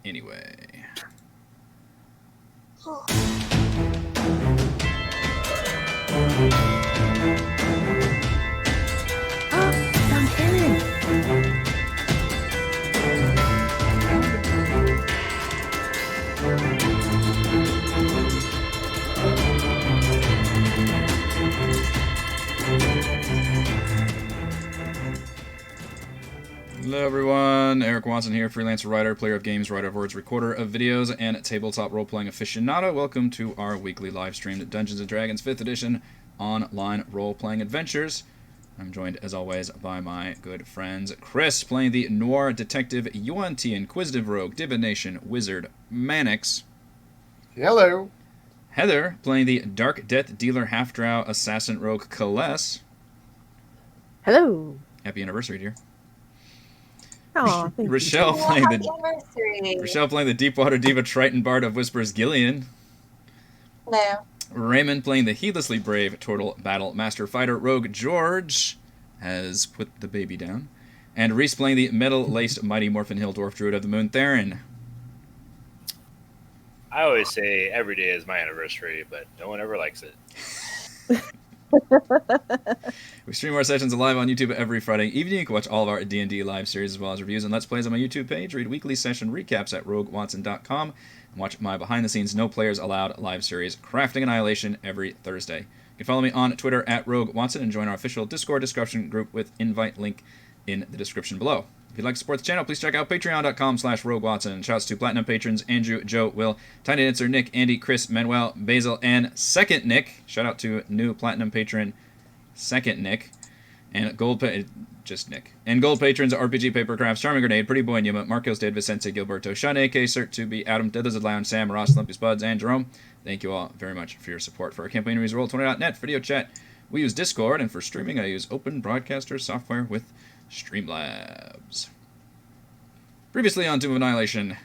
anyway. Hello everyone, Eric Watson here, freelance writer, player of games, writer of words, recorder of videos, and tabletop role-playing aficionado. Welcome to our weekly live-streamed Dungeons & Dragons 5th edition online role-playing adventures. I'm joined, as always, by my good friends Chris, playing the Noir Detective, Yuan-Ti Inquisitive Rogue, Divination Wizard, Mannix. Hello. Heather, playing the Dark Death Dealer Half-Drow Assassin Rogue, Kaless. Hello. Happy anniversary, dear. Aw, thank Rochelle you. playing Rochelle playing the Deepwater Diva Triton Bard of Whispers, Gillian. Hello. Raymond playing the heedlessly brave Turtle Battle Master Fighter Rogue, George has put the baby down. And Reese playing the metal-laced Mighty Morphin Hill Dwarf Druid of the Moon, Theron. I always say every day is my anniversary, but no one ever likes it. We stream our sessions live on YouTube every Friday evening. You can watch all of our D&D live series as well as reviews and Let's Plays on my YouTube page. Read weekly session recaps at roguewatson.com. And watch my behind-the-scenes No Players Allowed live series, Crafting Annihilation, every Thursday. You can follow me on Twitter at roguewatson and join our official Discord discussion group with invite link in the description below. If you'd like to support the channel, please check out patreon.com/roguewatson. Shouts to Platinum patrons Andrew, Joe, Will, Tiny Dancer, Nick, Andy, Chris, Manuel, Basil, and Second Nick. Shout out to new Platinum patron Second Nick. And just Nick. And gold patrons RPG Papercrafts, Charming Grenade, Pretty Boy Numa, Marcos Dade, Vicente, Gilberto, Sean A.K., Cert2B, Adam, Deathers of Lounge, Sam, Ross, Lumpy Spuds, and Jerome. Thank you all very much for your support. For our campaign, we use Roll20.net, video chat. We use Discord, and for streaming, I use Open Broadcaster software with Streamlabs. Previously on Doom of Annihilation.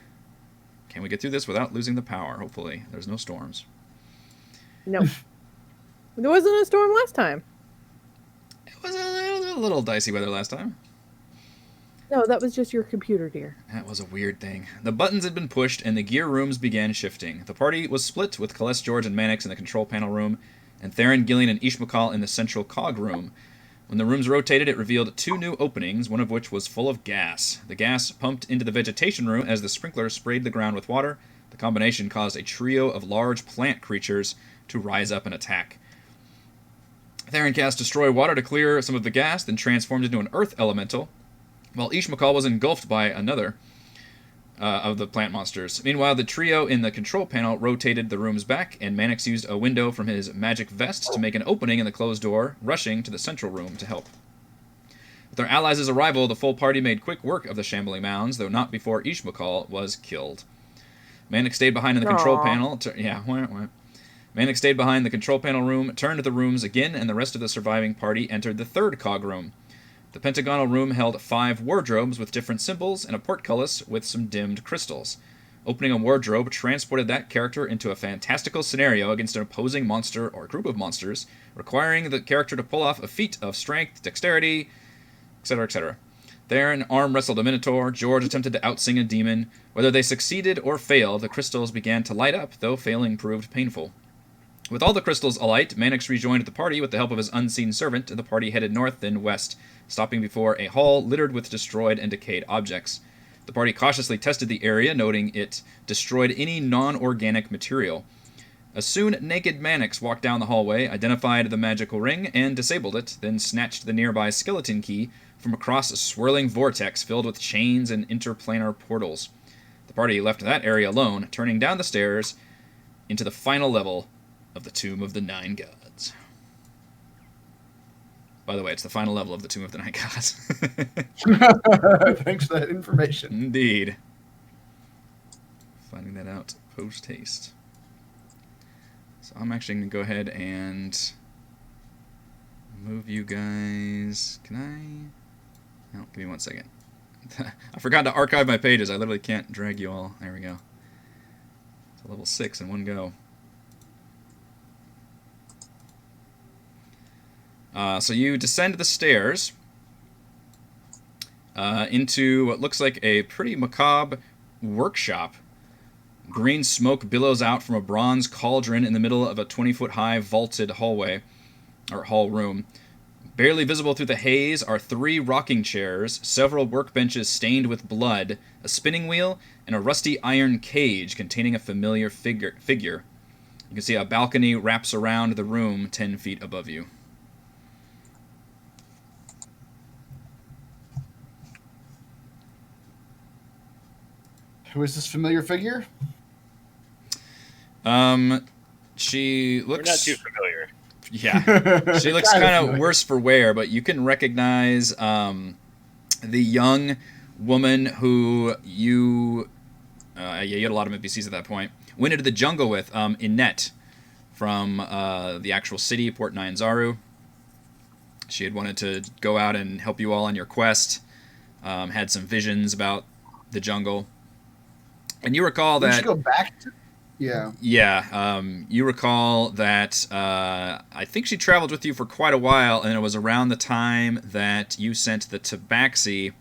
Can we get through this without losing the power? Hopefully. There's no storms. No. There wasn't a storm last time. It was a little dicey weather last time. No, that was just your computer, dear. That was a weird thing. The buttons had been pushed, and the gear rooms began shifting. The party was split, with Kaless, George, and Mannix in the control panel room, and Theron, Gillian, and Ishmael in the central cog room. When the rooms rotated, it revealed two new openings, one of which was full of gas. The gas pumped into the vegetation room as the sprinkler sprayed the ground with water. The combination caused a trio of large plant creatures to rise up and attack. Theron cast Destroy Water to clear some of the gas, then transformed into an earth elemental, while Ishmael was engulfed by another of the plant monsters. Meanwhile, the trio in the control panel rotated the rooms back, and Mannix used a window from his magic vest to make an opening in the closed door, rushing to the central room to help. With their allies' arrival, the full party made quick work of the shambling mounds, though not before Ishmael was killed. Mannix stayed behind in the control panel. Mannix stayed behind the control panel room, turned the rooms again, and the rest of the surviving party entered the third cog room. The pentagonal room held 5 wardrobes with different symbols and a portcullis with some dimmed crystals. Opening a wardrobe transported that character into a fantastical scenario against an opposing monster or group of monsters, requiring the character to pull off a feat of strength, dexterity, etc., etc. Theron arm wrestled a minotaur. George attempted to outsing a demon. Whether they succeeded or failed, the crystals began to light up, though failing proved painful. With all the crystals alight, Mannix rejoined the party with the help of his unseen servant, and the party headed north, then west, stopping before a hall littered with destroyed and decayed objects. The party cautiously tested the area, noting it destroyed any non-organic material. A soon naked Mannix walked down the hallway, identified the magical ring, and disabled it, then snatched the nearby skeleton key from across a swirling vortex filled with chains and interplanar portals. The party left that area alone, turning down the stairs into the final level of the Tomb of the Nine Gods. By the way, it's the final level of the Tomb of the Nine Gods. Thanks for that information. Indeed. Finding that out post-haste. So I'm actually going to go ahead and move you guys. Can I? No, give me 1 second. I forgot to archive my pages. I literally can't drag you all. There we go. To level 6 in one go. So you descend the stairs into what looks like a pretty macabre workshop. Green smoke billows out from a bronze cauldron in the middle of a 20-foot-high vaulted hallway, or hall room. Barely visible through the haze are 3 rocking chairs, several workbenches stained with blood, a spinning wheel, and a rusty iron cage containing a familiar figure. You can see a balcony wraps around the room 10 feet above you. Who is this familiar figure? She We're looks... not too familiar. Yeah. She looks Kind of kind of familiar. worse for wear, but you can recognize the young woman who you had a lot of NPCs at that point, went into the jungle with, Inette, from the actual city, Port Nyanzaru. She had wanted to go out and help you all on your quest, had some visions about the jungle. And you recall We that... should go back to... Yeah. Yeah, you recall that I think she traveled with you for quite a while, and it was around the time that you sent the Tabaxi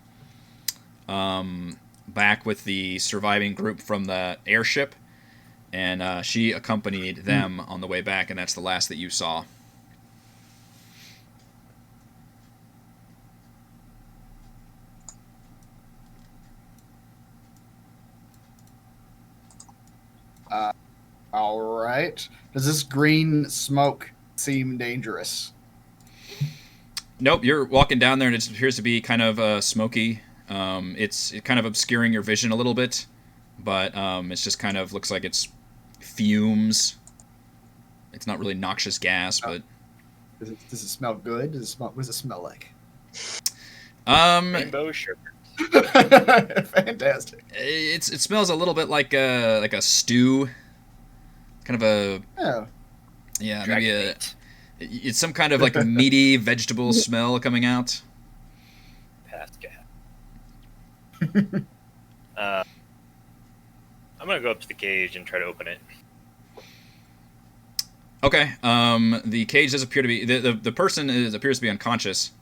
back with the surviving group from the airship, and she accompanied them on the way back, and that's the last that you saw. All right. Does this green smoke seem dangerous? Nope, you're walking down there, and it appears to be kind of smoky. It's kind of obscuring your vision a little bit, but it's just kind of looks like it's fumes. It's not really noxious gas, but... Does it smell good? What does it smell like? Rainbow sherbet. Fantastic. It smells a little bit like a stew, kind of a Oh. yeah, Dragon maybe meat. it's some kind of like a meaty vegetable smell coming out. Past gas. I'm gonna go up to the cage and try to open it. Okay. The cage does appear to be the person appears to be unconscious.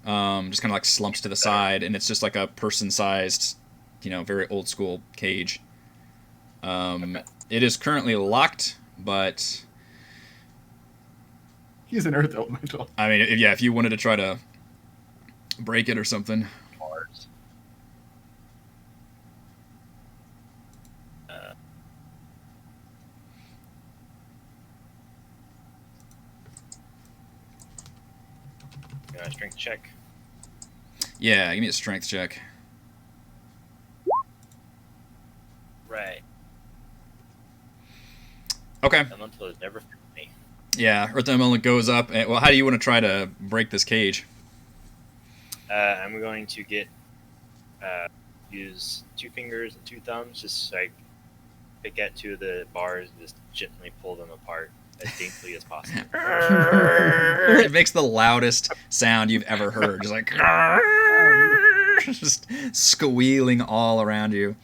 Just kind of like slumps to the side, and it's just like a person-sized, very old school cage. It is currently locked, but He's an earth elemental. I mean, if you wanted to try to break it or something. Bars. Strength check. Yeah, give me a strength check. Right. Okay. Elemental has never failed me. Yeah, Earth Elemental goes up. And, well, how do you want to try to break this cage? I'm going to use 2 fingers and 2 thumbs, just like pick at 2 of the bars and just gently pull them apart as daintily as possible. It makes the loudest sound you've ever heard. Just like just squealing all around you.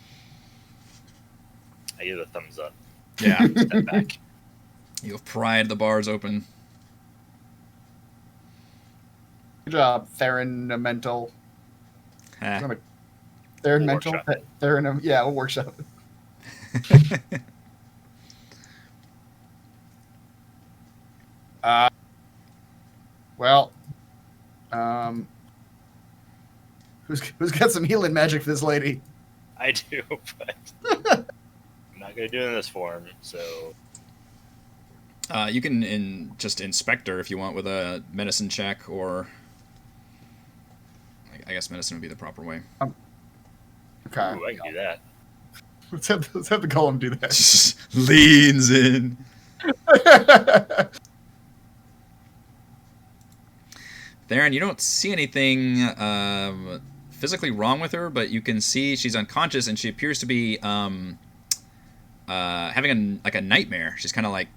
I give a thumbs up. Yeah. Step back. You have pried the bars open. Good job, Theron Mental. Ah. Theron We'll Mental? workshop it. Theron, yeah, we'll workshop it. Well, who's got some healing magic for this lady? I do, but I'm not going to do it in this form, so... You can just inspect her if you want with a medicine check, or I guess medicine would be the proper way. Okay. Ooh, I can do that. Let's have the golem do that. Just leans in. Theron, you don't see anything physically wrong with her, but you can see she's unconscious, and she appears to be having a nightmare. She's kind of like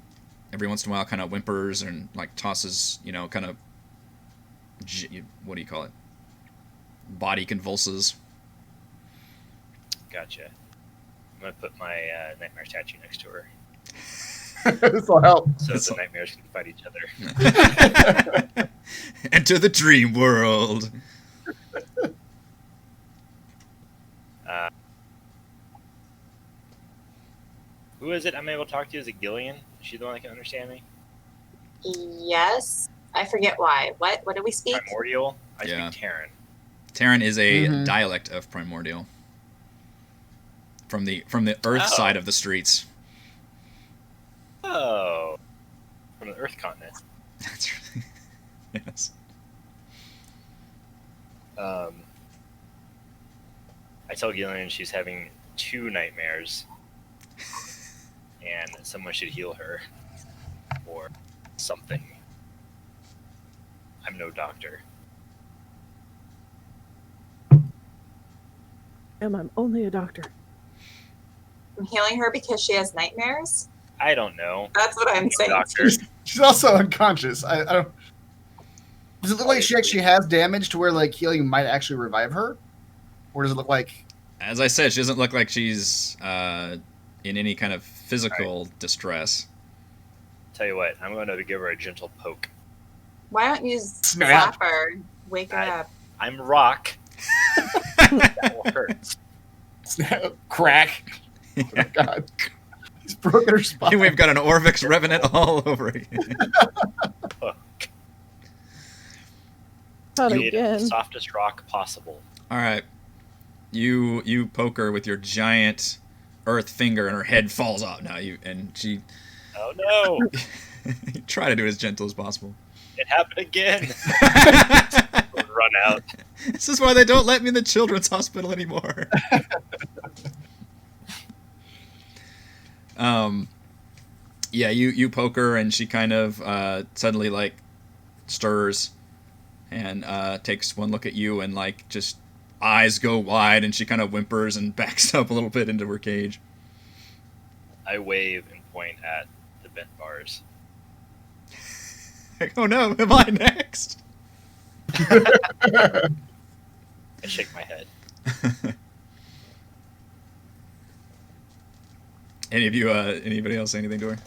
every once in a while kind of whimpers and like tosses, kind of what do you call it? Body convulses. Gotcha. I'm going to put my nightmare statue next to her, This will help. so That's the all. nightmares can fight each other. Enter the dream world. Who is it I'm able to talk to? Is it Gillian? Is she the one that can understand me? Yes. I forget why. What do we speak? Primordial? I Yeah. speak Terran. Terran is a Mhm. dialect of Primordial. From the Earth Oh. side of the streets. Oh. From the Earth continent. That's right. Yes. I tell Gillian she's having 2 nightmares. And someone should heal her. Or something. I'm no doctor. I'm only a doctor. I'm healing her because she has nightmares. I don't know. That's what I'm saying. Doctor. She's also unconscious. I don't. Does it look like she actually has damage to where like healing might actually revive her, or does it look like? As I said, she doesn't look like she's in any kind of physical distress. Tell you what, I'm going to give her a gentle poke. Why don't you Snap. slap her? Wake her up. I'm rock. That will hurt. Crack. Oh, God. He's broken her spine. We've got an Orvix Revenant all over again. Poke. Not Made of the again. softest rock possible. All right. You poke her with your giant earth finger, and her head falls off. Now she Oh no! you try to do it as gentle as possible. It happened again. Run out. This is why they don't let me in the children's hospital anymore. Yeah, you poke her, and she kind of suddenly like stirs and takes one look at you, and like just eyes go wide, and she kind of whimpers and backs up a little bit into her cage. I wave and point at the bent bars. Like, oh no, am I next? I shake my head. Anybody else say anything to her?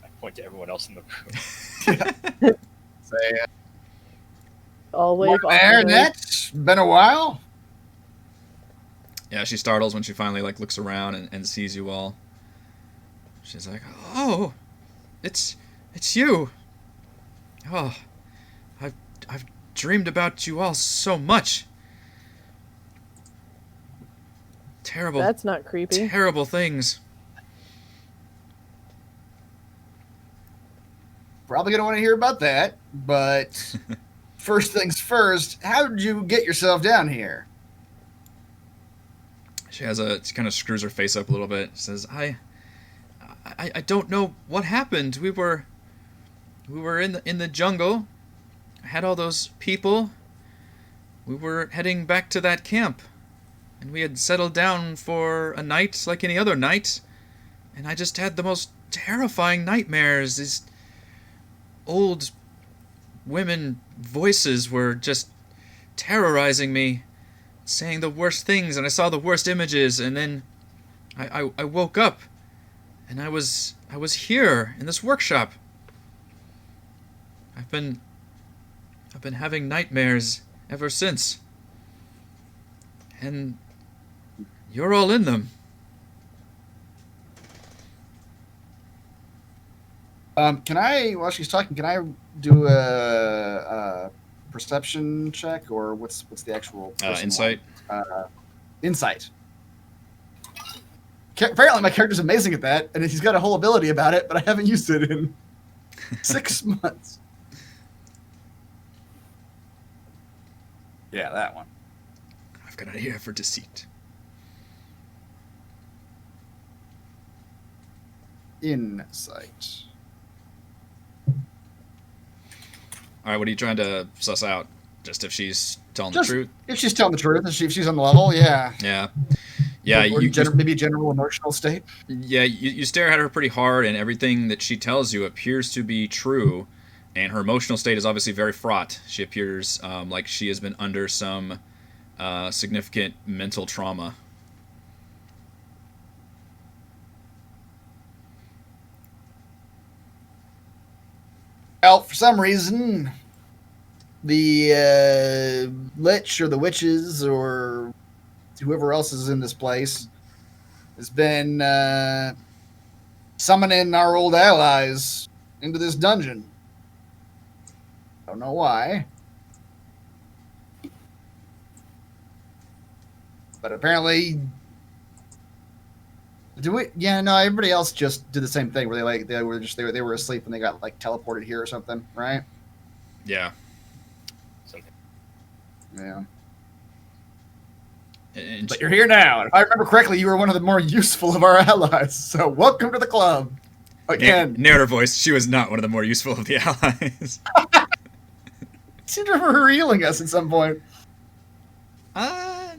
I point to everyone else in the room. Say, Always. "Morning there, Net. Been a while." Yeah, she startles when she finally like looks around and sees you all. She's like, "Oh, it's you. Oh, I've dreamed about you all so much. Terrible, That's not creepy. terrible things." Probably gonna want to hear about that, but first things first. How did you get yourself down here? She kind of screws her face up a little bit. Says, I don't know what happened. We were in the jungle. I had all those people. We were heading back to that camp, and we had settled down for a night like any other night, and I just had the most terrifying nightmares. These old women voices were just terrorizing me, saying the worst things, and I saw the worst images, and then I woke up, and I was here in this workshop. I've been having nightmares ever since, and you're all in them. Can I, while she's talking, can I do a perception check, or what's the actual person Insight. one? Insight. Apparently, my character's amazing at that, and he's got a whole ability about it, but I haven't used it in 6 months. Yeah, that one. I've got an ear for deceit. Insight. All right, what are you trying to suss out? Just if she's telling Just- the truth? If she's telling the truth, if she's on the level, yeah. Yeah. Yeah, Or you maybe a general emotional state. you stare at her pretty hard, and everything that she tells you appears to be true, and her emotional state is obviously very fraught. She appears like she has been under some significant mental trauma. Well, for some reason, the Lich or the witches or whoever else is in this place has been summoning our old allies into this dungeon. Don't know why. But apparently, everybody else just did the same thing where they were asleep and they got like teleported here or something, right? Yeah. Something. Yeah. And But you're here now. And if I remember correctly, you were one of the more useful of our allies. So welcome to the club. Again. narrator voice, she was not one of the more useful of the allies. Seemed to remember her healing us at some point.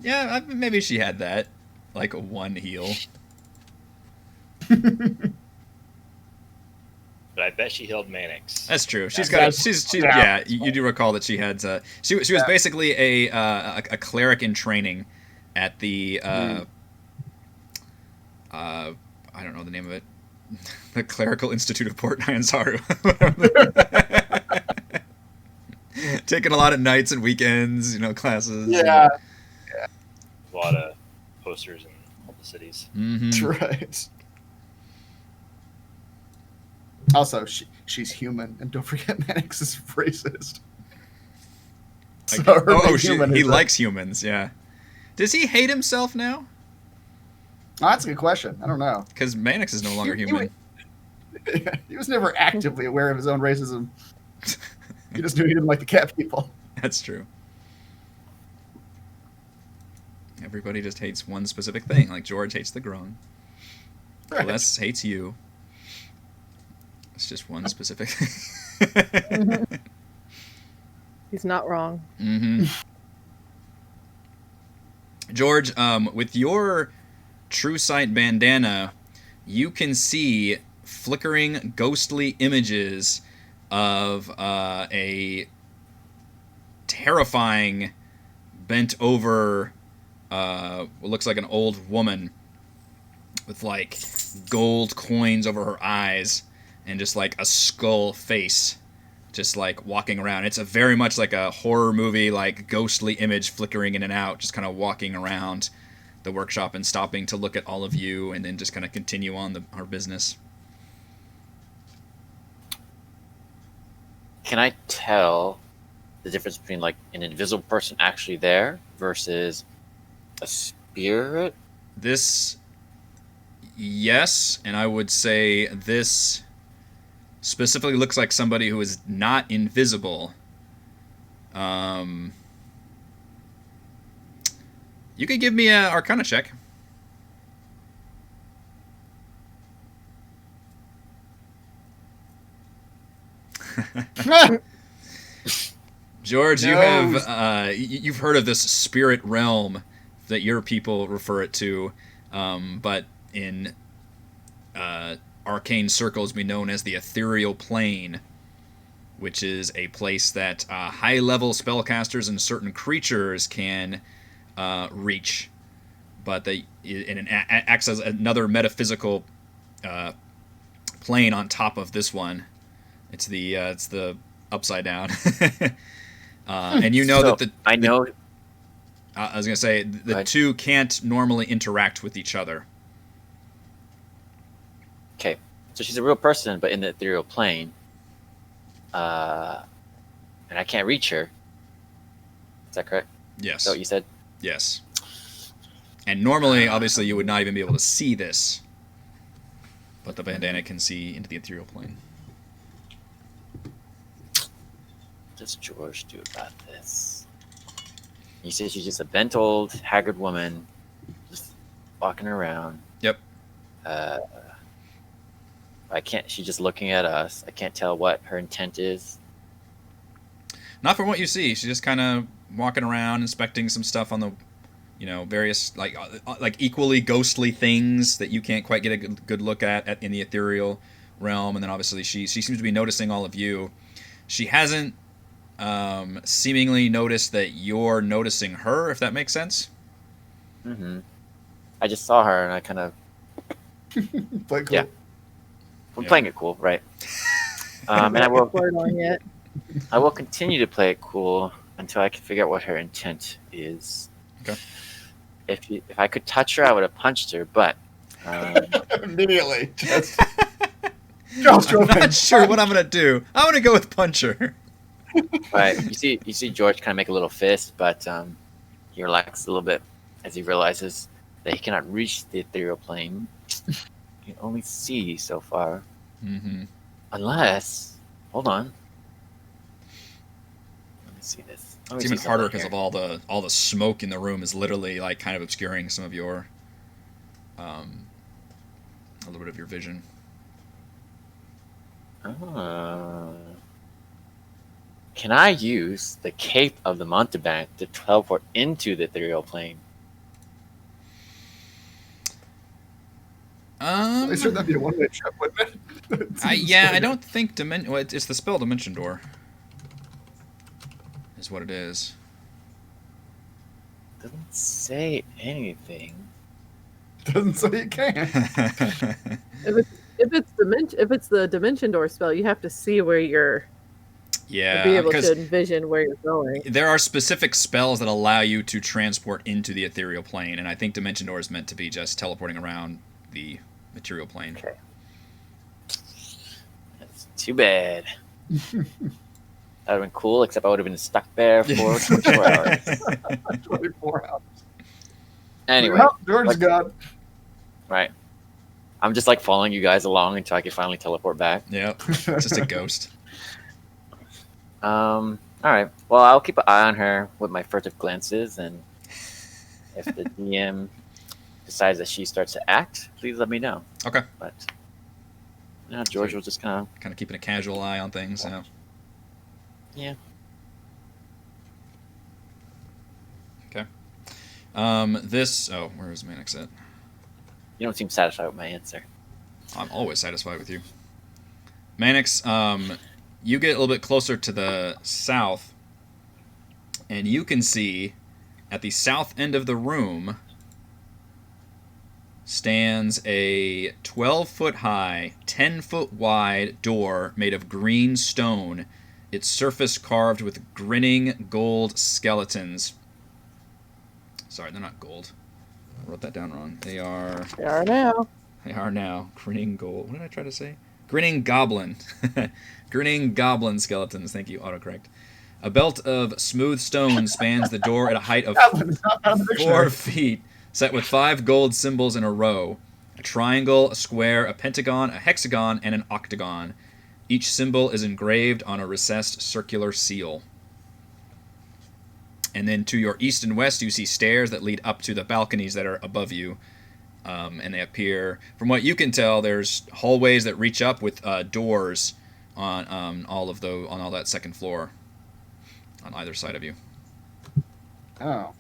Yeah, maybe she had that. Like one heal. But I bet she healed Mannix. That's true. She's Yeah. You do recall that she had she was basically a cleric in training at the I don't know the name of it. The Clerical Institute of Port Nyanzaru. Taking a lot of nights and weekends, classes. Yeah. A lot of posters in all the cities. Mm-hmm. That's right. Also, she's human, and don't forget Mannix is racist. So her being human he is likes humans, yeah. Does he hate himself now? Oh, that's a good question. I don't know. Because Mannix is no longer human. He was never actively aware of his own racism. He just knew he didn't like the cat people. That's true. Everybody just hates one specific thing. Like George hates the Grung. Right. Les hates you. It's just one specific thing. He's not wrong. Mm-hmm. George, with your True Sight bandana, you can see flickering ghostly images of a terrifying, bent over, what looks like an old woman with like gold coins over her eyes and just like a skull face, just like walking around. It's a very much like a horror movie, like ghostly image flickering in and out, just kind of walking around the workshop and stopping to look at all of you and then just kind of continue on our business. Can I tell the difference between like an invisible person actually there versus a spirit? This, yes, and I would say this specifically looks like somebody who is not invisible. You could give me an Arcana check. George, you have you've heard of this spirit realm that your people refer it to, but in arcane circles be known as the Ethereal Plane, which is a place that high-level spellcasters and certain creatures can reach, but acts as another metaphysical plane on top of this one. It's the upside down. And you know that I know. I was gonna say the two can't normally interact with each other. Okay, so she's a real person, but in the ethereal plane, and I can't reach her. Is that correct? Yes. Is that what you said? Yes. And normally, obviously, you would not even be able to see this, but the bandana can see into the ethereal plane. What does George do about this? You say she's just a bent old, haggard woman, just walking around. Yep. I can't. She's just looking at us. I can't tell what her intent is. Not from what you see. She's just kind of walking around, inspecting some stuff on the, various like equally ghostly things that you can't quite get a good look at in the ethereal realm. And then obviously she seems to be noticing all of you. She hasn't seemingly noticed that you're noticing her, if that makes sense. Mm-hmm. I just saw her and I kind of. Play cool. Yeah. I'm playing it cool, right? And I will. Word on yet. I will continue to play it cool until I can figure out what her intent is. Okay. If I could touch her, I would have punched her, but Immediately. Just I'm not sure what I'm gonna do. I'm gonna go with Puncher. Right. You see George kind of make a little fist, but he relaxes a little bit as he realizes that he cannot reach the ethereal plane. He can only see so far. Mm-hmm. Unless, hold on. Let me see this. It's even harder because of all the smoke in the room is literally like kind of obscuring some of your, a little bit of your vision. Can I use the cape of the Mountebank to teleport into the ethereal plane? I assume that'd be a one-way trip, wouldn't it? I don't think Well, it's the spell Dimension Door. Is what it is. Doesn't say anything. Doesn't say you can. If it's the Dimension Door spell, you have to see where you're Yeah, to be able because to envision where you're going. there are specific spells that allow you to transport into the ethereal plane, and I think Dimension Door is meant to be just teleporting around the material plane. Okay. That's too bad. That would have been cool, except I would have been stuck there for 24 hours. 24 hours. Anyway, Well, George's gone. right. I'm just like following you guys along until I can finally teleport back. Yep, just a ghost. All right. Well, I'll keep an eye on her with my furtive glances, and if the DM decides that she starts to act, please let me know. Okay. But yeah, George will just kind Kind of keeping a casual eye on things. of yeah. Okay. Where is Mannix at? You don't seem satisfied with my answer. I'm always satisfied with you. Mannix, you get a little bit closer to the south, and you can see at the south end of the room stands a 12-foot high, 10-foot wide door made of green stone, its surface carved with grinning gold skeletons. Sorry, they're not gold. I wrote that down wrong. They are now. grinning gold. What did I try to say? Grinning goblin. Grinning goblin skeletons. Thank you, autocorrect. A belt of smooth stone spans the door at a height of 4 feet, set with 5 gold symbols in a row. A triangle, a square, a pentagon, a hexagon, and an octagon. Each symbol is engraved on a recessed circular seal. And then to your east and west, you see stairs that lead up to the balconies that are above you. And they appear, from what you can tell, there's hallways that reach up with doors on all that second floor on either side of you. Oh.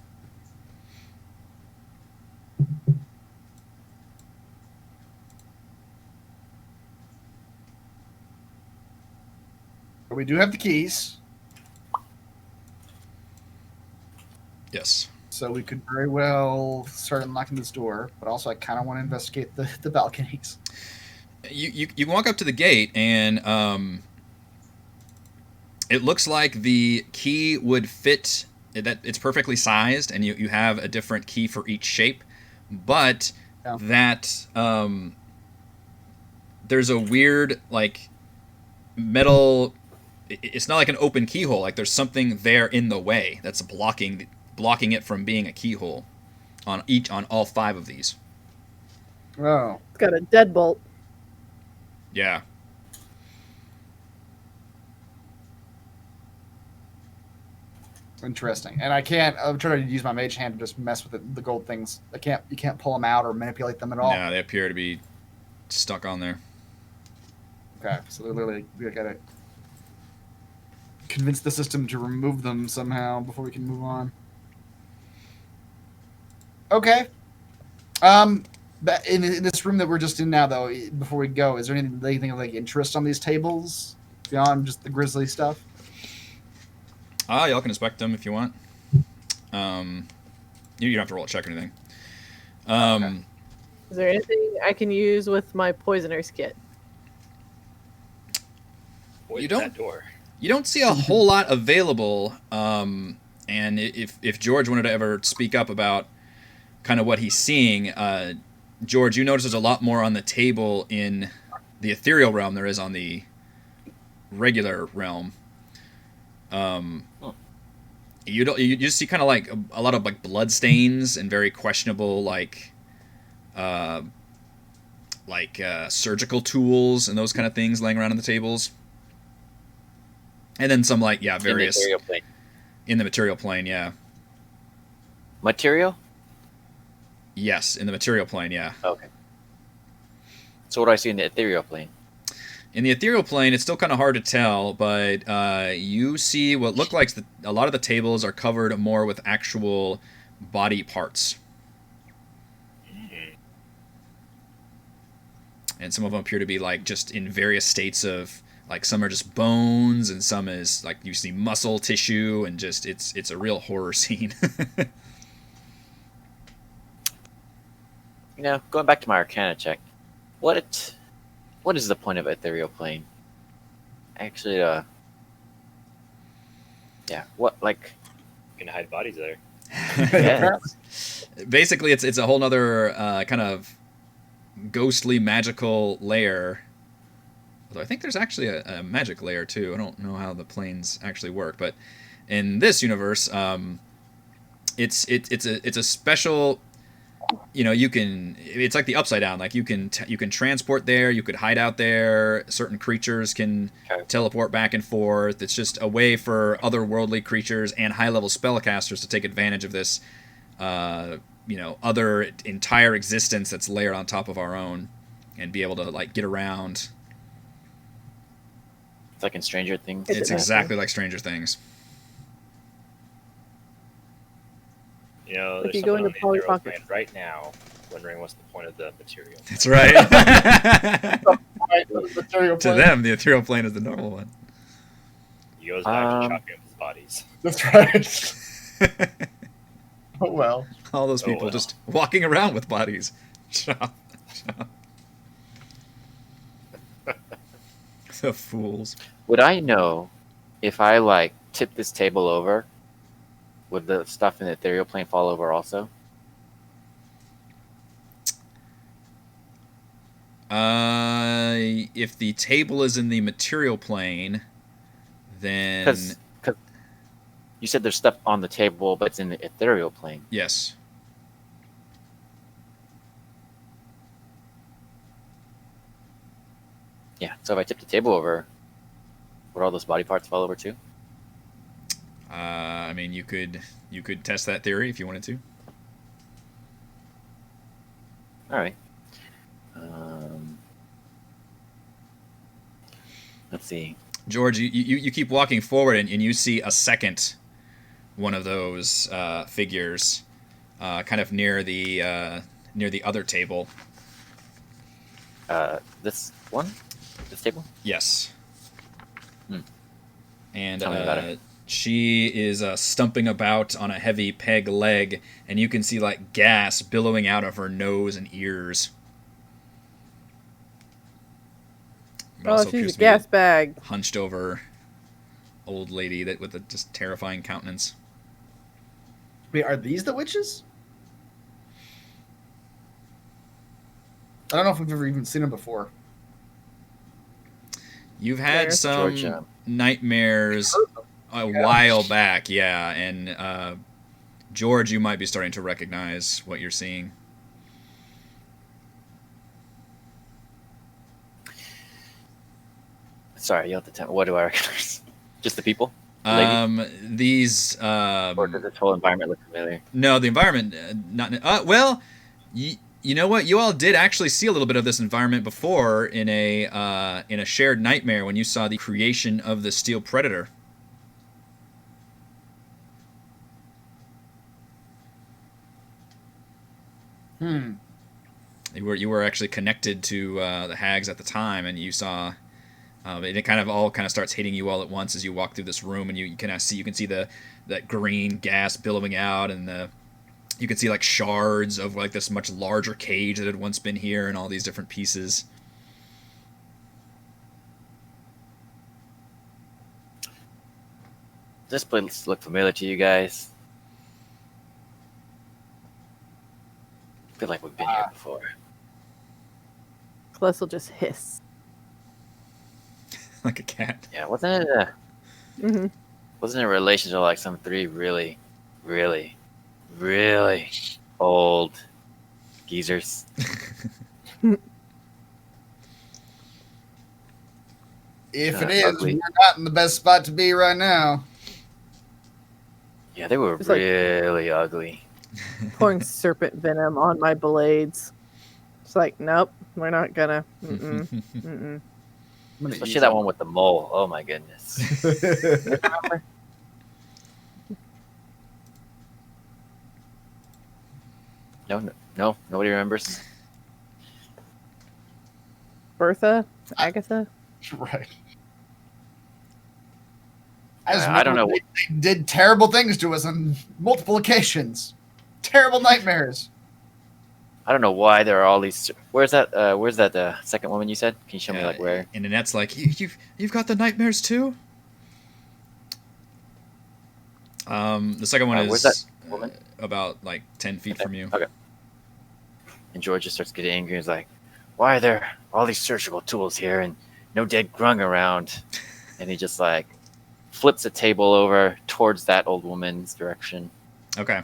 We do have the keys, Yes. so we could very well start unlocking this door. But also, I kind of want to investigate the balconies. You walk up to the gate, and it looks like the key would fit. That it's perfectly sized, and you have a different key for each shape, but that there's a weird like metal. It's not like an open keyhole. Like there's something there in the way that's blocking it from being a keyhole on all 5 of these. Oh. It's got a deadbolt. Yeah. Interesting. And I'm trying to use my mage hand to just mess with the gold things. You can't pull them out or manipulate them at all. No, they appear to be stuck on there. Okay, so they're literally, we gotta convince the system to remove them somehow before we can move on. Okay. In this room that we're just in now, though, before we go, is there anything of like interest on these tables beyond just the grisly stuff? Y'all can inspect them if you want. You don't have to roll a check or anything. Okay. Is there anything I can use with my poisoner's kit? Avoid You don't- that door. You don't see a whole lot available, and if George wanted to ever speak up about kind of what he's seeing, George, you notice there's a lot more on the table in the ethereal realm there is on the regular realm. You just see kind of like a lot of like blood stains and very questionable surgical tools and those kind of things laying around on the tables. And then some various in the material plane, yeah. Material? Yes, in the material plane, yeah. Okay. So what do I see in the ethereal plane? In the ethereal plane, it's still kind of hard to tell, but you see what look like a lot of the tables are covered more with actual body parts. And some of them appear to be like just in various states of like some are just bones and some is like you see muscle tissue and just it's a real horror scene. Going back to my Arcana check, what is the point of ethereal plane? Actually, what like? You can hide bodies there. Yeah. Basically, it's a whole nother kind of ghostly magical layer. Although I think there's actually a magic layer too. I don't know how the planes actually work, but in this universe, it's a special. It's like the Upside Down. Like you can transport there. You could hide out there. Certain creatures can teleport back and forth. It's just a way for otherworldly creatures and high-level spellcasters to take advantage of this, other entire existence that's layered on top of our own, and be able to like get around. It's like in Stranger Things. It's exactly like Stranger Things. There's If you go someone into on Polly the ethereal Pocket. plane right now wondering what's the point of the material. That's right. Material To plane. them, the ethereal plane is the normal one. He goes back to chopping up his bodies. That's right. Oh well. All those people just walking around with bodies. Chop, chop. The fools. Would I know if I like tip this table over? Would the stuff in the ethereal plane fall over also? If the table is in the material plane, then Because you said there's stuff on the table, but it's in the ethereal plane. yes. Yeah. So if I tip the table over, would all those body parts fall over too? I mean, you could test that theory if you wanted to. All right. Let's see. George, you keep walking forward and you see a second one of those figures, kind of near the other table. This one, this table. Yes. And Tell me about it. she is stumping about on a heavy peg leg, and you can see like gas billowing out of her nose and ears. It also appears She's a to be gas bag. hunched over old lady that with a just terrifying countenance. Wait, are these the witches? I don't know if we've ever even seen them before. You've had Lair. some Georgia. nightmares a while back, yeah, and George, you might be starting to recognize what you're seeing. Sorry, you have to tell me. What do I recognize? Just the people? The lady? These Or does this whole environment look familiar? no, the environment not well. You know what? You all did actually see a little bit of this environment before in a shared nightmare when you saw the creation of the Steel Predator. You were actually connected to the hags at the time, and you saw. It kind of starts hitting you all at once as you walk through this room, and you can see that green gas billowing out, and you can see like shards of like this much larger cage that had once been here, and all these different pieces. Does this place look familiar to you guys? I feel like we've been here before. Celeste will just hiss. Like a cat. Yeah, wasn't it a Hmm wasn't it a relation to like some 3 really, really, really old geezers? If it Yeah, is, ugly. we're not in the best spot to be right now. Yeah, they were It's like- really ugly. Pouring serpent venom on my blades. It's like, nope, we're not gonna. Mm-mm. Mm-mm. I'm gonna Especially eat that one with the mole. Oh my goodness. some. No, nobody remembers. Bertha? Agatha? Right. I don't know. They did terrible things to us on multiple occasions. Terrible nightmares. I don't know why there are all these. Where's that? Where's that second woman you said? Can you show me like where? And Annette's like, you've got the nightmares too? The second one Where's is that woman? about like 10 feet from you. Okay. And George just starts getting angry. He's like, "Why are there all these surgical tools here and no dead grung around?" And he just like flips a table over towards that old woman's direction. Okay.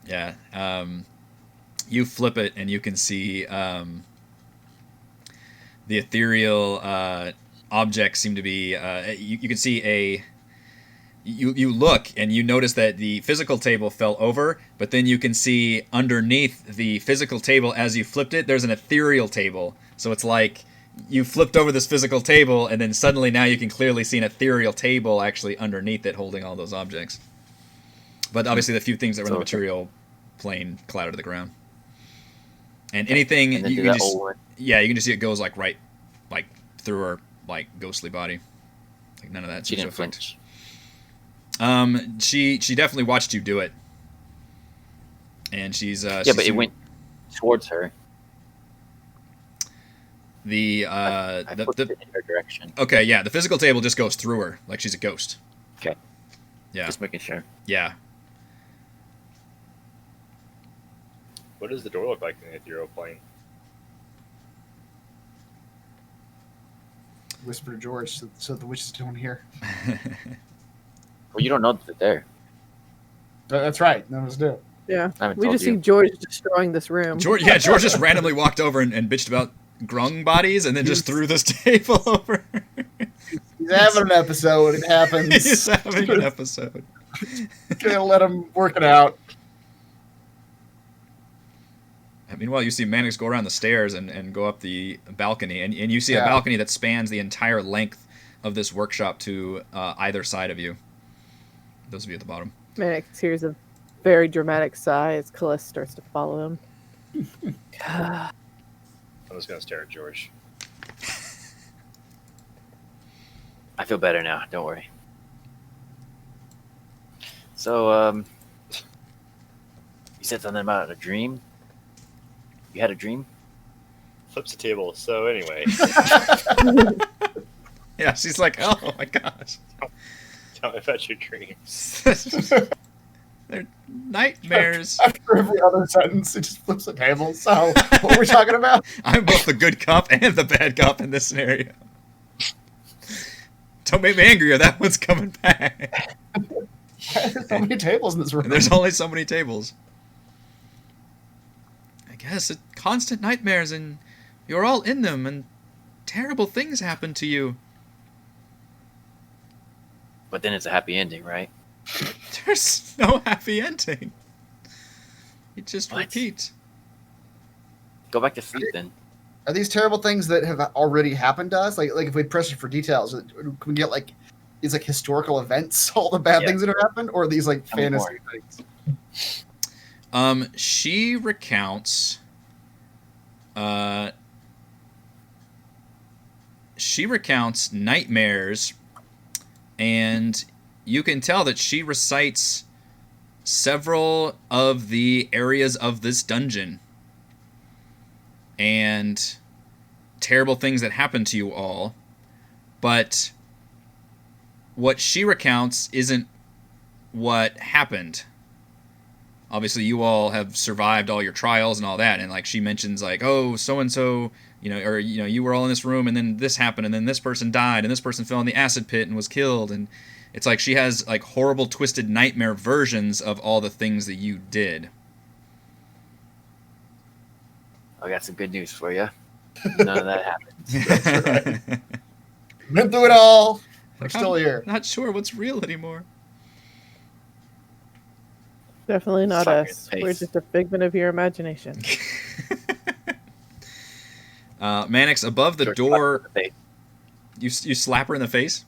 Yeah. You flip it and you can see the ethereal objects seem to be. You can see a. You look and you notice that the physical table fell over, but then you can see underneath the physical table as you flipped it, there's an ethereal table. So it's like you flipped over this physical table, and then suddenly now you can clearly see an ethereal table actually underneath it holding all those objects. But obviously the few things that were in the material plane clattered to the ground. And anything And then you do can that just old one. yeah, you can just see it goes like right like through her like ghostly body. Like none of that She seems to didn't affect. flinch. She definitely watched you do it, and she's Yeah, but it went towards her. the I flipped it in her direction. okay, yeah, the physical table just goes through her like she's a ghost. Okay. Yeah, Just making sure. yeah. What does the door look like in the ethereal plane? Whisper to George so the witches don't hear. Well, you don't know that they're there. That's right. None of us do. Yeah. I haven't We told just you. see George destroying this room. George just randomly walked over and bitched about grung bodies, and then just threw this table over. He's having an episode. It happens. He's having an episode. Gonna let him work it out. Meanwhile, you see Mannix go around the stairs and go up the balcony, and you see a Yeah. balcony that spans the entire length of this workshop to either side of you. Those of you at the bottom. Mannix hears a very dramatic sigh as Celeste starts to follow him. I'm just gonna stare at George. I feel better now. Don't worry. So, you said something about a dream? You had a dream? Flips the table. So anyway, Yeah, she's like, oh my gosh. tell me about your dreams. They're nightmares. After every other sentence, it just flips the table. So, what we're talking about? I'm both the good cop and the bad cop in this scenario. Don't make me angry or that one's coming back. There's so many tables in this room. And there's only so many tables. I guess it's constant nightmares and you're all in them and terrible things happen to you. But then it's a happy ending, right? There's no happy ending. You just What? repeat. Go back to sleep then. Are these terrible things that have already happened to us? Like if we press for details, can we get like these like historical events, all the bad Yeah. things that have happened, or are these like Tell me fantasy more. things? She recounts. She recounts nightmares, and you can tell that she recites several of the areas of this dungeon and terrible things that happen to you all. But what she recounts isn't what happened. Obviously, you all have survived all your trials and all that, and like she mentions, like, oh, so and so, or you were all in this room, and then this happened, and then this person died, and this person fell in the acid pit and was killed, and it's like she has like horrible, twisted nightmare versions of all the things that you did. I got some good news for you. None of that happened. That's right. Went through it all. We're still here. Not sure what's real anymore. Definitely not Slap you in us. the face. We're just a figment of your imagination. Mannix, above the George, door, slap her in the face. you slap her in the face?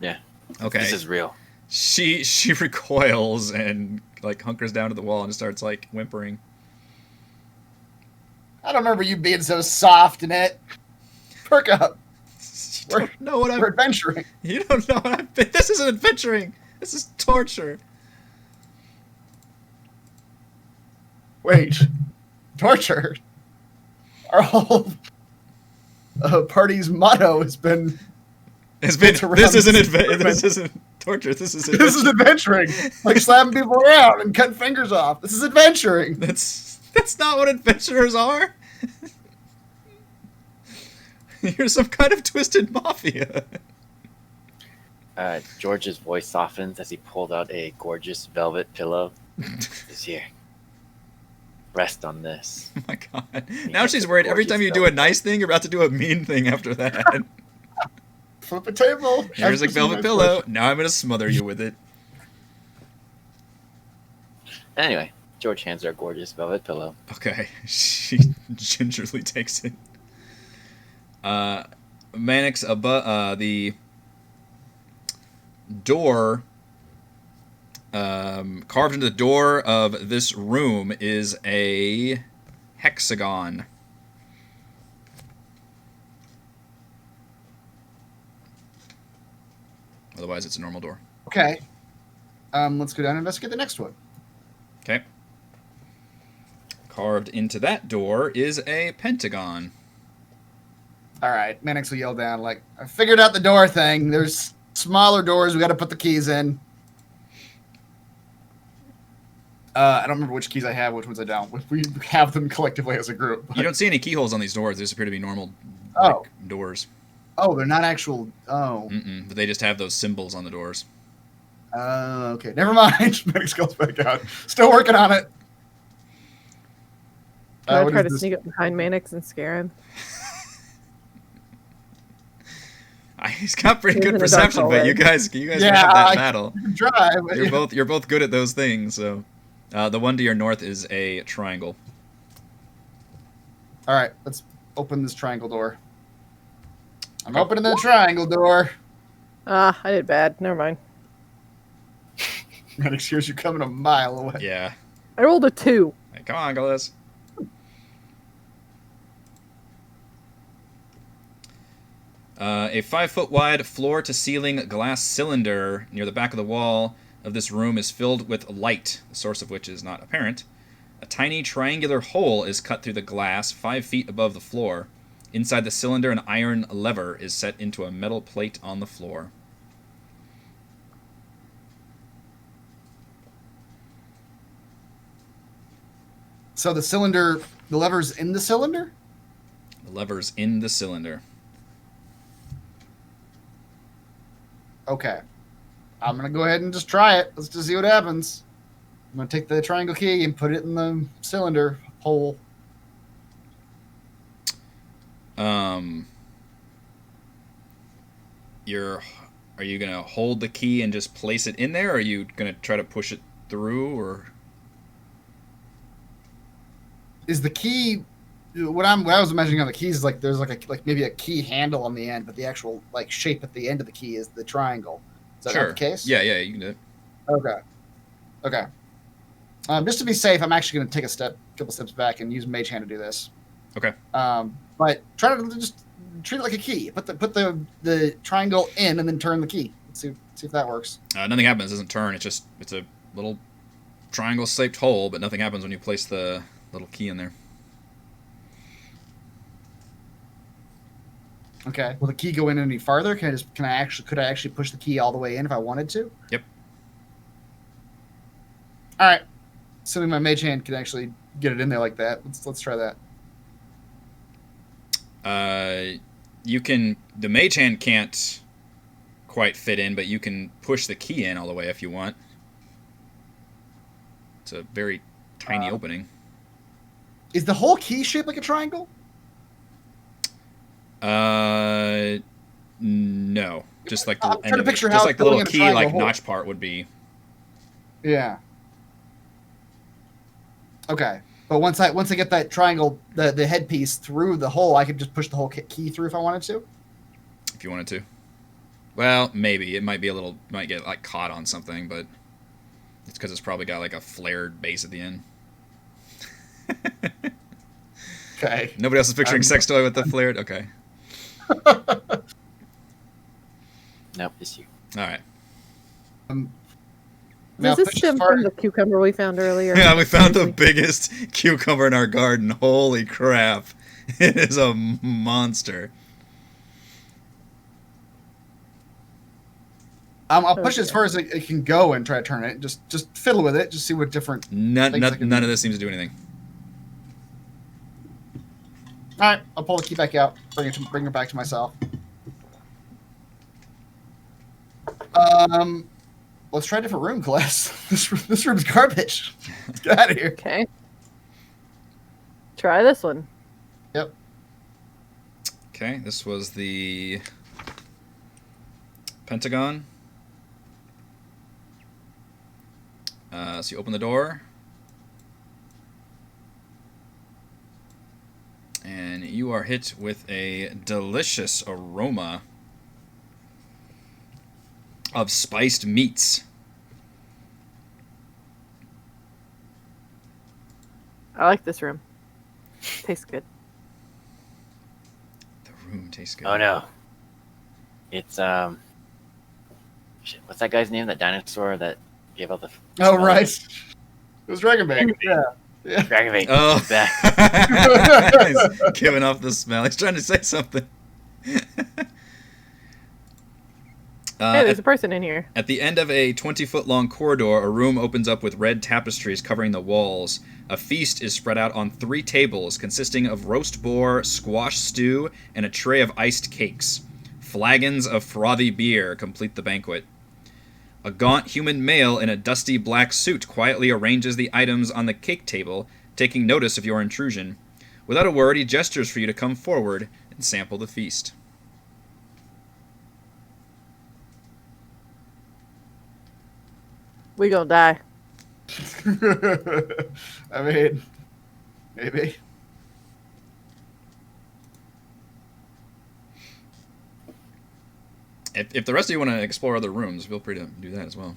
Yeah. Okay. This is real. She recoils and like hunkers down to the wall and starts like whimpering. I don't remember you being so soft, Annette. Perk up. You don't know what We're adventuring. You don't know what I've been. This isn't adventuring. This is torture. Wait. Torture? Our whole party's motto has been... It's been. around This isn't this this isn't torture. This is This is adventuring. Like slapping people around and cutting fingers off. This is adventuring. That's not what adventurers are. You're some kind of twisted mafia. George's voice softens as he pulled out a gorgeous velvet pillow. This here. Rest on this. Oh my god. Now she's worried every time you do a nice thing, you're about to do a mean thing after that. Flip a table. Here's a velvet pillow. Now I'm going to smother you with it. Anyway, George hands her a gorgeous velvet pillow. Okay. She gingerly takes it. Mannix, the door, carved into the door of this room is a hexagon. Otherwise, it's a normal door. Okay. Let's go down and investigate the next one. Okay. Carved into that door is a pentagon. All right. Mannix will yell down, like, I figured out the door thing. There's smaller doors. We got to put the keys in. I don't remember which keys I have, which ones I don't. We have them collectively as a group. You don't see any keyholes on these doors. These appear to be normal Oh. doors. Oh, they're not actual. Oh. But they just have those symbols on the doors. Okay. Never mind. Mannix goes back out. Still working on it. Can I what try is to this? sneak up behind Mannix and scare him? He's got pretty He's good in a perception, dark but you hallway. guys Yeah, can have that I- battle. You can try. But You're both good at those things. So, the one to your north is a triangle. All right. Let's open this triangle door. I'm opening the triangle door. Ah, I did bad. Never mind. Mannix hears you coming a mile away. Yeah. I rolled a 2. Hey, come on, Gillis. A 5-foot wide floor-to-ceiling glass cylinder near the back of the wall of this room is filled with light, the source of which is not apparent. A tiny triangular hole is cut through the glass 5 feet above the floor. Inside the cylinder, an iron lever is set into a metal plate on the floor. So the cylinder, the lever's in the cylinder? The lever's in the cylinder. Okay. I'm going to go ahead and just try it. Let's just see what happens. I'm going to take the triangle key and put it in the cylinder hole. Are you gonna hold the key and just place it in there, or are you gonna try to push it through, or? Is the key... What I was imagining on the keys is like there's like maybe a key handle on the end, but the actual like shape at the end of the key is the triangle. Is that Sure. not the case? Yeah, you can do it. Okay. Just to be safe, I'm actually going to take a couple steps back and use Mage Hand to do this. Okay. But try to just treat it like a key. Put the triangle in and then turn the key. Let's see if that works. Nothing happens. It doesn't turn. It's a little triangle-shaped hole, but nothing happens when you place the little key in there. Okay. Will the key go in any farther? Could I actually push the key all the way in if I wanted to? Yep. All right. Assuming my Mage Hand can actually get it in there like that. Let's try that. You can. The mage hand can't quite fit in, but you can push the key in all the way if you want. It's a very tiny opening. Is the whole key shaped like a triangle? No. Just like the I'm end trying to of it. picture Just how like the filling little in a key, triangle like hole. notch part would be. Yeah. Okay, but once I get that triangle, the headpiece through the hole, I could just push the whole key through if I wanted to. If you wanted to. Well, maybe it might be might get like caught on something, but it's because it's probably got like a flared base at the end. Okay. Nobody else is picturing sex toy with the flared. Okay. Nope, just you. All right. Now Does this push as stem far- from the cucumber we found earlier? Yeah, we found the biggest cucumber in our garden. Holy crap! It is a monster. I'll push it as far as it can go and try to turn it. Just fiddle with it. Just see what different. None Things I can of do. this seems to do anything. All right, I'll pull the key back out. Bring it back to myself. Let's try a different room, class. This room's garbage. Let's get out of here. Okay. Try this one. Yep. Okay, this was the pentagon. So you open the door. And you are hit with a delicious aroma of spiced meats. I like this room. Tastes good. The room tastes good. Oh no. It's shit, what's that guy's name? That dinosaur that gave out the Oh, smell? right. It was Dragon Bait. Yeah. Yeah. Dragon bait. Oh, He's back. He's giving off the smell. He's trying to say something. Hey, there's a person in here. At the end of a 20-foot-long corridor, a room opens up with red tapestries covering the walls. A feast is spread out on 3 tables, consisting of roast boar, squash stew, and a tray of iced cakes. Flagons of frothy beer complete the banquet. A gaunt human male in a dusty black suit quietly arranges the items on the cake table, taking notice of your intrusion. Without a word, he gestures for you to come forward and sample the feast. We gonna die. I mean, maybe. If the rest of you want to explore other rooms, feel free to do that as well.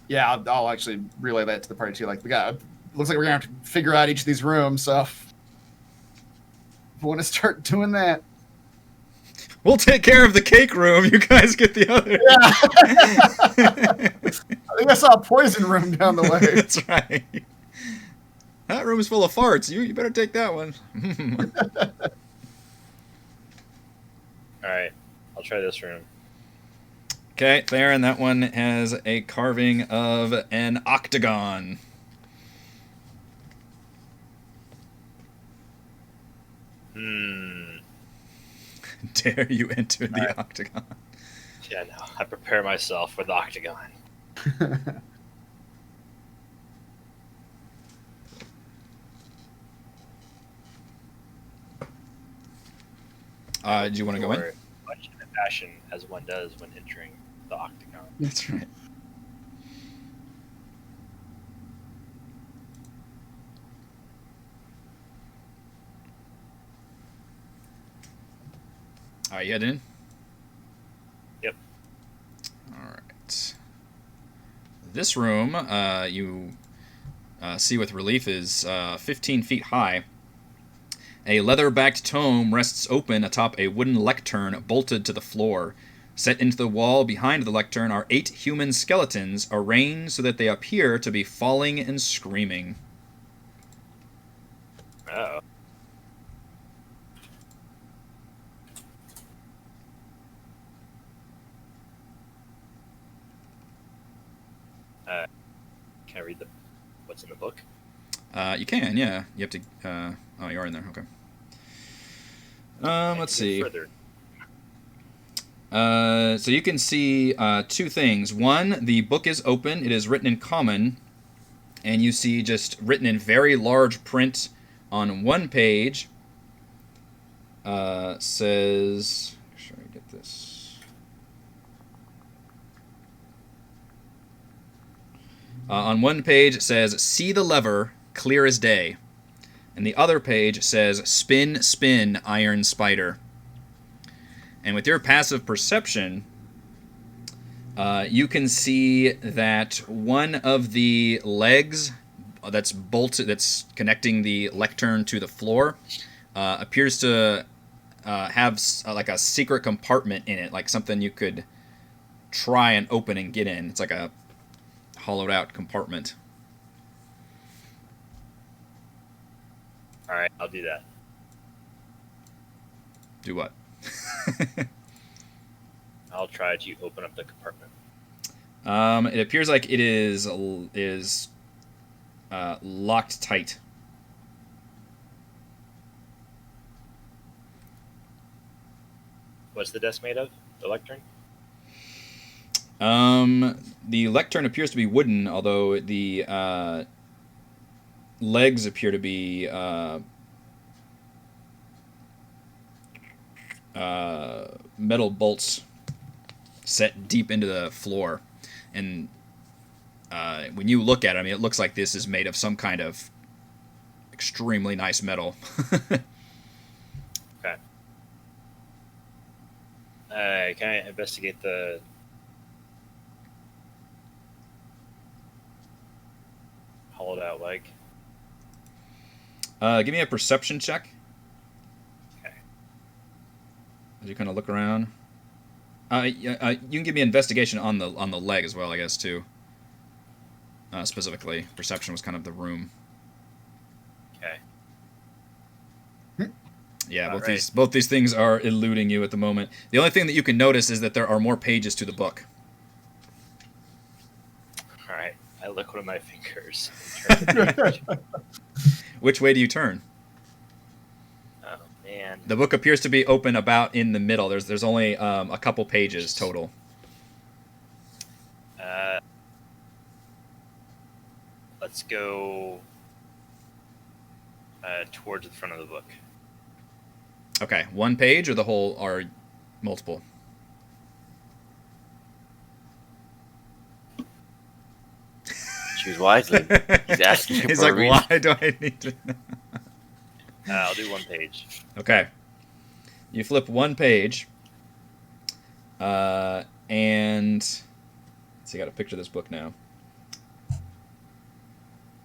Yeah, I'll actually relay that to the party too. Like, looks like we're gonna have to figure out each of these rooms. So, if we want to start doing that, We'll take care of the cake room. You guys get the other. yeah. I think I saw a poison room down the way. That's right. That room is full of farts. You better take that one. Alright, I'll try this room. Okay, Theron, that one has a carving of an octagon. Dare you enter the octagon? Yeah, no, I prepare myself for the octagon. Do you want to go in? Or much in a fashion as one does when entering the octagon. That's right. All right, you head in? Yep. All right. This room, you see with relief, is 15 feet high. A leather-backed tome rests open atop a wooden lectern bolted to the floor. Set into the wall behind the lectern are 8 human skeletons, arranged so that they appear to be falling and screaming. Oh. Can I read what's in the book? You can, yeah. You have to. Oh, you are in there. Okay. Let's see. Further. So you can see two things. One, the book is open. It is written in common, and you see just written in very large print on one page. Says. Make sure I get this. On one page it says, "See the lever, clear as day." And the other page says, "Spin, spin, iron spider." And with your passive perception, you can see that one of the legs that's bolted, that's connecting the lectern to the floor, appears to have like a secret compartment in it, like something you could try and open and get in. It's like a hollowed out compartment. All right, I'll do that. Do what? I'll try to open up the compartment. It appears like it is locked tight. What's the desk made of? The lectern? The lectern appears to be wooden, although the legs appear to be metal bolts set deep into the floor. And when you look at it, I mean, it looks like this is made of some kind of extremely nice metal. Okay. Can I investigate the hollowed out leg? Give me a perception check. Okay. As you kind of look around. You can give me an investigation on the leg as well, I guess, too. Specifically, perception was kind of the room. Okay. Yeah, All both these things are eluding you at the moment. The only thing that you can notice is that there are more pages to the book. All right. I lick one of my fingers. And turn the page. Which way do you turn? Oh man. The book appears to be open about in the middle. There's only a couple pages total. Let's go towards the front of the book. Okay, one page or the whole, or multiple? Choose wisely. He's asking He's for a like, reason. why do I need to? I'll do one page. Okay. You flip one page. And let's see, I got a picture of this book now.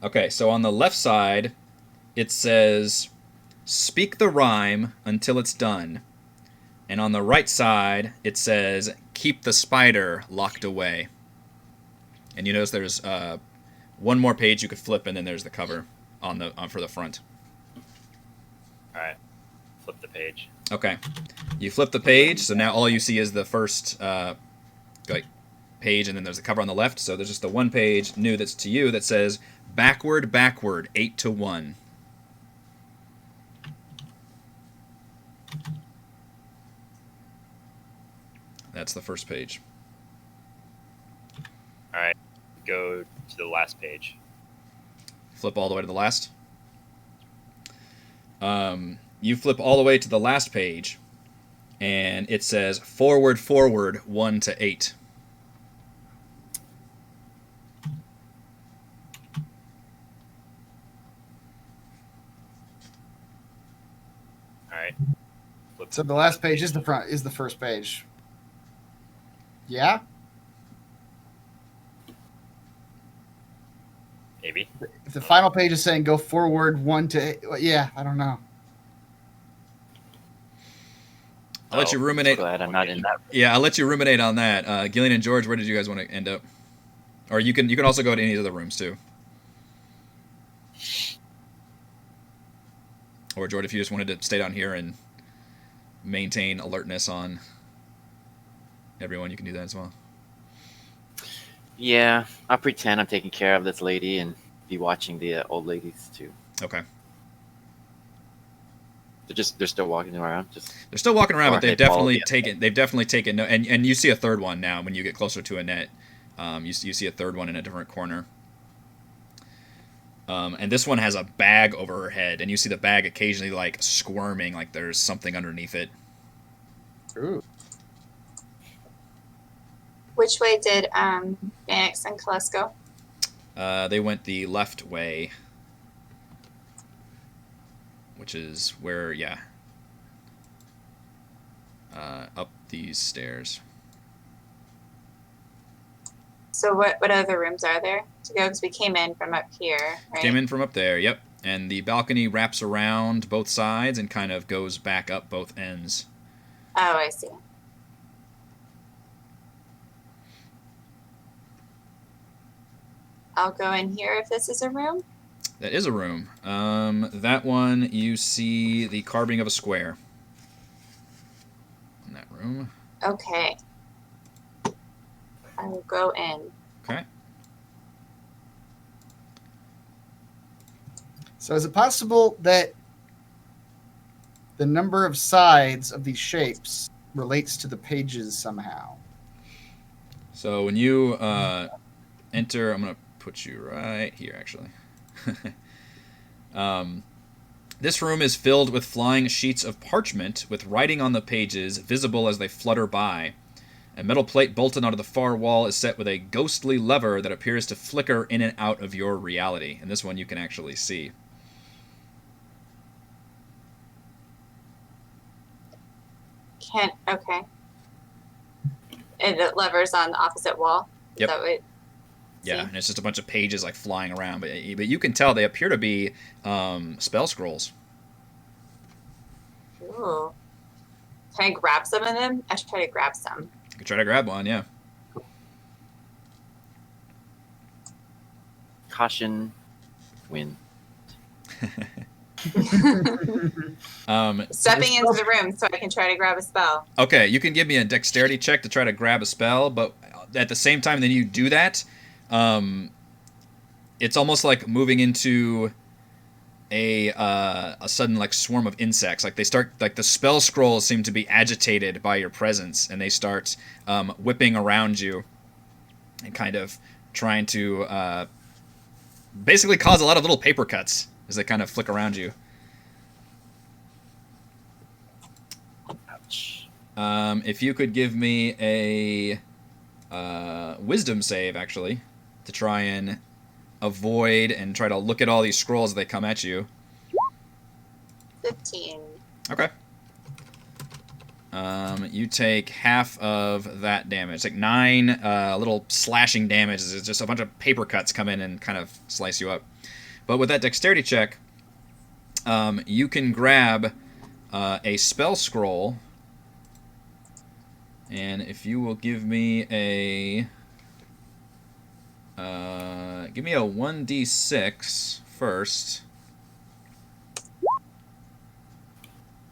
Okay, so on the left side, it says, "Speak the rhyme until it's done." And on the right side, it says, "Keep the spider locked away." And you notice there's one more page you could flip, and then there's the cover for the front. All right. Flip the page. Okay. You flip the page, so now all you see is the first page, and then there's the cover on the left. So there's just the one page new that's to you that says, "Backward, backward, 8-1." That's the first page. All right. Go to the last page. Flip all the way to the last. You flip all the way to the last page, and it says, "Forward, forward, 1-8." All right. Flip. So the last page is the first page. Yeah? Maybe. If the final page is saying go forward 1-8, well, yeah, I don't know. I'll let you ruminate. Glad I'm not in that. Yeah, I'll let you ruminate on that. Gillian and George, where did you guys want to end up? Or you can also go to any of the other rooms too. Or George, if you just wanted to stay down here and maintain alertness on everyone, you can do that as well. Yeah, I'll pretend I'm taking care of this lady and be watching the old ladies too. Okay. They're still walking around. They're still walking around, Or but they've they follow definitely taken no, and you see a third one now when you get closer to Annette. You see a third one in a different corner. And this one has a bag over her head, and you see the bag occasionally like squirming, like there's something underneath it. Ooh. Which way did Mannix and Celeste go? They went the left way, which is where, up these stairs. So what other rooms are there to go? Because we came in from up here, right? Came in from up there, yep. And the balcony wraps around both sides and kind of goes back up both ends. Oh, I see. I'll go in here if this is a room. That is a room. That one, you see the carving of a square in that room. Okay. I will go in. Okay. So is it possible that the number of sides of these shapes relates to the pages somehow? So when you enter, I'm going to put you right here, actually. This room is filled with flying sheets of parchment with writing on the pages visible as they flutter by. A metal plate bolted onto the far wall is set with a ghostly lever that appears to flicker in and out of your reality. And this one you can actually see. Okay. And the lever's on the opposite wall? Is Yep. that what? Yeah, and it's just a bunch of pages like flying around, but you can tell they appear to be spell scrolls. Ooh. Can I grab some of them? I should try to grab some. You can try to grab one, yeah. Caution, wind. Stepping into the room so I can try to grab a spell. Okay, you can give me a dexterity check to try to grab a spell, but at the same time that you do that, it's almost like moving into a sudden like swarm of insects. Like they start, like the spell scrolls seem to be agitated by your presence, and they start whipping around you and kind of trying to basically cause a lot of little paper cuts as they kind of flick around you. Ouch. If you could give me a wisdom save, actually, to try and avoid and try to look at all these scrolls as they come at you. 15. Okay. You take half of that damage. Like 9 little slashing damage. It's just a bunch of paper cuts come in and kind of slice you up. But with that dexterity check, you can grab a spell scroll. And if you will give me a 1d6 first.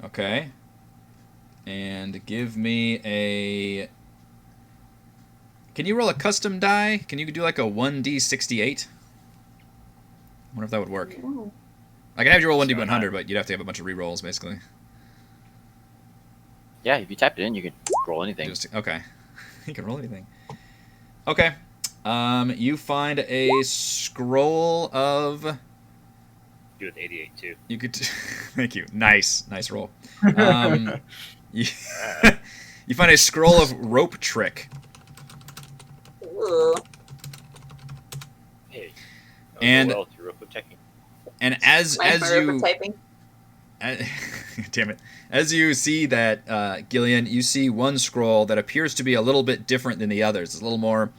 Okay. And give me a... Can you roll a custom die? Can you do like a 1d68? I wonder if that would work. Ooh. I can have you roll 1d100, but you'd have to have a bunch of rerolls, basically. Yeah, if you type it in, you can roll anything. Okay. You can roll anything. Okay. You find a scroll of... Do with 88 too. You could... Thank you. Nice roll. You find a scroll of rope trick. Ooh. Hey. And- well, through rope technique. And as you... Typing. Damn it. As you see that, Gillian, you see one scroll that appears to be a little bit different than the others. It's a little more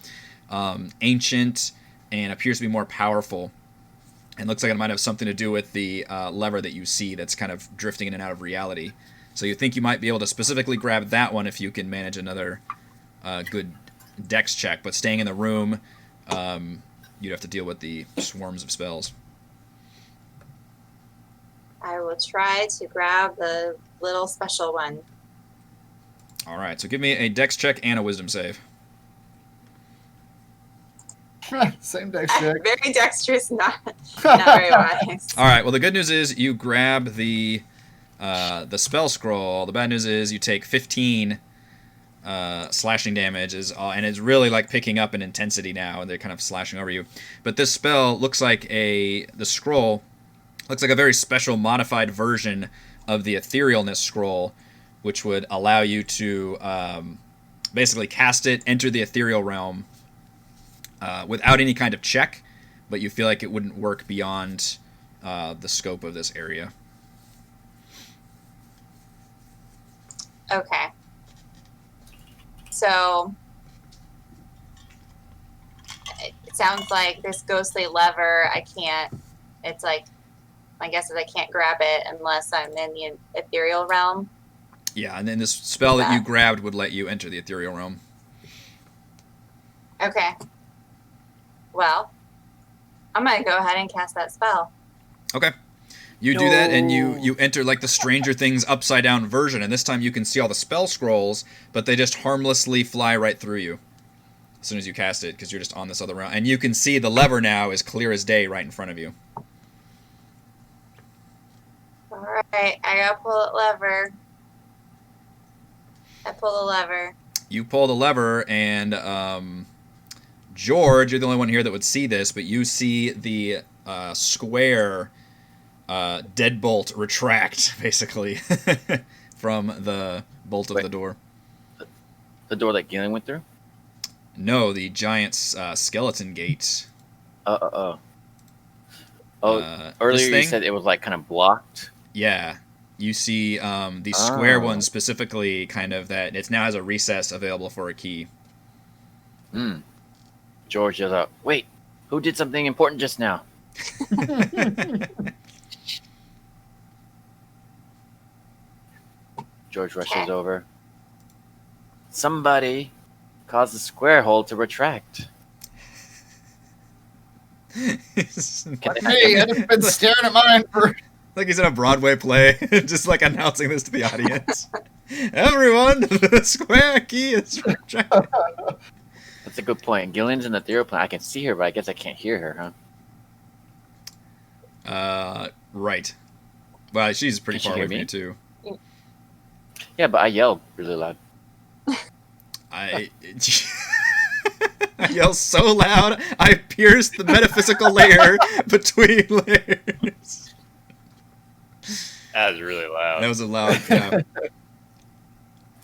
ancient and appears to be more powerful. And looks like it might have something to do with the lever that you see that's kind of drifting in and out of reality. So you think you might be able to specifically grab that one if you can manage another good dex check. But staying in the room, you'd have to deal with the swarms of spells. I will try to grab the little special one. All right, so give me a dex check and a wisdom save. Same dex check. Very dexterous, not very wise. All right. Well, the good news is you grab the spell scroll. The bad news is you take 15 slashing damage, and it's really like picking up in intensity now, and they're kind of slashing over you. But this spell looks like the scroll looks like a very special modified version of the Etherealness scroll, which would allow you to basically cast it, enter the ethereal realm without any kind of check, but you feel like it wouldn't work beyond the scope of this area. Okay. So it sounds like this ghostly lever, it's like, my guess is I can't grab it unless I'm in the ethereal realm. Yeah, and then this spell that you grabbed would let you enter the ethereal realm. Okay. Well, I'm going to go ahead and cast that spell. Okay. You do that, and you enter like the Stranger Things upside down version, and this time you can see all the spell scrolls, but they just harmlessly fly right through you as soon as you cast it, because you're just on this other realm. And you can see the lever now is clear as day right in front of you. All right, I got to pull that lever. I pull the lever. You pull the lever, and George, you're the only one here that would see this, but you see the square deadbolt retract, basically, from the bolt of the door. The door that Gillian went through? No, the giant skeleton gate. Earlier this you thing? said it was like kind of blocked. Yeah. You see the square one specifically, kind of that it now has a recess available for a key. George yells out, "Wait, who did something important just now?" George rushes over. Somebody caused the square hole to retract. Hey, I've been staring at mine for... Like he's in a Broadway play, just like announcing this to the audience. Everyone, the square key is retracted. That's a good point. Gillian's in the ethereal plane. I can see her, but I guess I can't hear her, huh? Right. Well, she's pretty Can she far hear away from me? you, too. Yeah, but I yelled really loud. I yell so loud, I pierce the metaphysical layer between layers. That was really loud. That was a loud, yeah.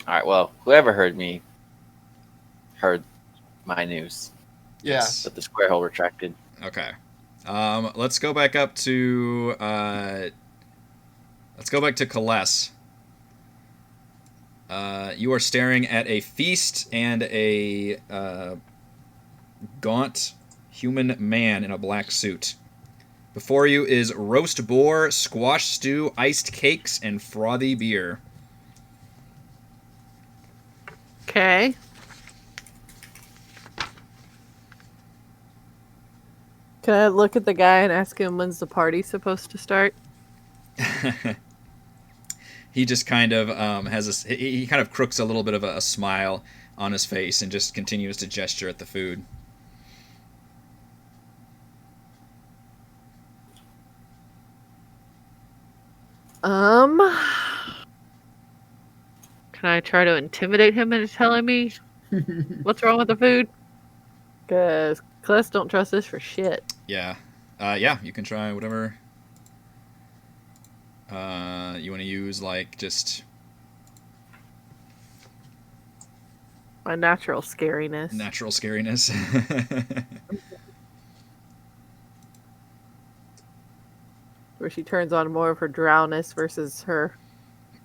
All right, well, whoever heard me heard my news. Yeah. That the square hole retracted. Okay. Let's go back up to Kaless. You are staring at a feast and a gaunt human man in a black suit. Before you is roast boar, squash stew, iced cakes, and frothy beer. Okay. Can I look at the guy and ask him when's the party supposed to start? He just kind of he kind of crooks a little bit of a smile on his face and just continues to gesture at the food. Can I try to intimidate him into telling me what's wrong with the food? Because Kless don't trust this for shit. Yeah. Yeah, you can try whatever. You want to use, like, just... My natural scariness. Natural scariness. Where she turns on more of her drowness versus her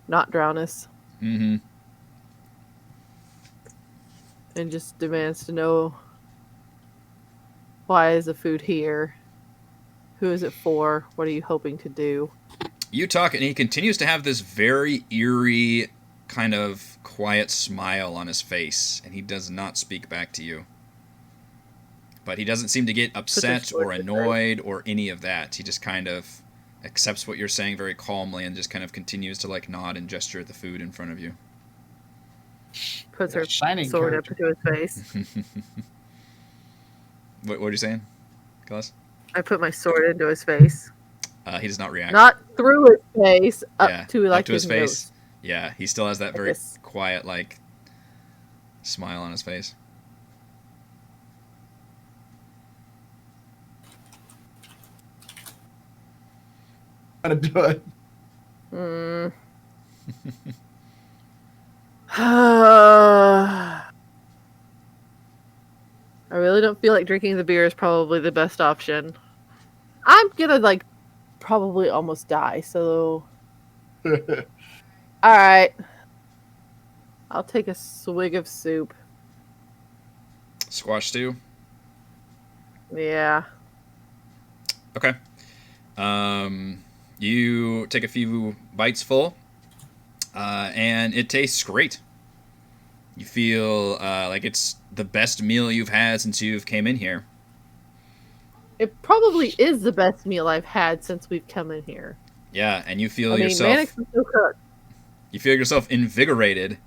not drowness. Mm-hmm. And just demands to know, why is the food here? Who is it for? What are you hoping to do? You talk, and he continues to have this very eerie, kind of quiet smile on his face, and he does not speak back to you. But he doesn't seem to get upset or annoyed or any of that. He just kind of accepts what you're saying very calmly and just kind of continues to, like, nod and gesture at the food in front of you. Puts her Shining sword character. up to his face. What are you saying, Gus? I put my sword into his face. He does not react. Not through his face, up Yeah, to like up to his face. nose. Yeah, he still has that Like very this. quiet, like, smile on his face. Gonna do it. Hmm. I really don't feel like drinking the beer is probably the best option. I'm gonna like probably almost die, so alright. I'll take a swig of soup. Squash stew. Yeah. Okay. You take a few bites full, and it tastes great. You feel like it's the best meal you've had since you've came in here. It probably is the best meal I've had since we've come in here. Yeah, and you feel I mean, yourself. Mannix is so cooked. You feel yourself invigorated,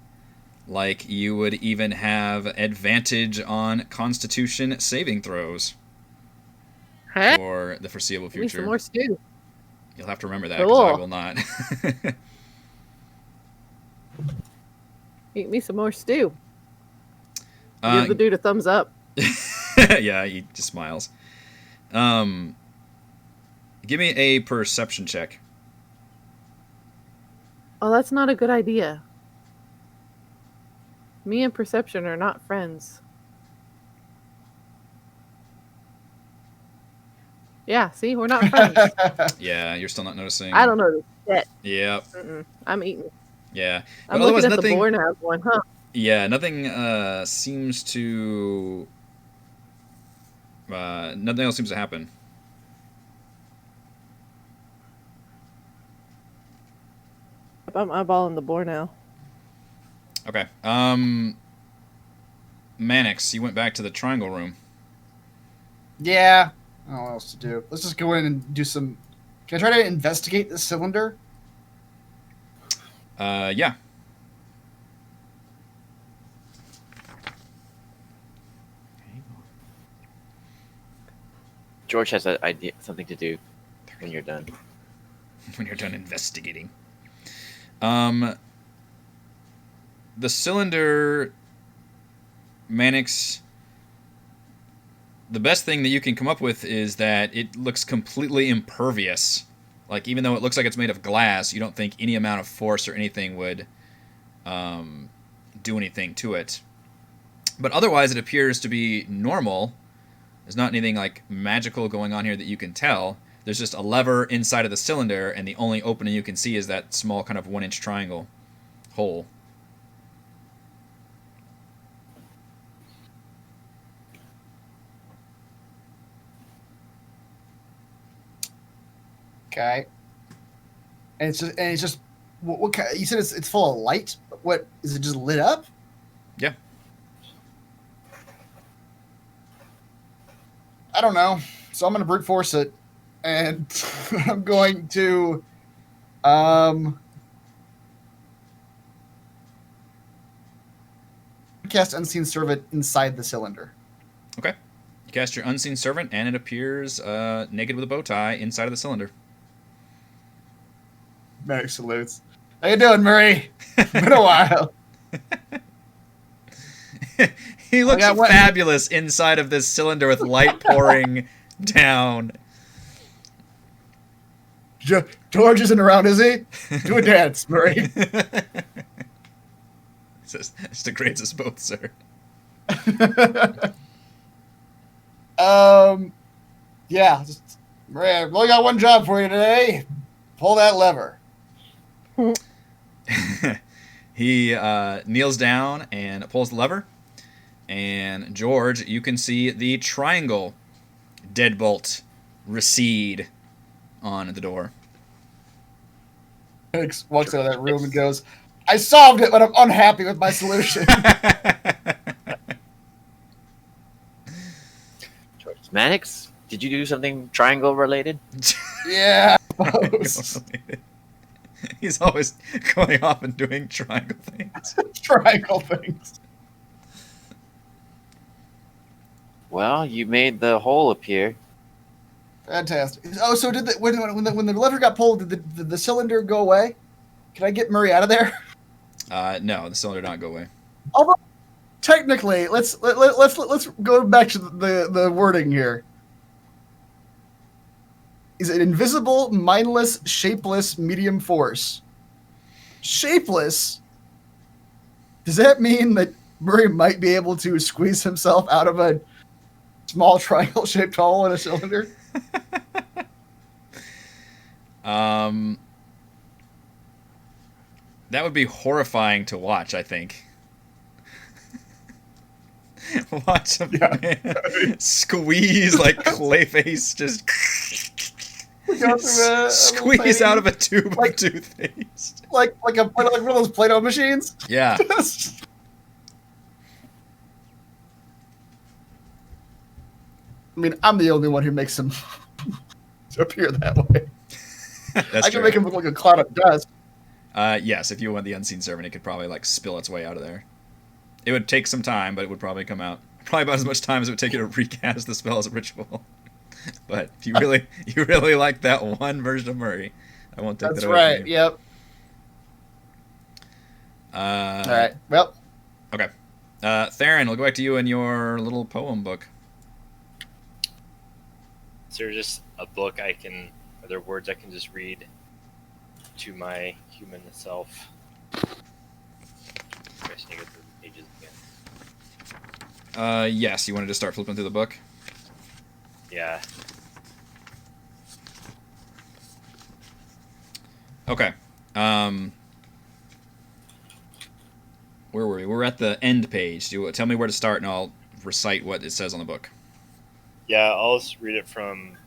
like you would even have advantage on Constitution saving throws Hey, for the foreseeable give me some future. more stew. You'll have to remember that because I Cool. will not. Eat me some more stew. Give the Uh, dude a thumbs up. yeah, he just smiles. Give me a perception check. Oh, that's not a good idea. Me and Perception are not friends. Yeah, see, we're not friends. Yeah, you're still not noticing. I don't know this shit. Yeah, I'm eating. yeah. I'm But otherwise, looking at nothing. the board now going, huh? Yeah, nothing seems to. Nothing else seems to happen. I'm eyeballing the board now. Okay. Mannix, you went back to the triangle room. Yeah. I don't know what else to do. Let's just go in and do some. Can I try to investigate this cylinder? Yeah. George has an idea, something to do when you're done. When you're done investigating. The cylinder, Mannix, the best thing that you can come up with is that it looks completely impervious. Like, even though it looks like it's made of glass, you don't think any amount of force or anything would do anything to it. But otherwise, it appears to be normal. There's not anything, like, magical going on here that you can tell. There's just a lever inside of the cylinder, and the only opening you can see is that small kind of 1-inch triangle hole. Okay. And it's just what kind, you said it's full of light. What is it? Just lit up? Yeah. I don't know. So I'm gonna brute force it, and I'm going to cast Unseen Servant inside the cylinder. Okay. You cast your Unseen Servant, and it appears naked with a bow tie inside of the cylinder. Merrick salutes. How you doing, Murray? Been a while. He looks got one. fabulous inside of this cylinder with light pouring down. George isn't around, is he? Do a dance, Murray. This degrades us both, sir. Yeah. Murray, I've only got one job for you today. Pull that lever. He kneels down and pulls the lever. And George, you can see the triangle deadbolt recede on the door. Alex walks out of that room and goes, I solved it, but I'm unhappy with my solution. George, Mannix, did you do something triangle related? Yeah, I suppose. He's always going off and doing triangle things. Triangle things. Well, you made the hole appear. Fantastic. Oh, so did when the lever got pulled, did the cylinder go away? Can I get Murray out of there? No, the cylinder did not go away. Although technically, let's go back to the wording here. Is an invisible, mindless, shapeless medium force. Shapeless? Does that mean that Murray might be able to squeeze himself out of a small triangle-shaped hole in a cylinder? That would be horrifying to watch, I think. Watch a man squeeze like Clayface just squeeze out of a tube of toothpaste. Like one of those Play-Doh machines? Yeah. I mean, I'm the only one who makes him appear that way. That's I true. can make him look like a cloud of dust. Yes, if you went the unseen servant, it could probably like spill its way out of there. It would take some time, but it would probably come out. Probably about as much time as it would take you to recast the spell as a ritual. But if you really like that one version of Murray, I won't take That's that away right. from you. Yep. All right. Well. Okay. Theron, we'll go back to you and your little poem book. Is there just a book are there words I can just read to my human self? I guess I need to go through the pages again. Yes, you wanted to start flipping through the book? Yeah. Okay. Where were we? We're at the end page. Tell me where to start, and I'll recite what it says on the book. Yeah, I'll just read it from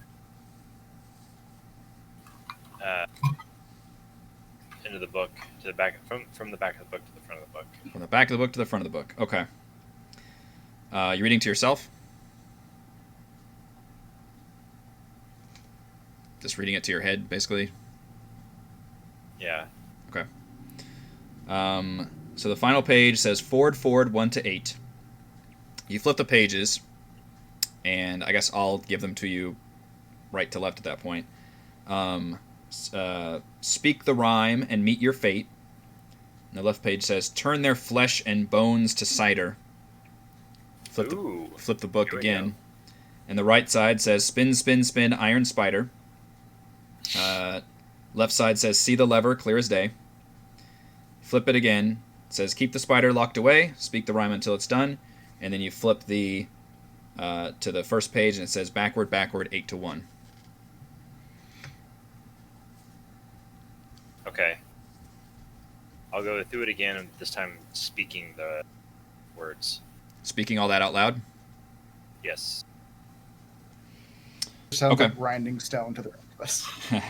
into the book to the back, from the back of the book to the front of the book. From the back of the book to the front of the book. Okay. You reading to yourself? Just reading it to your head, basically? Yeah. Okay. So the final page says forward 1 to 8. You flip the pages, and I guess I'll give them to you right to left at that point. Speak the rhyme and meet your fate. And the left page says, turn their flesh and bones to cider. Flip the book Here we again. go. And the right side says, spin, spin, spin, iron spider. Left side says, see the lever, clear as day. Flip it again. It says, keep the spider locked away. Speak the rhyme until it's done. And then you flip to the first page, and it says, backward, 8 to 1. Okay. I'll go through it again, and this time speaking the words. Speaking all that out loud? Yes. Sounds Okay. like grinding stone to the rest of us.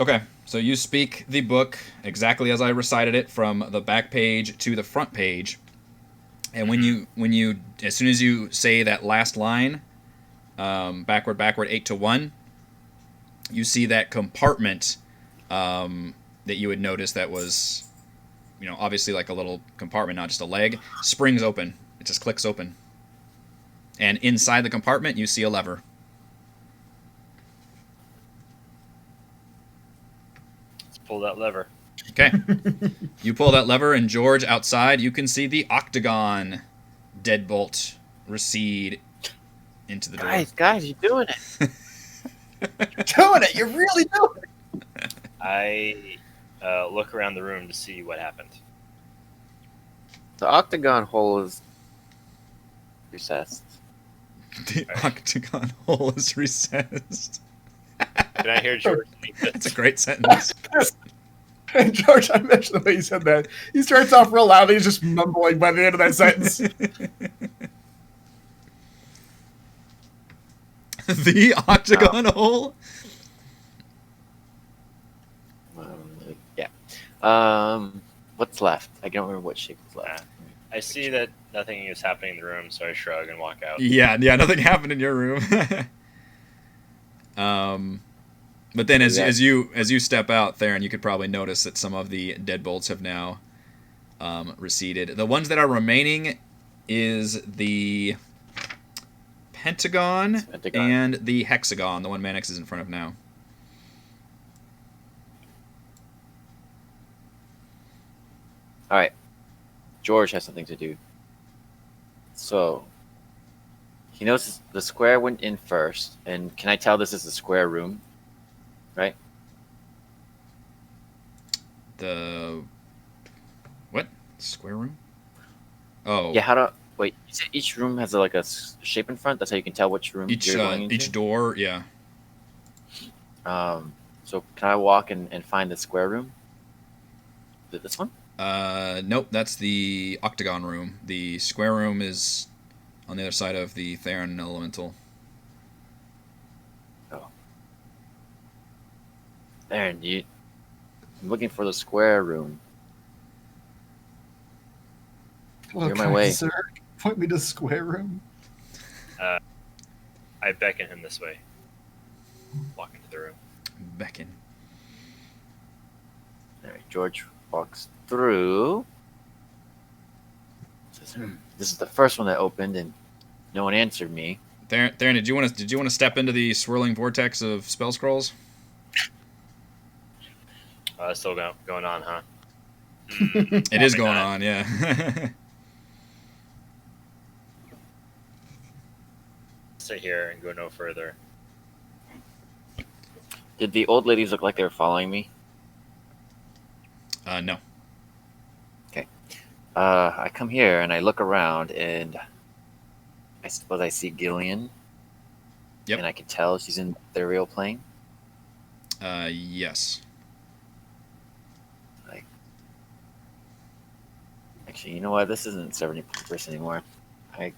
Okay, so you speak the book exactly as I recited it from the back page to the front page. And when you as soon as you say that last line, backward, 8 to 1, you see that compartment that you would notice that was, obviously like a little compartment, not just a leg, springs open. It just clicks open. And inside the compartment, you see a lever. Let's pull that lever. Okay. You pull that lever, and George, outside, you can see the octagon deadbolt recede into the door. Guys, you're doing it. Doing it! You're really doing it! I look around the room to see what happened. The octagon hole is recessed. The octagon hole is recessed. Can I hear George? That's a great sentence. And George, I mentioned the way you said that. He starts off real loud, he's just mumbling by the end of that sentence. The octagon hole? Yeah. What's left? I don't remember what shape was left. I see that nothing is happening in the room, so I shrug and walk out. Yeah, nothing happened in your room. But then as you step out, Theron, you could probably notice that some of the deadbolts have now receded. The ones that are remaining is the pentagon and the hexagon, the one Mannix is in front of now. All right. George has something to do. So he knows the square went in first, and can I tell this is a square room? Right? The what? Square room? Oh. Yeah, wait, you said each room has like a shape in front? That's how you can tell which room you're going into? Each door, yeah. So can I walk and find the square room? Is it this one? Nope, that's the octagon room. The square room is on the other side of the Theron elemental. Oh. Theron, I'm looking for the square room. You're my way. Sir, point me to square room. I beckon him this way. Walk into the room. Beckon. All right, George walks through. Says, this is the first one that opened, and no one answered me. Theron, did you want to step into the swirling vortex of spell scrolls? Still going on, huh? It is going on, yeah. Sit here and go no further. Did the old ladies look like they were following me? No. Okay. I come here and I look around, and I suppose I see Gillian. Yep. And I can tell she's in the ethereal plane. Yes. Actually, you know what? This isn't 70% anymore. I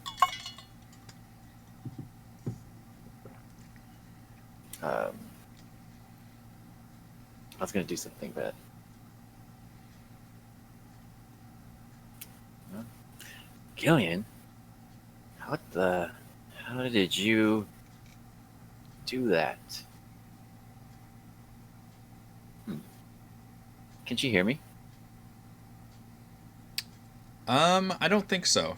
was gonna do something, but Gillian, how did you do that? Can she hear me? I don't think so.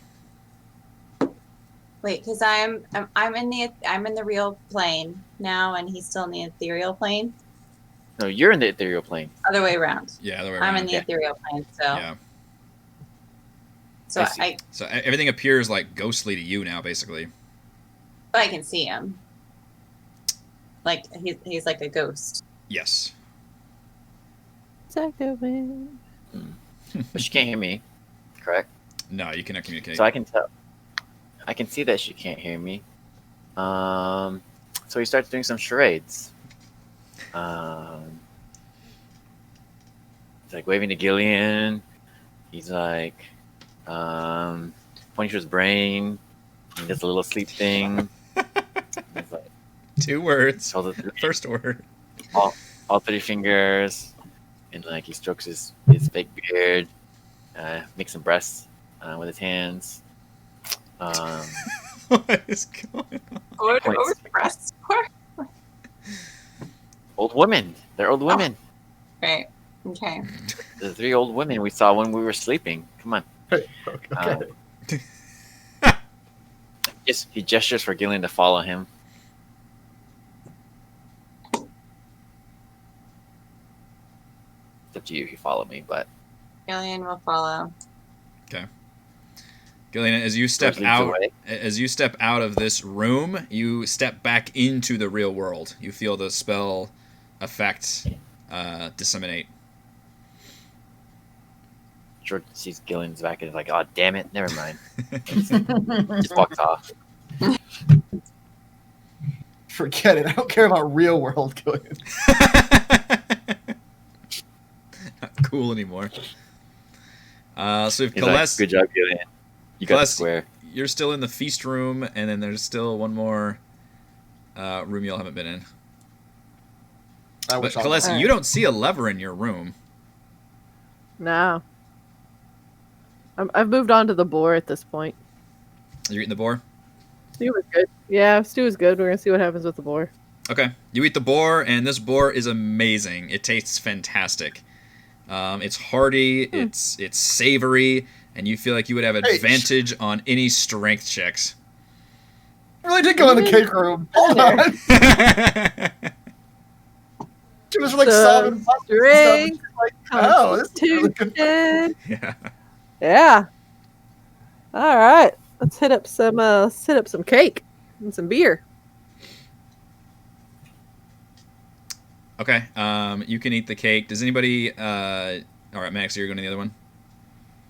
Wait, because I'm in the real plane now, and he's still in the ethereal plane. No, you're in the ethereal plane. Other way around. Yeah, other way around. I'm in the ethereal plane, so. Yeah. So So everything appears like ghostly to you now, basically. but I can see him. Like he's like a ghost. Yes. Psycho man. But she can't hear me, correct? No, you cannot communicate. So I can tell. I can see that she can't hear me. So he starts doing some charades. He's like waving to Gillian. He's like pointing to his brain. He does a little sleep thing. He's like, 2 words. tells it First word. all 3 fingers, and like he strokes his fake beard, makes some breasts with his hands. What is going on? What was the breasts for? Old women. They're old women. Right. Okay. The 3 old women we saw when we were sleeping. Come on. Okay. He gestures for Gillian to follow him. It's up to you if you follow me, but Gillian will follow. Okay. Gillian, as you step George leads out of this room, you step back into the real world. You feel the spell effect disseminate. George sees Gillian's back and is like, "Oh, damn it, never mind." Just walks off. Forget it. I don't care about real world Gillian. Not cool anymore. So if He's like, Celeste, good job, Gillian. You got the Celeste, square. you're still in the feast room, and then there's still one more room you all haven't been in. But Celeste, you don't see a lever in your room. No. I've moved on to the boar at this point. You're eating the boar? Stew was good. Yeah, stew is good. We're gonna see what happens with the boar. Okay. You eat the boar, and this boar is amazing. It tastes fantastic. It's hearty, it's savory, and you feel like you would have advantage on any strength checks. Really did go in the cake room. Hold on. She was like solving puzzles and Strength stuff. Like, oh, this is really good. constitution. Yeah. Yeah. All right. Let's hit up some cake and some beer. Okay. You can eat the cake. Does anybody? All right, Max, you're going to the other one.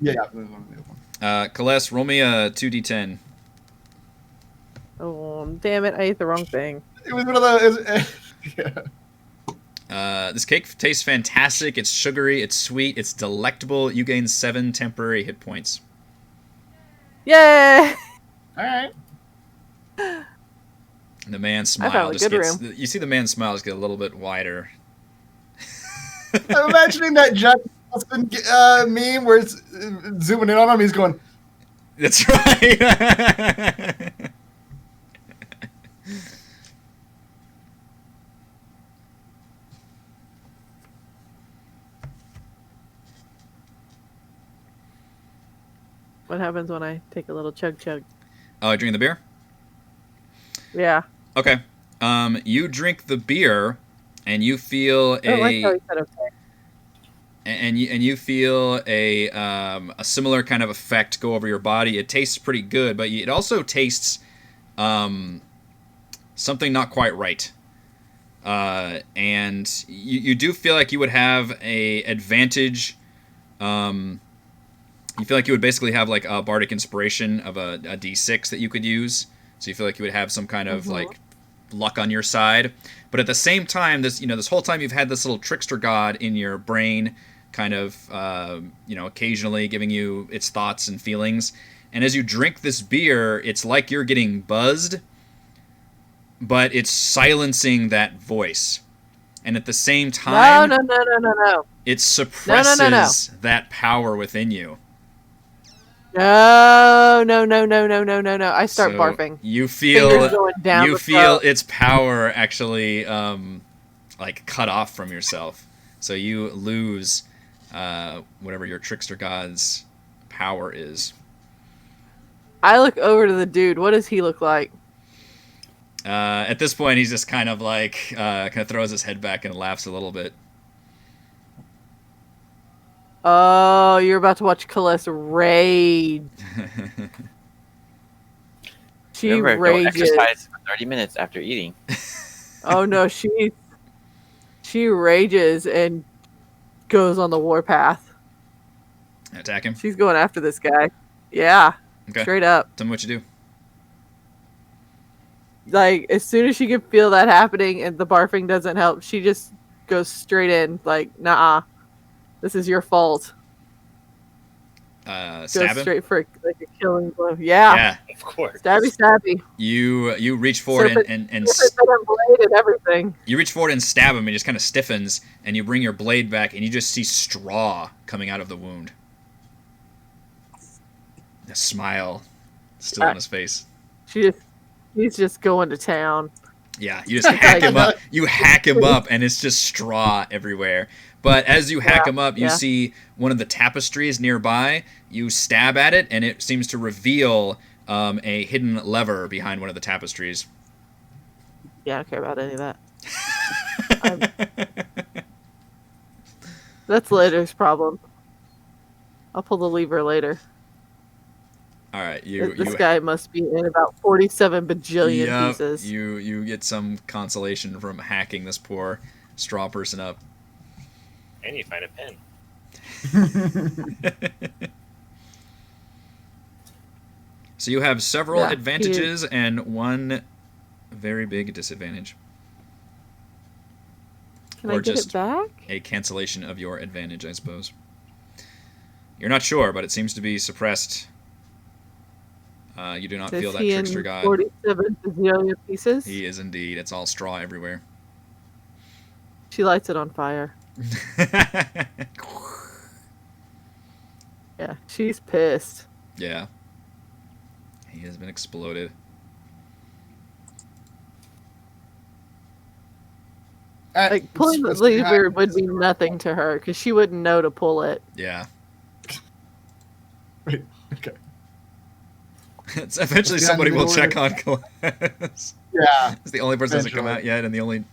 Yeah. Celeste, roll me a 2d10. Oh, damn it! I ate the wrong thing. It was one of those. Yeah. This cake tastes fantastic. It's sugary. It's sweet. It's delectable. You gain 7 temporary hit points. Yay! All right. And the man's I smile found a just good gets. room. You see the man's smile just get a little bit wider. I'm imagining that Jack Wilson meme where it's zooming in on him. He's going, That's right. What happens when I take a little chug? Oh, drinking the beer? Yeah. Okay. You drink the beer, and you feel I don't like how he said okay. and you feel a similar kind of effect go over your body. It tastes pretty good, but it also tastes something not quite right. And you do feel like you would have a advantage. You feel like you would basically have like a bardic inspiration of a d6 that you could use. So you feel like you would have some kind of like luck on your side. But at the same time, this whole time you've had this little trickster god in your brain, kind of occasionally giving you its thoughts and feelings. And as you drink this beer, it's like you're getting buzzed, but it's silencing that voice. And at the same time, No. it suppresses No. that power within you. No. I start So barfing. You Fingers feel going down you the feel throat. its power actually like cut off from yourself. So you lose whatever your trickster god's power is. I look over to the dude. What does he look like? At this point, he's just kind of like kind of throws his head back and laughs a little bit. Oh, you're about to watch Celeste rage. She Remember, rages. don't exercise for 30 minutes after eating. Oh no, she rages and goes on the warpath. Attack him. She's going after this guy. Yeah, Okay. straight up. Tell me what you do. Like as soon as she can feel that happening and the barfing doesn't help, she just goes straight in. Like, nah, this is your fault. Stab Goes him. straight for like a killing blow. Yeah. Of course. Stabby. You reach forward and Blade and everything. you reach forward and stab him. And he just kind of stiffens, and you bring your blade back, and you just see straw coming out of the wound. A smile still on his face. He's just going to town. Yeah, you just hack him up. You hack him up, and it's just straw everywhere. But as you hack him up, you see one of the tapestries nearby. You stab at it, and it seems to reveal a hidden lever behind one of the tapestries. Yeah, I don't care about any of that. That's later's problem. I'll pull the lever later. All right, This guy must be in about 47 bajillion pieces. You get some consolation from hacking this poor straw person up. And you find a pen. So you have several Yeah, advantages and one very big disadvantage. Can Or I get just it back? a cancellation of your advantage, I suppose. You're not sure, but it seems to be suppressed. You do not feel that he trickster in god. 47 bajillion pieces? He is indeed. It's all straw everywhere. She lights it on fire. Yeah, she's pissed. Yeah. He has been exploded. All right, Like, pulling the let's lever behind- would be nothing to her because she wouldn't know to pull it. Yeah. Wait, okay. It's eventually Let's somebody behind will the check door. on Celeste. Yeah. It's the only person that hasn't come Eventually. out yet, and the only.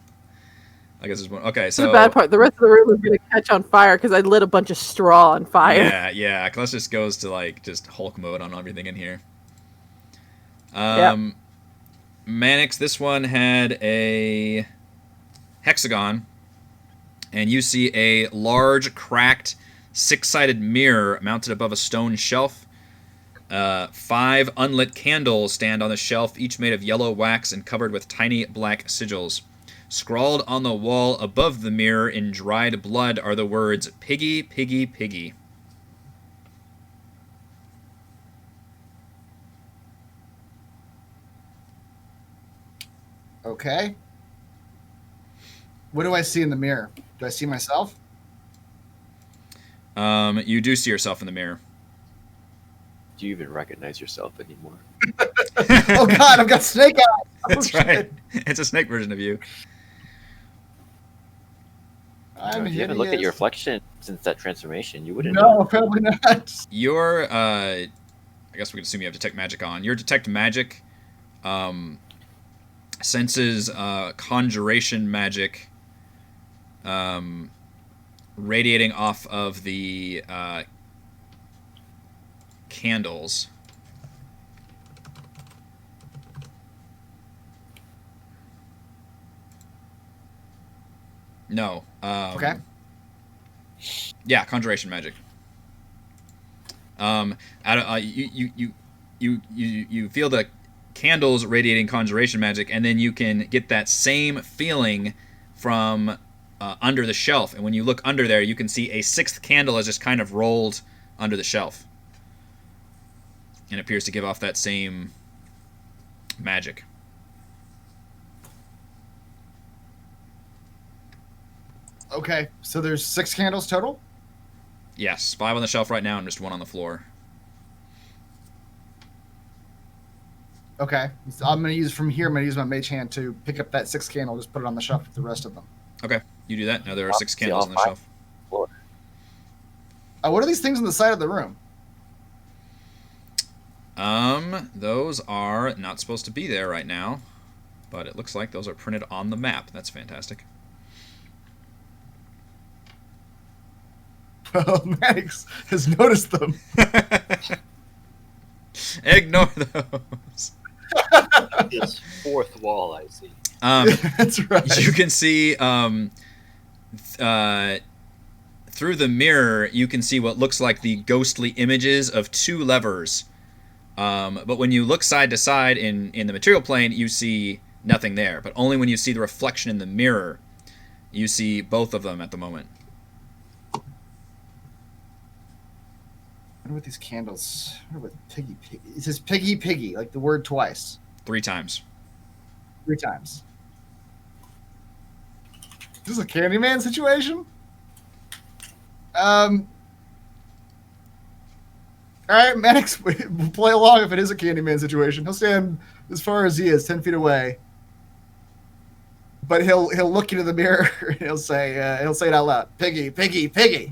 I guess there's one. Okay, That's so. the bad part. The rest of the room is going to catch on fire because I lit a bunch of straw on fire. Yeah, yeah. Celeste just goes to like just Hulk mode on everything in here. Mannix, this one had a hexagon, and you see a large, cracked, six-sided mirror mounted above a stone shelf. 5 unlit candles stand on the shelf, each made of yellow wax and covered with tiny black sigils. Scrawled on the wall above the mirror in dried blood are the words, "Piggy, piggy, piggy." Okay. What do I see in the mirror? Do I see myself? You do see yourself in the mirror. Do you even recognize yourself anymore? Oh God, I've got snake eyes. That's Oh, right. shit. It's a snake version of you. I'm You haven't looked at your hideous. reflection since that transformation. You wouldn't know. No, probably not. Your, I guess we can assume you have Detect Magic on. Your Detect Magic senses conjuration magic radiating off of the candles. No. Okay. Yeah, conjuration magic. You feel the candles radiating conjuration magic, and then you can get that same feeling from under the shelf. And when you look under there, you can see a 6th candle is just kind of rolled under the shelf, and appears to give off that same magic. Okay, so there's 6 candles total? Yes, 5 on the shelf right now, and just 1 on the floor. Okay. So I'm going to use from here, I'm going to use my mage hand to pick up that 6th candle, just put it on the shelf with the rest of them. Okay, you do that. Now there are 6 See candles all on the 5? shelf. What are these things on the side of the room? Those are not supposed to be there right now, but it looks like those are printed on the map. That's fantastic. Well, Max has noticed them. Ignore those. This fourth wall I see. That's right. You can see through the mirror, you can see what looks like the ghostly images of 2 levers. But when you look side to side in the material plane, you see nothing there. But only when you see the reflection in the mirror, you see both of them at the moment. I wonder what these candles. I wonder what piggy. It says piggy piggy, like the word twice, 3 times. 3 times. Is this a Candyman situation? All right, Maddox, we'll play along if it is a Candyman situation. He'll stand as far as he is, 10 feet away. But he'll look into the mirror and he'll say it out loud. Piggy, piggy, piggy.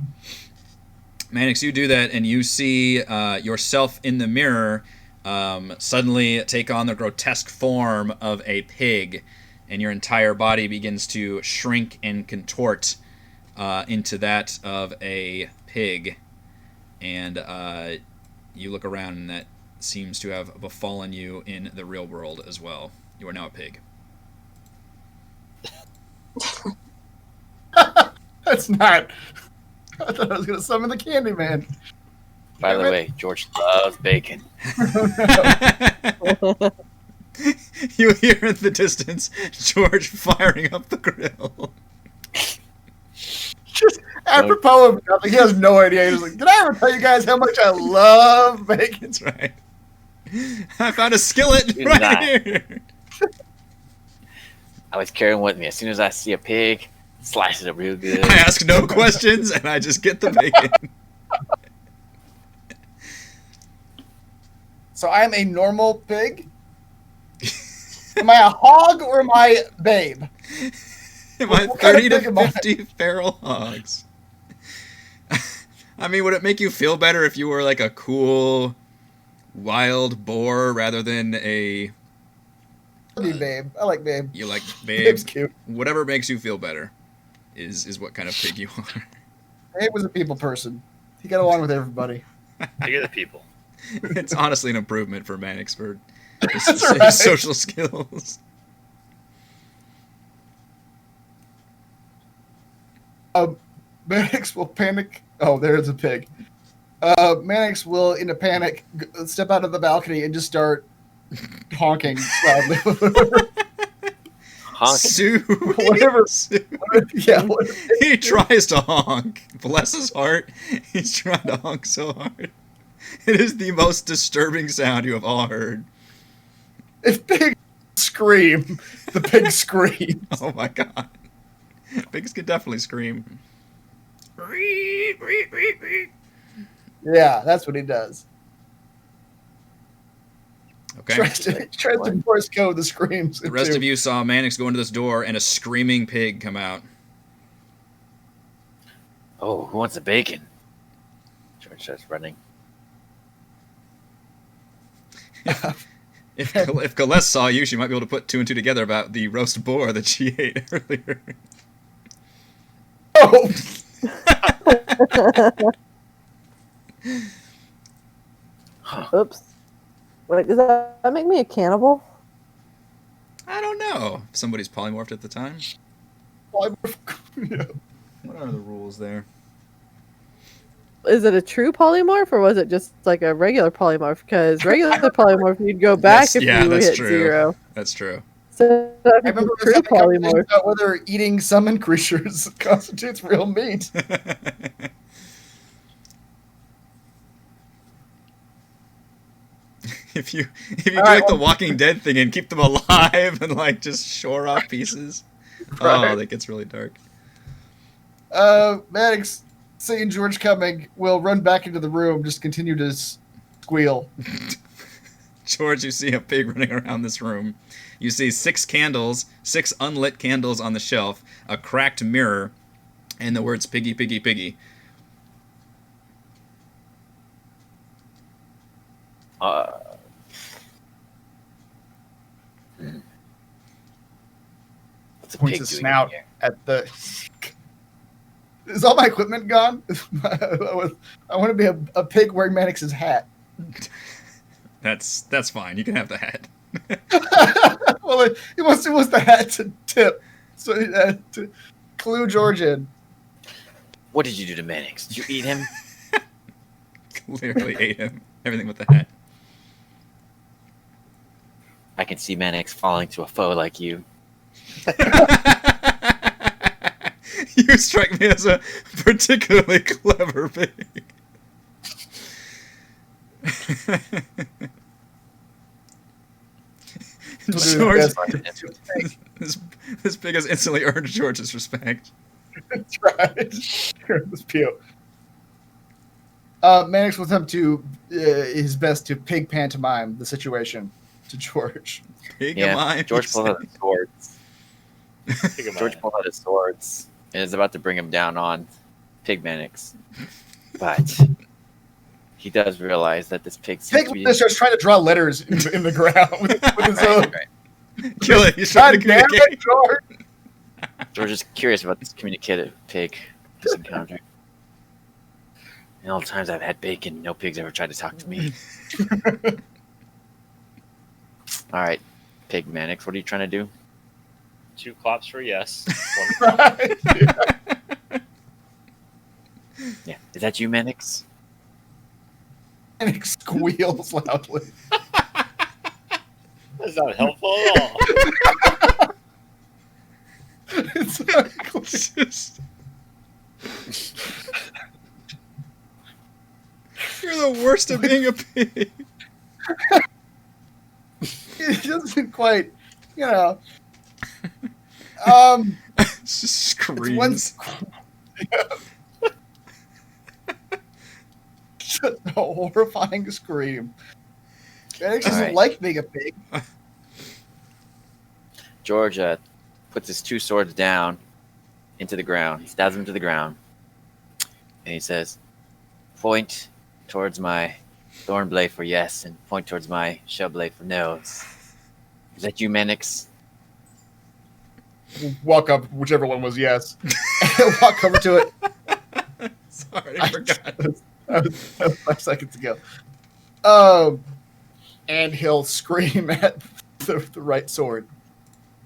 Mannix, you do that, and you see yourself in the mirror suddenly take on the grotesque form of a pig, and your entire body begins to shrink and contort into that of a pig. And you look around, and that seems to have befallen you in the real world as well. You are now a pig. That's not. I thought I was going to summon the Candyman. By the way, George loves bacon. You hear in the distance George firing up the grill. Just apropos of nothing. He has no idea. He's like, did I ever tell you guys how much I love bacon? That's right. I found a skillet Do right not. here. I always carry him with me. As soon as I see a pig, slice it up real good. I ask no questions, and I just get the bacon. So I'm a normal pig? Am I a hog or am I babe? Am I What kind of 30 pig to am I? 50 feral hogs? I mean, would it make you feel better if you were like a cool wild boar rather than a... I'll be babe. I like babe. You like babe? Babe's cute. Whatever makes you feel better is what kind of pig you are. Babe was a people person. He got along with everybody. Pig of the people. It's honestly an improvement for Mannix for his, That's his right. social skills. Mannix will panic. Oh, there's a pig. Mannix will, in a panic, step out of the balcony and just start honking loudly. Honk. Sue. Whatever. Sue. Yeah, He tries to honk. Bless his heart. He's trying to honk so hard. It is the most disturbing sound you have all heard. if pigs scream, the pig screams. Oh my god. Pigs can definitely scream. Yeah, that's what he does. Okay. Tries to Morse code the screams. The rest of you saw Mannix go into this door and a screaming pig come out. Oh, who wants a bacon? George starts running. If Gales saw you, she might be able to put two and two together about the roast boar that she ate earlier. Oh! Oops. Wait, does that make me a cannibal? I don't know. If somebody's polymorphed at the time. Yeah. What are the rules there? Is it a true polymorph or was it just like a regular polymorph? Because regular polymorph, you'd go back That's- if yeah, you that's hit true. 0. That's true. So I if it's remember a true having conversations polymorph. about whether eating summon creatures constitutes real meat. If you do All right, like the Walking Dead thing and keep them alive and like just shore off pieces. Right. Oh, that gets really dark. Maddox, seeing George coming, will run back into the room, just continue to squeal. George, you see a pig running around this room. You see 6 candles, 6 unlit candles on the shelf, a cracked mirror, and the words "piggy, piggy, piggy." What's a Points pig his doing snout in here? at the. Is all my equipment gone? I want to be a pig wearing Maddox's hat. That's fine. You can have the hat. Well, he wants the hat to tip, so to clue George in. What did you do to Mannix? Did you eat him? Clearly ate him. Everything with the hat. I can see Mannix falling to a foe like you. You strike me as a particularly clever pig. George, this pig has instantly earned George's respect. That's right. This pew. Mannix will attempt to his best to pig pantomime the situation to George. Pig Yeah, am I? George pulled out his swords. Pig of George mine. pulled out his swords and is about to bring him down on Pig Mannix. But he does realize that this pig seems Pig to be... starts trying to draw letters in the ground with his own. Kill it. He's trying God to damn communicate. it, George! George is curious about this communicative pig this encounter. In all the times I've had bacon, no pig's ever tried to talk to me. All right, Pig Mannix, what are you trying to do? 2 claps for yes. 1 Right? Yeah, is that you, Mannix? Mannix squeals loudly. That's not helpful at all. It's ugly. It's just- You're the worst at being a pig. It doesn't quite, It just it's one screams. just a horrifying scream. Manix doesn't Alright. like being a pig. George puts his two swords down into the ground. He stabs them to the ground. And he says, point towards my thorn blade for yes, and point towards my shell blade for no. Is that you, Manix? Walk up, whichever one was yes. Walk over to it. Sorry, I forgot. That was 5 seconds ago. And he'll scream at the right sword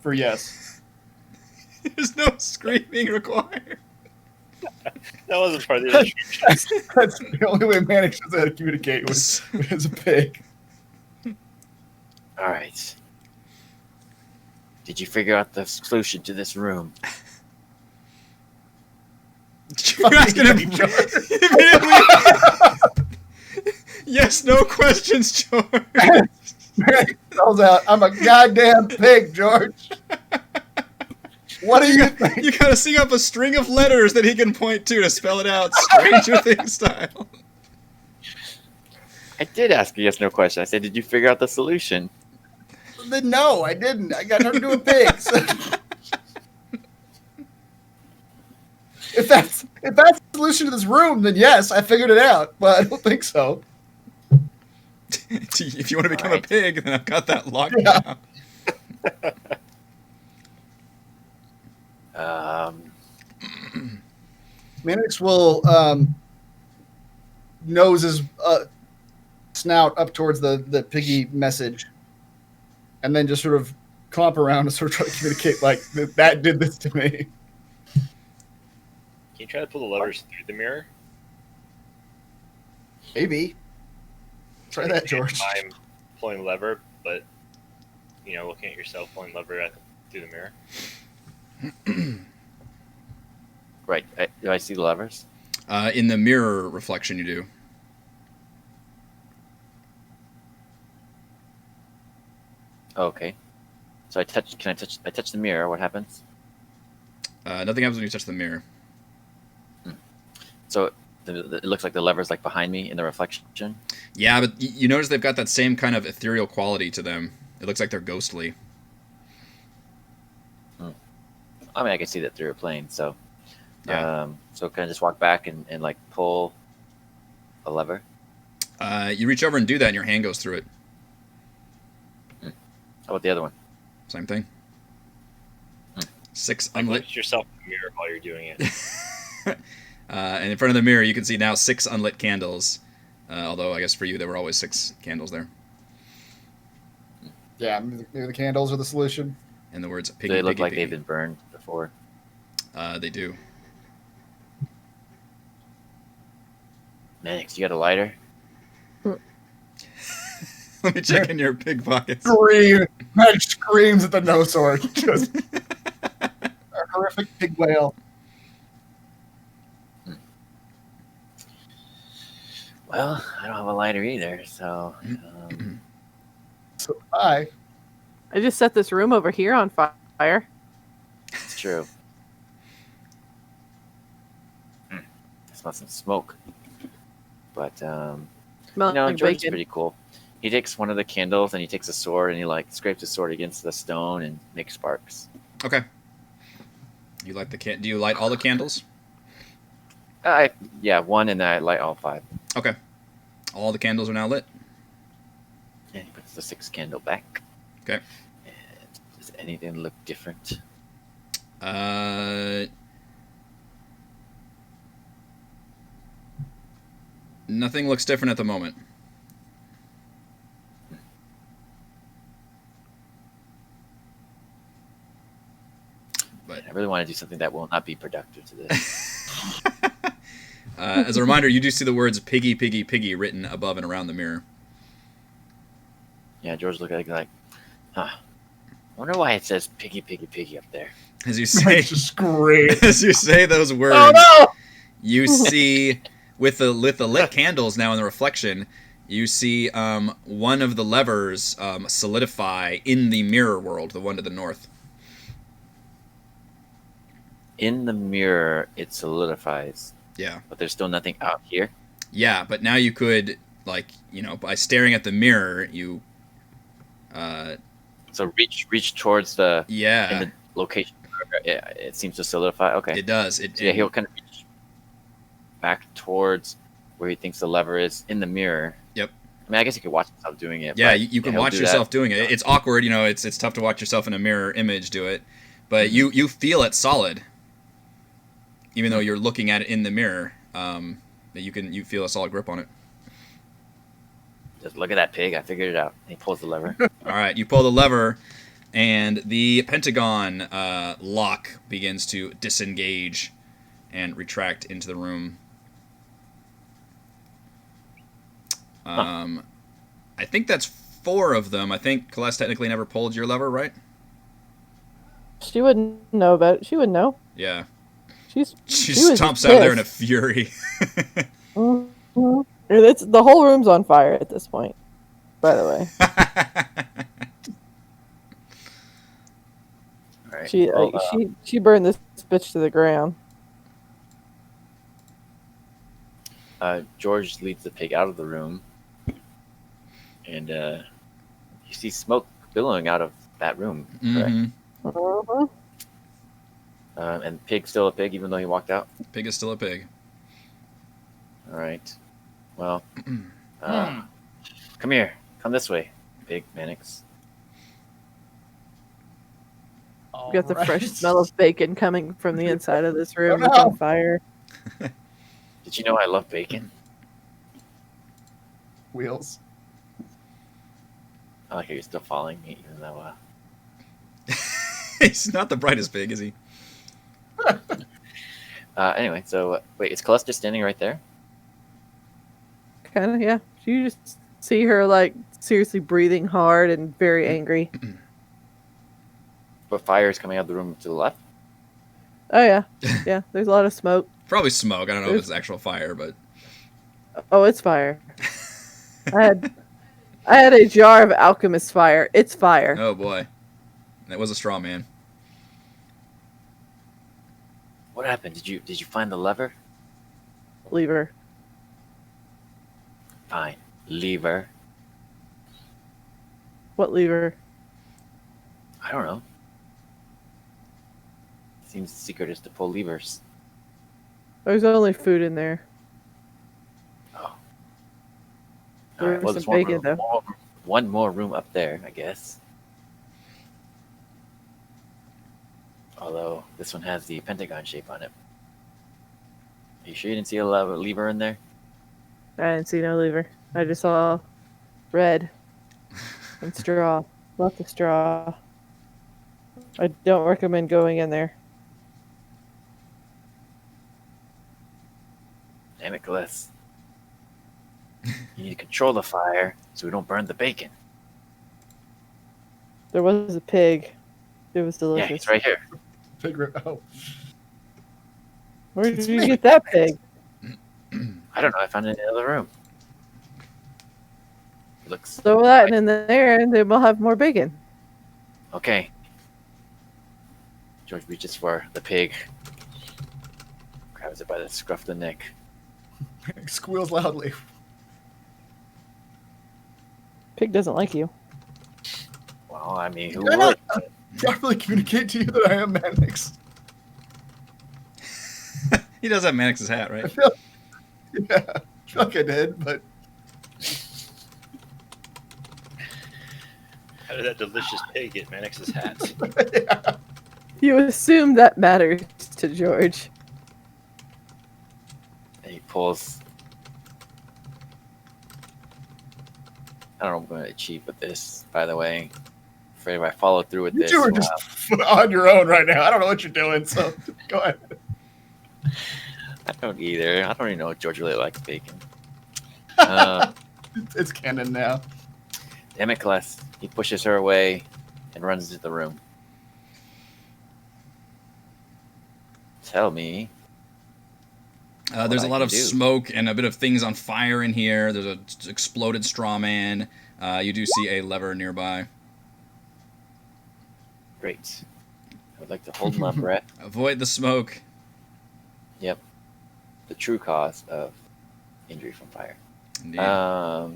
for yes. There's no screaming required. That wasn't part of the instruction. That's the only way Manix knows how to communicate was as a pig. All right. Did you figure out the solution to this room? You're asking him immediately. Yes, no questions, George. Manix calls out, I'm a goddamn pig, George. What do you think? You gotta sing up a string of letters that he can point to spell it out, Stranger Things style. I did ask a yes no question. I said, did you figure out the solution? Then no, I didn't. I got nothing to do with pigs. If that's the solution to this room, then yes, I figured it out. But I don't think so. If you want to become a Alright. pig, then I've got that locked Yeah. down. Manix will nose his snout up towards the piggy message, and then just sort of clomp around and sort of try to communicate like that did this to me. Can you try to pull the levers through the mirror? Maybe. Try that, George. I'm pulling the lever, but looking at yourself pulling the lever through the mirror. Right. Do I see the levers? In the mirror reflection, you do. Okay. So I touch the mirror. What happens? Nothing happens when you touch the mirror. So it looks like the lever's like behind me in the reflection. Yeah, but you notice they've got that same kind of ethereal quality to them. It looks like they're ghostly. I mean, I can see that through a plane. So, Yeah. So can I just walk back and like pull a lever? You reach over and do that, and your hand goes through it. How about the other one? Same thing. 6 Like, unlit. look at yourself in the mirror while you're doing it. And in front of the mirror, you can see now 6 unlit candles. Although I guess for you, there were always 6 candles there. Yeah, maybe the candles are the solution. And the words Do piggy, they look piggy, like piggy. they've been burned before? They do. Manix, you got a lighter? Let me check in your pig pockets. Manix screams at the no sword. Just a horrific pig wail. Well, I don't have a lighter either, so So hi. I just set this room over here on fire. it's true. I smell some smoke. But Smells like George is bacon. pretty cool. He takes one of the candles and he takes a sword and he like scrapes the sword against the stone and makes sparks. Okay. You light the Do you light all the candles? Yeah, one, and then I light all 5. Okay. All the candles are now lit. And he puts the 6th candle back. Okay. And does anything look different? Nothing looks different at the moment. But I really want to do something that will not be productive to this. as a reminder, you do see the words "piggy, piggy, piggy" written above and around the mirror. Yeah, George looked like, huh. I wonder why it says piggy, piggy, piggy up there. As you say, Manix just screams. as you say those words, Oh no! you see with the lit candles now in the reflection, you see one of the levers solidify in the mirror world, the one to the north. In the mirror, it solidifies, Yeah. but there's still nothing out here. Yeah, but now you could like, by staring at the mirror, you. So reach towards in Yeah, the location. Yeah, it seems to solidify. Okay. it does. So yeah, he'll kind of reach back towards where he thinks the lever is in the mirror. Yep. I mean, I guess you could watch yourself doing it. Yeah, but, you can he'll watch do yourself that. doing it. It's awkward, it's tough to watch yourself in a mirror image do it. But Mm-hmm. you feel it solid. Even though you're looking at it in the mirror, that you feel a solid grip on it. Just look at that pig. I figured it out. And he pulls the lever. All right, you pull the lever, and the pentagon lock begins to disengage and retract into the room. I think that's 4 of them. I think Celeste technically never pulled your lever, right? She wouldn't know about it. She would know. Yeah. She was stomps out of there in a pissed. fury. Mm-hmm. The whole room's on fire at this point, by the way. All right. She Well, she burned this bitch to the ground. George leads the pig out of the room, and you see smoke billowing out of that room. Correct? Mhm. Mhm. And pig's still a pig, even though he walked out. Pig is still a pig. All right. Well, come here. Come this way, pig Mannix. You got the fresh Alright. smell of bacon coming from the inside of this room. Oh, It's no. on fire. Did you know I love bacon? Wheels. I like how you're still following me, even though. He's not the brightest pig, is he? Anyway, so wait, is Celeste just standing right there? Kind of, yeah. You just see her like seriously breathing hard and very angry. But fire is coming out of the room to the left. Oh yeah, yeah. There's a lot of smoke. Probably smoke. I don't know if it's actual fire, but Oh, it's fire. I had a jar of alchemist fire. It's fire. oh boy, that was a straw man. What happened? Did you find the lever? Lever. Fine, lever. What lever? I don't know. Seems the secret is to pull levers. There's only food in there. Oh. There Alright, well, was there's some bacon, though. one more room up there, I guess. Although this one has the pentagon shape on it. Are you sure you didn't see a lever in there? I didn't see no lever. I just saw red and straw. Lots of straw. I don't recommend going in there. Damn it, Celeste. You need to control the fire so we don't burn the bacon. There was a pig. It was Yeah, delicious. he's right here. Pig rip. Oh. Where It's did you me. get that pig? I don't know. I found it in the other room. It looks Throw that in there and then we'll have more bacon. okay. George reaches for the pig, grabs it by the scruff of the neck. Squeals loudly. Pig doesn't like you. Well, I mean, who You're would? not properly communicate to you that I am Mannix. He does have Mannix's hat, right? Yeah, I feel like I did, but How did that delicious pig get Mannix's hat? yeah. You assume that matters to George. And he pulls. I don't know what I'm going to achieve with this, by the way. Afraid if I follow through with You this, two are we'll just have- on your own right now. I don't know what you're doing, so go ahead. I don't either. I don't even know if George really likes bacon. It's canon now. Damn it, Celeste. He pushes her away and runs into the room. Tell me. There's a I lot can of do. smoke and a bit of things on fire in here. There's a exploded straw man. You do see a lever nearby. Great. I would like to hold my breath. Avoid the smoke. Yep. The true cause of injury from fire. Indeed. All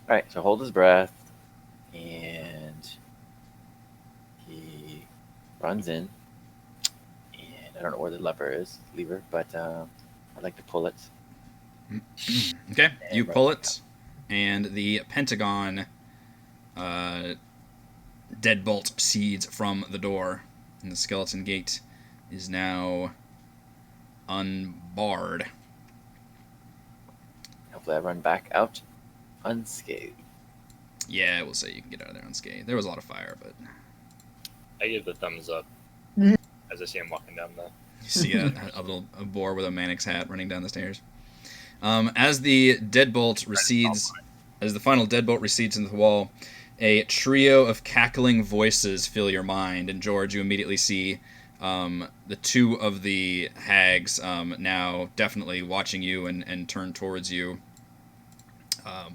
right, so hold his breath, and he runs in, and I don't know where the lever, but I'd like to pull it. Okay, you pull it, and the pentagon deadbolt proceeds from the door, and the skeleton gate is now unbarred. Hopefully, I run back out unscathed. Yeah, we'll say you can get out of there unscathed. There was a lot of fire, but I give the thumbs up as I see him walking down the. you see a boar with a Mannix hat running down the stairs. As the deadbolt recedes, as the final deadbolt recedes into the wall, a trio of cackling voices fill your mind, and George, you immediately see the two of the hags now definitely watching you and turn towards you,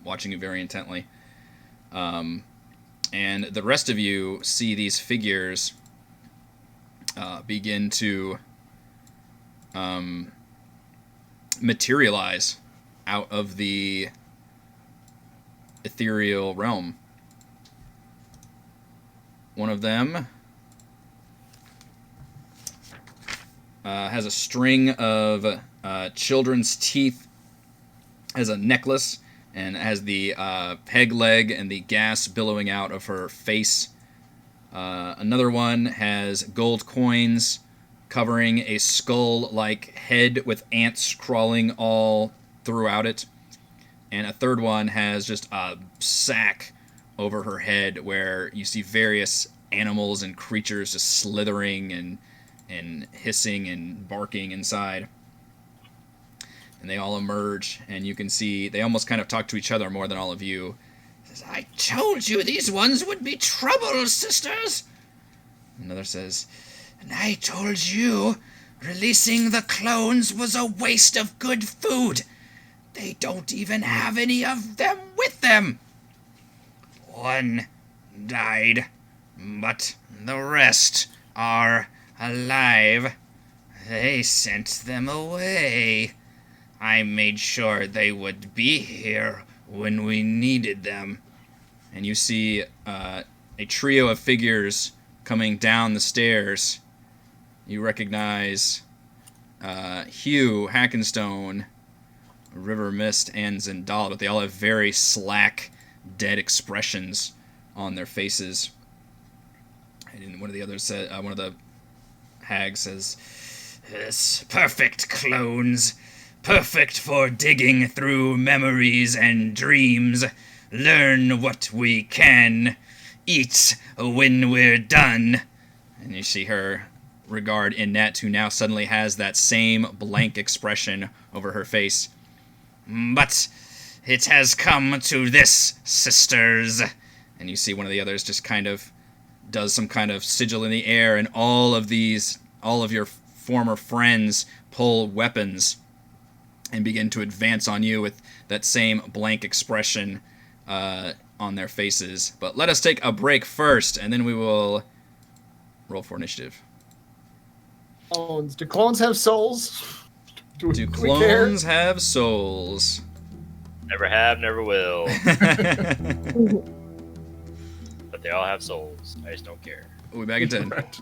watching you very intently. And the rest of you see these figures begin to materialize out of the ethereal realm. One of them has a string of children's teeth as a necklace, and has the peg leg and the gas billowing out of her face. Another one has gold coins covering a skull-like head with ants crawling all throughout it. And a third one has just a sack over her head where you see various animals and creatures just slithering and hissing and barking inside. And they all emerge, and you can see they almost kind of talk to each other more than all of you. Says, "I told you these ones would be trouble, sisters." Another says, "And I told you releasing the clones was a waste of good food. They don't even have any of them with them. One died, but the rest are alive. They sent them away. I made sure they would be here when we needed them." And you see a trio of figures coming down the stairs. You recognize Hugh, Hackenstone, River Mist, and Zendal, but they all have very slack, dead expressions on their faces. And one of the others said, one of the hags says, "Yes, perfect clones. Perfect for digging through memories and dreams. Learn what we can. Eat when we're done." And you see her regard Annette, who now suddenly has that same blank expression over her face. "But it has come to this, sisters." And you see one of the others just kind of does some kind of sigil in the air, and all of your former friends pull weapons and begin to advance on you with that same blank expression on their faces. But let us take a break first, and then we will roll for initiative. Clones. Do clones have souls? Do we care? clones have souls? Never have, never will. But they all have souls. I just don't care. We'll be back in 10. Right.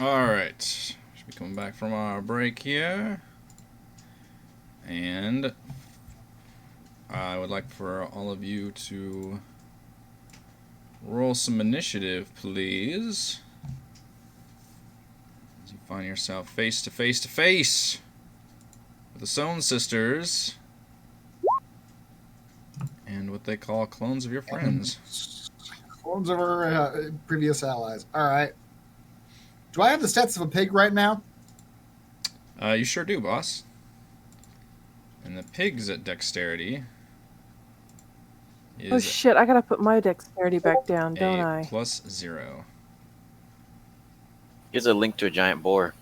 Alright. Should be coming back from our break here. And I would like for all of you to roll some initiative, please. As you find yourself face to face to face with the Sewn Sisters and what they call clones of your friends. Clones of our previous allies. All right. Do I have the stats of a pig right now? You sure do, boss. And the pig's at dexterity is Oh shit! I gotta put my dexterity back down, don't I? +0. Here's a link to a giant boar.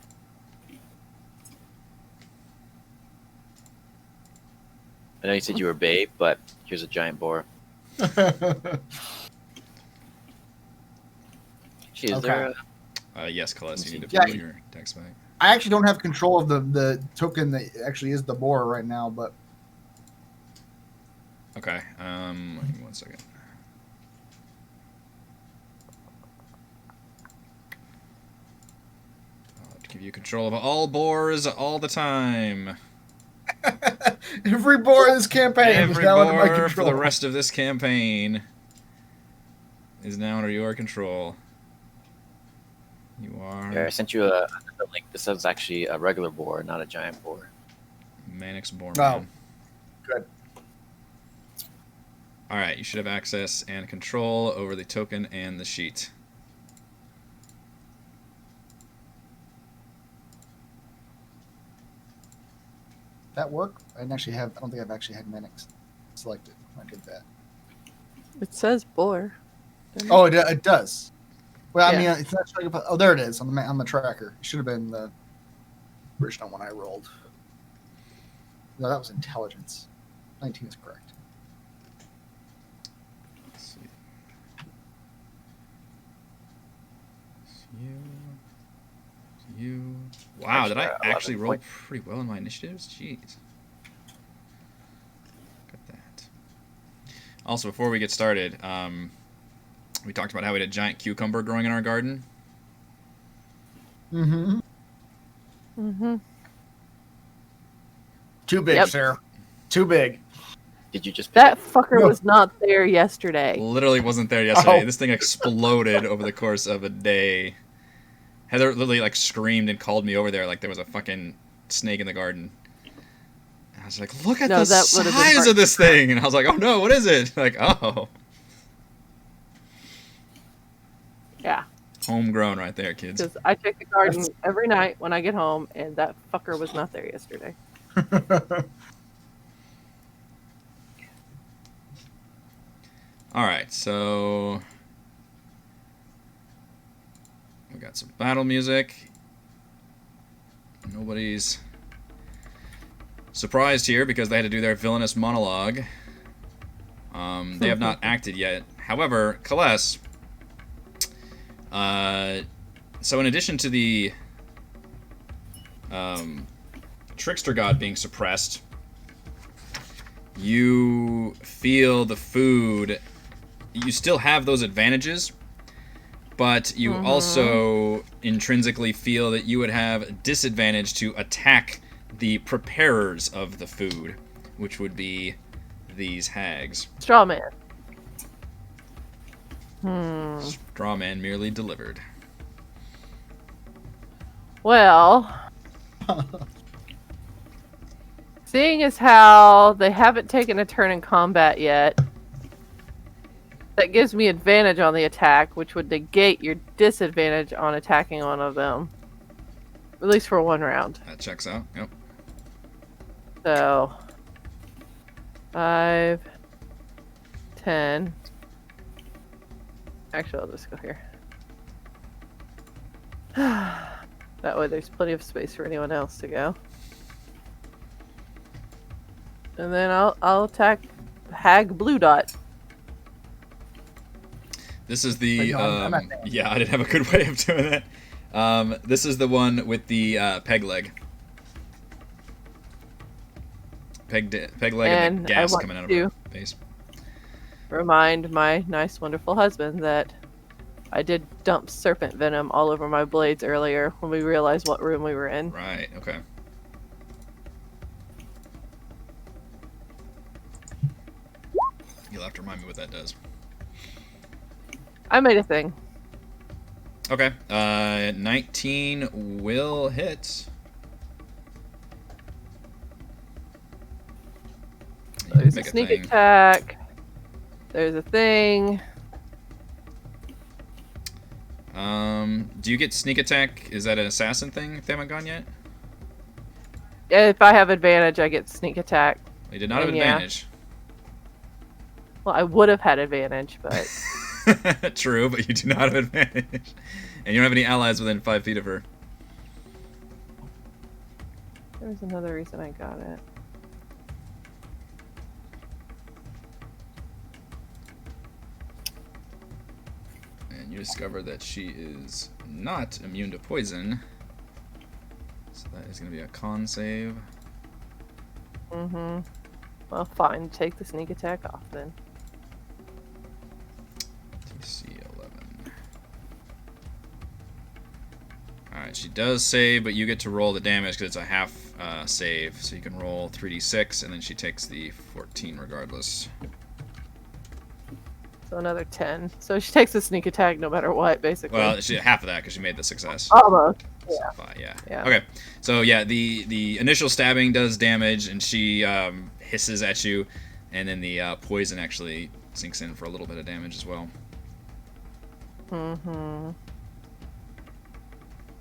I know you said you were babe, but here's a giant boar. Gee, is there a... Yes, Colette, you need to Yeah. pull your dex back. I actually don't have control of the token that actually is the boar right now, but Okay, give me 1 second. I'll have to give you control of all boars all the time. every boar in this campaign is Every now under my boar for control. the rest of this campaign is now under your control. You are Here, I sent you a link. This is actually a regular boar, not a giant boar. Manix Boar Oh, Man. good. Alright, you should have access and control over the token and the sheet. That work? I don't think I've actually had Manix selected. I did that. It says boar. Oh, it does. Well, I Yeah. mean, it's not showing up. Oh, there it is on the tracker. It should have been the original one I rolled. No, that was intelligence. 19 is correct. Let's see. You. Wow, did I actually roll pretty well in my initiatives? Jeez. Look at that. Also, before we get started, we talked about how we had a giant cucumber growing in our garden. Mm-hmm. Mm-hmm. Too big, Yep. sir. Too big. Did you just... That fucker No. was not there yesterday. Literally wasn't there yesterday. Oh. This thing exploded over the course of a day. Heather literally like screamed and called me over there like there was a fucking snake in the garden. And I was like, look at No, the that would've been size hard. of this thing. And I was like, oh no, what is it? Like, oh. Yeah, Homegrown right there, kids. because I check the garden every night when I get home, and that fucker was not there yesterday. Alright, so we got some battle music. Nobody's surprised here because they had to do their villainous monologue. They have not acted yet. However, Kaless, so in addition to the trickster god being suppressed, you feel the food. You still have those advantages, but you also intrinsically feel that you would have disadvantage to attack the preparers of the food, which would be these hags. Straw man. Straw man merely delivered. Well, seeing as how they haven't taken a turn in combat yet, that gives me advantage on the attack, which would negate your disadvantage on attacking one of them. At least for one round. That checks out. Yep. So, 5, 10. Actually, I'll just go here. That way there's plenty of space for anyone else to go. And then I'll attack Hag Blue Dot. This is the I'm at that. yeah, I didn't have a good way of doing it. This is the one with the peg leg. Peg leg and And the I gas want coming out of to- her face. Remind my nice, wonderful husband that I did dump serpent venom all over my blades earlier when we realized what room we were in. Right. Okay. You'll have to remind me what that does. I made a thing. Okay. 19 will hit. You There's a make sneak thing. attack. There's a thing. Do you get sneak attack? Is that an assassin thing if they haven't gone yet? If I have advantage, I get sneak attack. They did not have And yeah. advantage. Well, I would have had advantage, but True, but you do not have advantage. And you don't have any allies within 5 feet of her. there's another reason I got it. And you discover that she is not immune to poison. So that is going to be a con save. Mm-hmm. Well, fine. Take the sneak attack off then. DC 11. Alright, she does save, but you get to roll the damage because it's a half save. So you can roll 3d6, and then she takes the 14 regardless. So another 10. So she takes the sneak attack no matter what, basically. Well, she, half of that because she made the success. Almost. So Yeah. yeah. Yeah. Okay. So yeah, the initial stabbing does damage, and she hisses at you, and then the poison actually sinks in for a little bit of damage as well. Mm-hmm.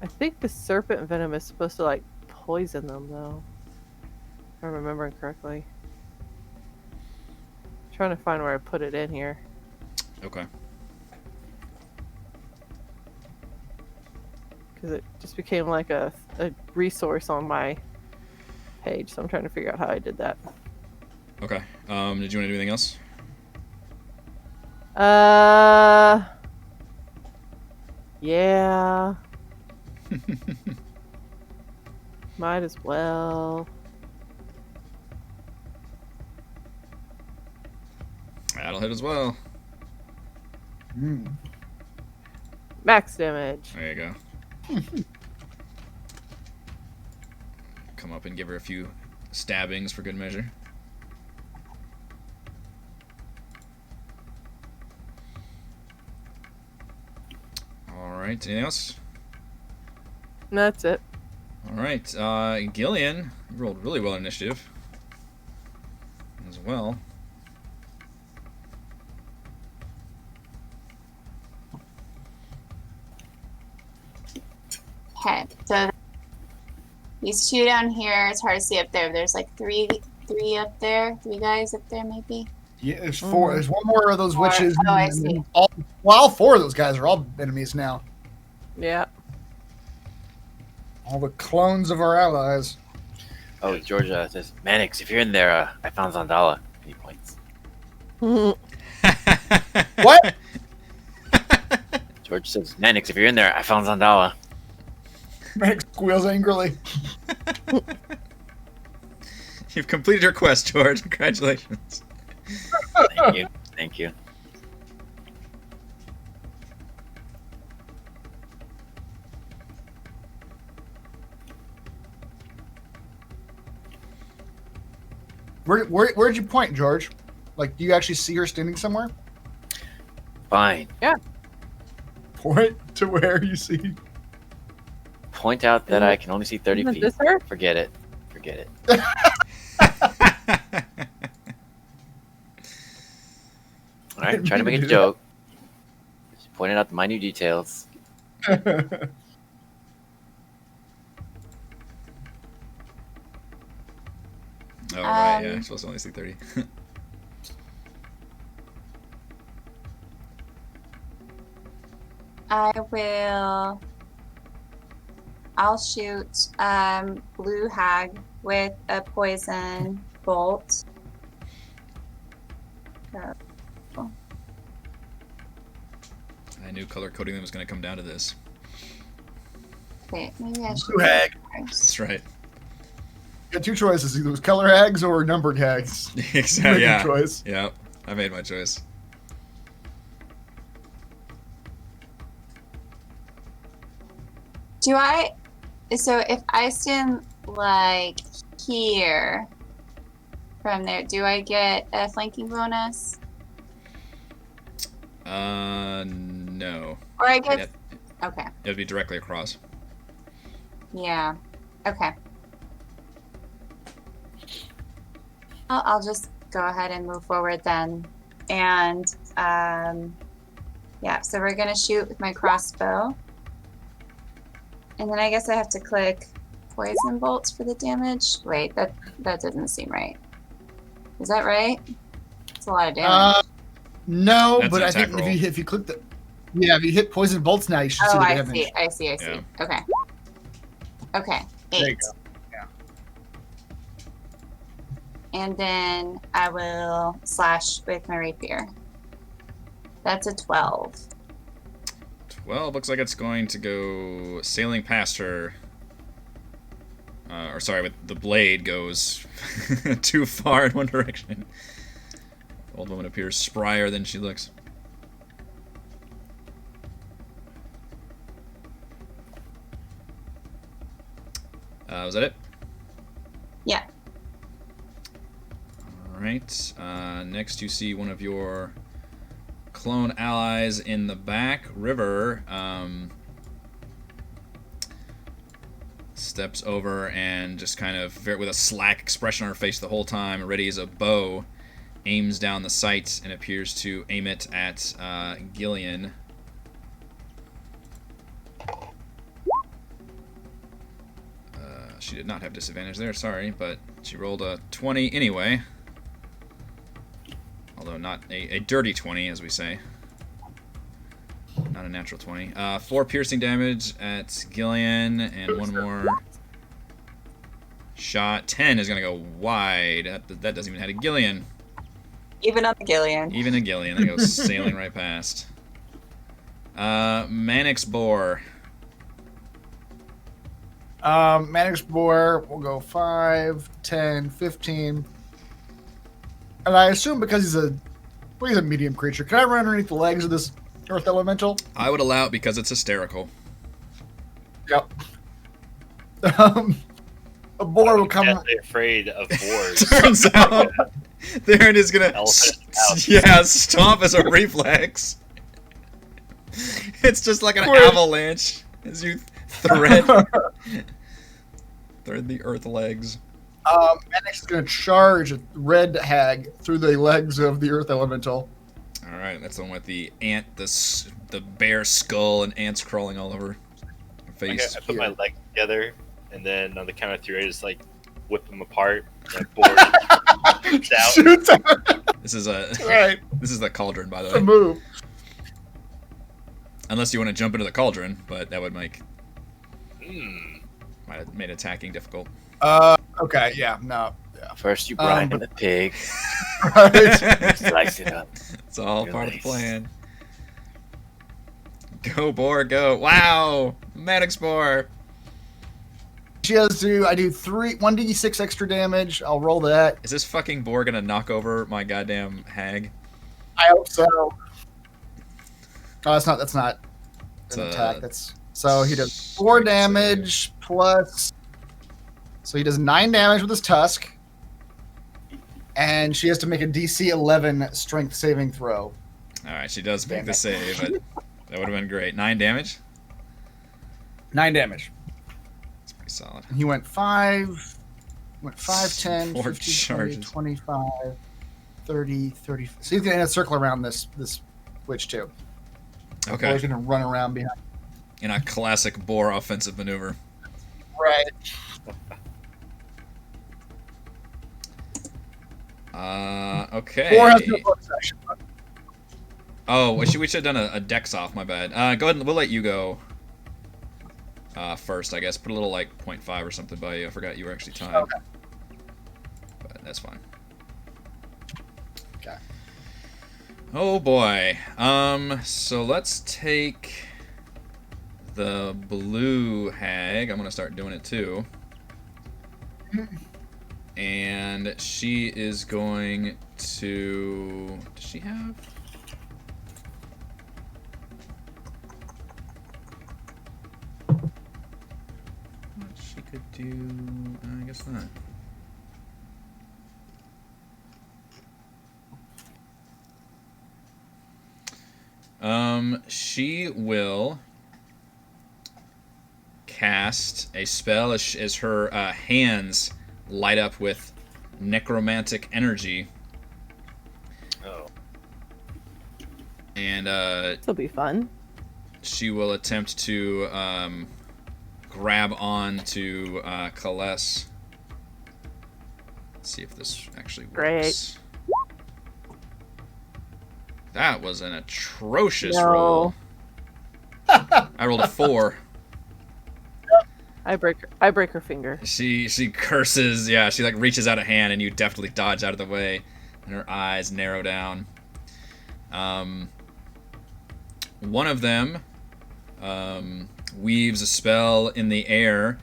I think the serpent venom is supposed to, like, poison them, though. If I'm remembering correctly. I'm trying to find where I put it in here. Okay. Because it just became like a resource on my page, so I'm trying to figure out how I did that. Okay. Did you want to do anything else? Yeah. Might as well. That'll hit as well. Max damage. There you go. Come up and give her a few stabbings for good measure. Alright, anything else? That's it. Alright, Gillian, you rolled really well in initiative. As well. Okay, so these two down here, it's hard to see up there. There's like three up there, 3 guys up there maybe. Yeah, there's 4. There's one more of those 4. witches. Oh, I and see. then all 4 of those guys are all enemies now. Yeah. All the clones of our allies. Oh, Georgia says, Mannix, if you're in there, I found Zandala. He points. What? George says, Mannix, if you're in there, I found Zandala. Max squeals angrily. You've completed your quest, George. Congratulations. Thank you. Thank you. Where'd you point, George? Like, do you actually see her standing somewhere? Fine. Point to where you see. Point out that I can only see 30 Isn't feet. this her? Forget it. Forget it. All right, trying to make a joke. Just pointing out the minute details. Oh, right, yeah. You're supposed to only see 30. I'll shoot blue hag with a poison bolt. I knew color coding them was going to come down to this. Wait, maybe I should. Blue hag. That's right. You got 2 choices: either it was color hags or numbered hags. Exactly. Make a Yeah. choice. Yeah. I made my choice. Do I? So if I stand like here from there, do I get a flanking bonus? No. Or I guess. It, Okay. it would be directly across. Yeah. Okay. I'll just go ahead and move forward then. And yeah, so we're gonna shoot with my crossbow. And then I guess I have to click poison bolts for the damage. Wait, that doesn't seem right. Is that right? It's a lot of damage. No, That's but an I think attack roll. if you click the if you hit poison bolts now, you should see Oh, the I damage. see. Yeah. Okay. Okay. There you 8. go. Yeah. And then I will slash with my rapier. That's a 12. 12 looks like it's going to go sailing past her. Or sorry, but the blade goes too far in one direction. The old woman appears sprier than she looks. Was that it? Yeah. Alright. Next you see one of your clone allies in the back. River steps over and just kind of, with a slack expression on her face the whole time, ready as a bow, aims down the sight and appears to aim it at Gillian. She did not have disadvantage there, sorry, but she rolled a 20 anyway. Although not a dirty 20, as we say. Not a natural 20. 4 piercing damage at Gillian, and one more shot. 10 is going to go wide. That doesn't even hit a Gillian. Even on the Gillian. Even a Gillian. That goes sailing right past. Mannix Boar. Mannix Boar will go 5, 10, 15. And I assume because he's a medium creature, can I run underneath the legs of this earth elemental? I would allow it because it's hysterical. Yep. A boar will come. Deathly afraid of boars. Turns out, Theron is gonna Elephant stomp as a reflex. It's just like an Quick. avalanche as you thread the earth legs. Mannix is going to charge a red hag through the legs of the earth elemental. All right, that's the one with the ant, the bear skull and ants crawling all over her Okay, face. I put my legs together, and then on the count of 3, I just like whip them apart. And board shoots out. Shoots out. This is Right. This is the cauldron, by the It's a way. move. Unless you want to jump into the cauldron, but that would might Hmm. have made attacking difficult. Okay, yeah, no. Yeah. First you brine the pig, Right. slice it up. It's all part of the Nice. plan. Go, boar, go. Wow! Mannix Boar. She has to, I do 1d6 extra damage. I'll roll that. Is this fucking boar gonna knock over my goddamn hag? I hope so. Oh, that's not It's an a attack. So he does 4 strength damage plus. So he does 9 damage with his tusk. And she has to make a DC 11 strength saving throw. Alright, she does make Damn the it. save, but that would have been great. 9 damage? 9 damage. That's pretty solid. And he went 5, 10, 4 15, 20, charges. 25, 30, 30. So he's going to circle around this witch too. Or Okay. he's going to run around behind. In a classic boar offensive maneuver. Right. Okay. Or has no bonus action. Oh, we should have done a dex off, my bad. Go ahead and we'll let you go first, I guess. Put a little, like, 0.5 or something by you. I forgot you were actually timed. Okay. But that's fine. Okay. Oh, boy. So let's take the blue hag. I'm going to start doing it, too. And she is going to... Does she have... you... I guess not. She will cast a spell as her hands light up with necromantic energy. Oh. And This will be fun. she will attempt to grab on to Kaless. Let's see if this actually works. Great. That was an atrocious No. roll. I rolled a 4. I break her finger. She curses. Yeah, she like reaches out a hand, and you deftly dodge out of the way, and her eyes narrow down. One of them weaves a spell in the air,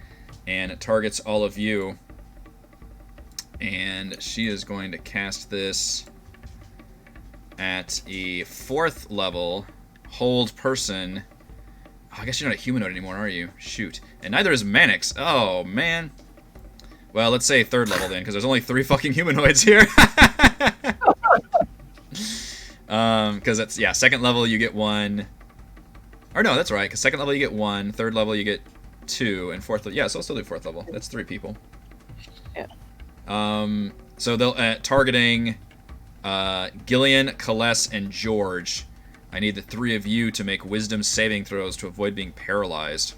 and it targets all of you. And she is going to cast this at a 4th level hold person. Oh, I guess you're not a humanoid anymore, are you? Shoot. And neither is Mannix. Oh, man. Well, let's say 3rd level then, because there's only 3 fucking humanoids here. Because it's, yeah, 2nd level you get 1. Or no, that's right, because 2nd level you get 1, 3rd level you get 2, and 4th level, yeah, so I'll still do 4th level. That's 3 people. Yeah. So they'll, targeting Gillian, Kaless, and George. I need the 3 of you to make wisdom saving throws to avoid being paralyzed.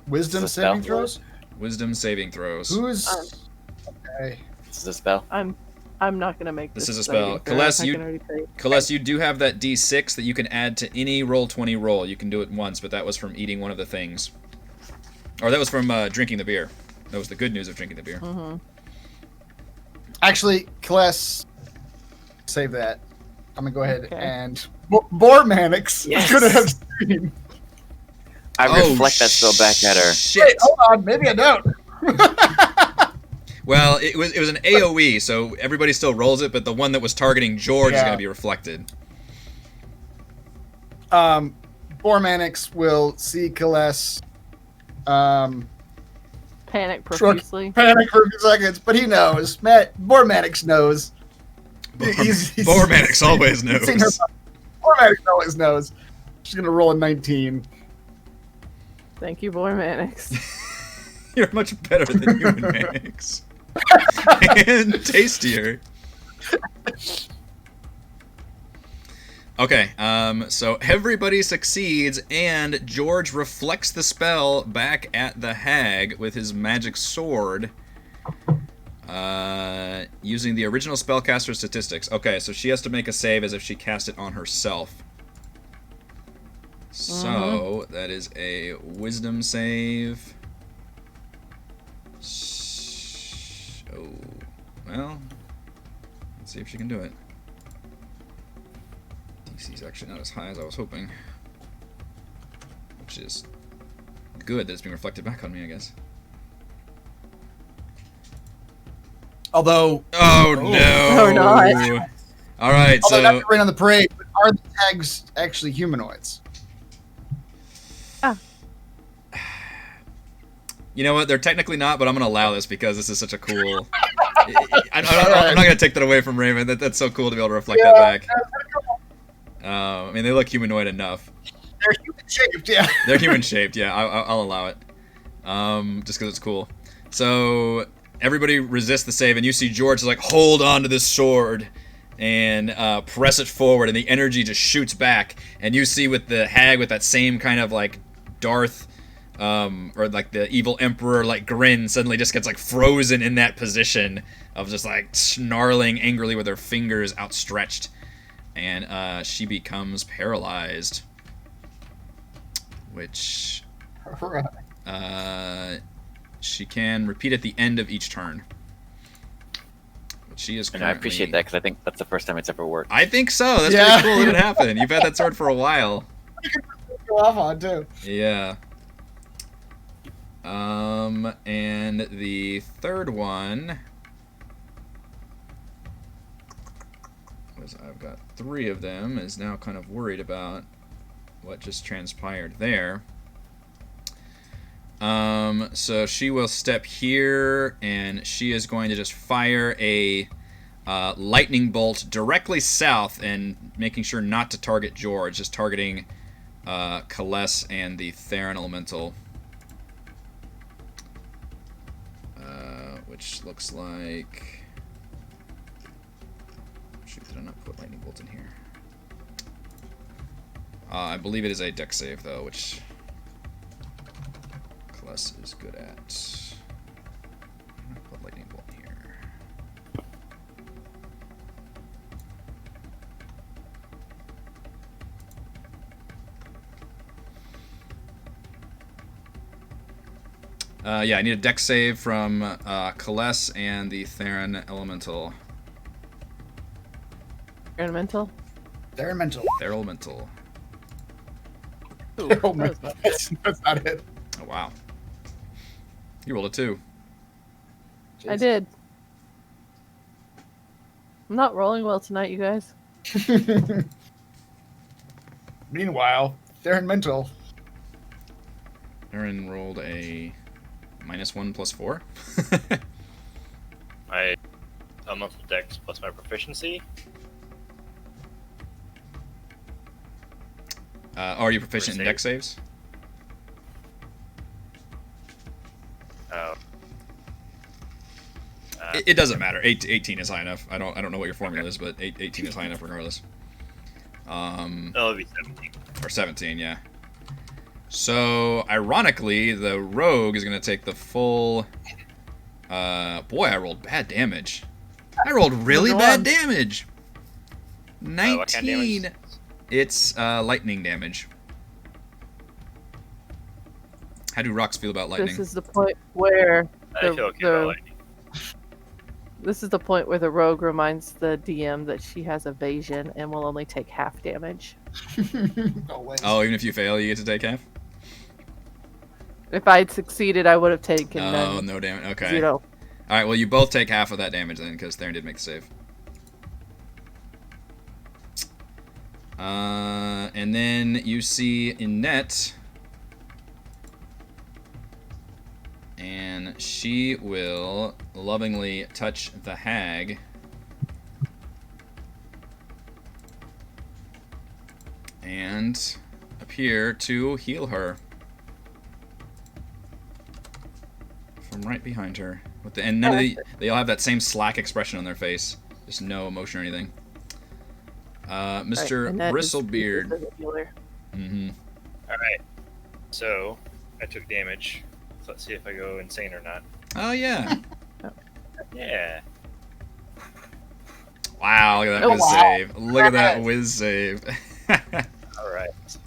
Wisdom Is this saving spell? throws? Wisdom saving throws. Who's... Okay. This is a spell. I'm not gonna make This this. is a spell. saving throw, Kaless, I you- can already tell you. Kaless, you do have that D6 that you can add to any Roll20 roll. You can do it once, but that was from eating one of the things. Or that was from drinking the beer. That was the good news of drinking the beer. Mm-hmm. Actually, Kless, save that. I'm gonna go ahead Okay. and Bormanix Yes. could have streamed. I reflect that spell back at her. Shit. Wait, hold on, maybe I don't. Well, it was an AoE, so everybody still rolls it, but the one that was targeting George is Yeah. going to be reflected. Bormanix will see Kless Panic Shrug. profusely. panic for a few seconds, but he knows. Bormanix knows. He's Bormanix always he's seen her. knows. Bormanix always knows. She's gonna roll a 19. Thank you, Boy Mannix. You're much better than human Mannix. And tastier. Okay, so everybody succeeds, and George reflects the spell back at the hag with his magic sword, using the original spellcaster statistics. Okay, so she has to make a save as if she cast it on herself. So, that is a wisdom save. Oh, well, let's see if she can do it. DC's actually not as high as I was hoping. Which is good that it's being reflected back on me, I guess. Although, Oh, no! Or not. Alright, although not so... to rain on the parade, but are the tags actually humanoids? You know what? They're technically not, but I'm going to allow this because this is such a cool... I'm not going to take that away from Raven. That's so cool to be able to reflect that back. I mean, they look humanoid enough. They're human shaped, yeah. They're human shaped, yeah. I'll allow it. Just because it's cool. So everybody resists the save, and you see George like hold on to this sword and press it forward, and the energy just shoots back. And you see with the hag with that same kind of like Darth, or like the evil emperor like grin suddenly just gets like frozen in that position of just like snarling angrily with her fingers outstretched, and she becomes paralyzed. Which she can repeat at the end of each turn. But she is And currently... I appreciate that because I think that's the first time it's ever worked. I think so. That's Yeah. pretty cool that it happened. You've had that sword for a while. Go off on too. Yeah. And the third one was I've got 3 of them, is now kind of worried about what just transpired there. So she will step here, and she is going to just fire a lightning bolt directly south, and making sure not to target George, just targeting Kaless and the Theron Elemental. Which looks like... Shoot, did I not put lightning bolt in here? I believe it is a dex save, though, which Kaless is good at. I'm gonna put lightning bolt here. Yeah, I need a dex save from Kaless and the Theron Elemental. Elemental. They're mental. Theron Elemental. Ooh, Oh my that was God. That's not it. Oh, wow. You rolled a 2. I did. I'm not rolling well tonight, you guys. Meanwhile, they're in mental. Aaron rolled a -1 + 4. My elemental dex plus my proficiency. Are you proficient in save. dex saves? Oh. It doesn't matter. 18 is high enough. I don't know what your formula is, but 18 is high enough regardless. It'll be 17. Or 17, yeah. So, ironically, the rogue is going to take the full... boy, I rolled bad damage. I rolled really Go bad on. damage. What kind of 19. damage? It's lightning damage. How do rocks feel about lightning? This is the point where I feel okay about lightning. this is the point where the rogue reminds the DM that she has evasion and will only take half damage. Always. Oh, even if you fail, you get to take half? If I'd succeeded, I would have taken Oh, no damage. Okay. 0. Alright, well, you both take half of that damage then, because Theron did make the save. And then you see Inette, and she will lovingly touch the hag. And appear to heal her. From right behind her. And none of they all have that same slack expression on their face. Just no emotion or anything. Mr. Bristlebeard. Mm-hmm. Alright. So, I took damage. So let's see if I go insane or not. Oh, yeah. Yeah. Wow, look at that Oh, whiz wow. save. Look at that whiz save. Alright.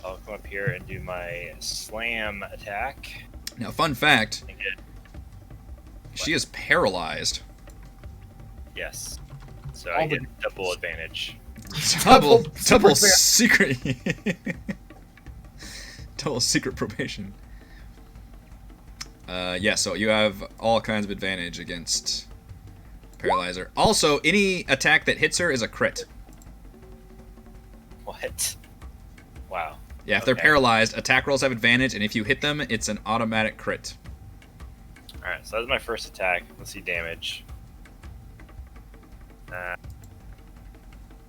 I'll come up here and do my slam attack. Now, fun fact, And get, she is paralyzed. yes. So I get double advantage. Double Super secret. Double secret probation. Yeah, so you have all kinds of advantage against Paralyzer. Also, any attack that hits her is a crit. What? Wow. Yeah, if they're Okay. paralyzed, attack rolls have advantage, and if you hit them, it's an automatic crit. Alright, so that's my first attack. Let's see damage.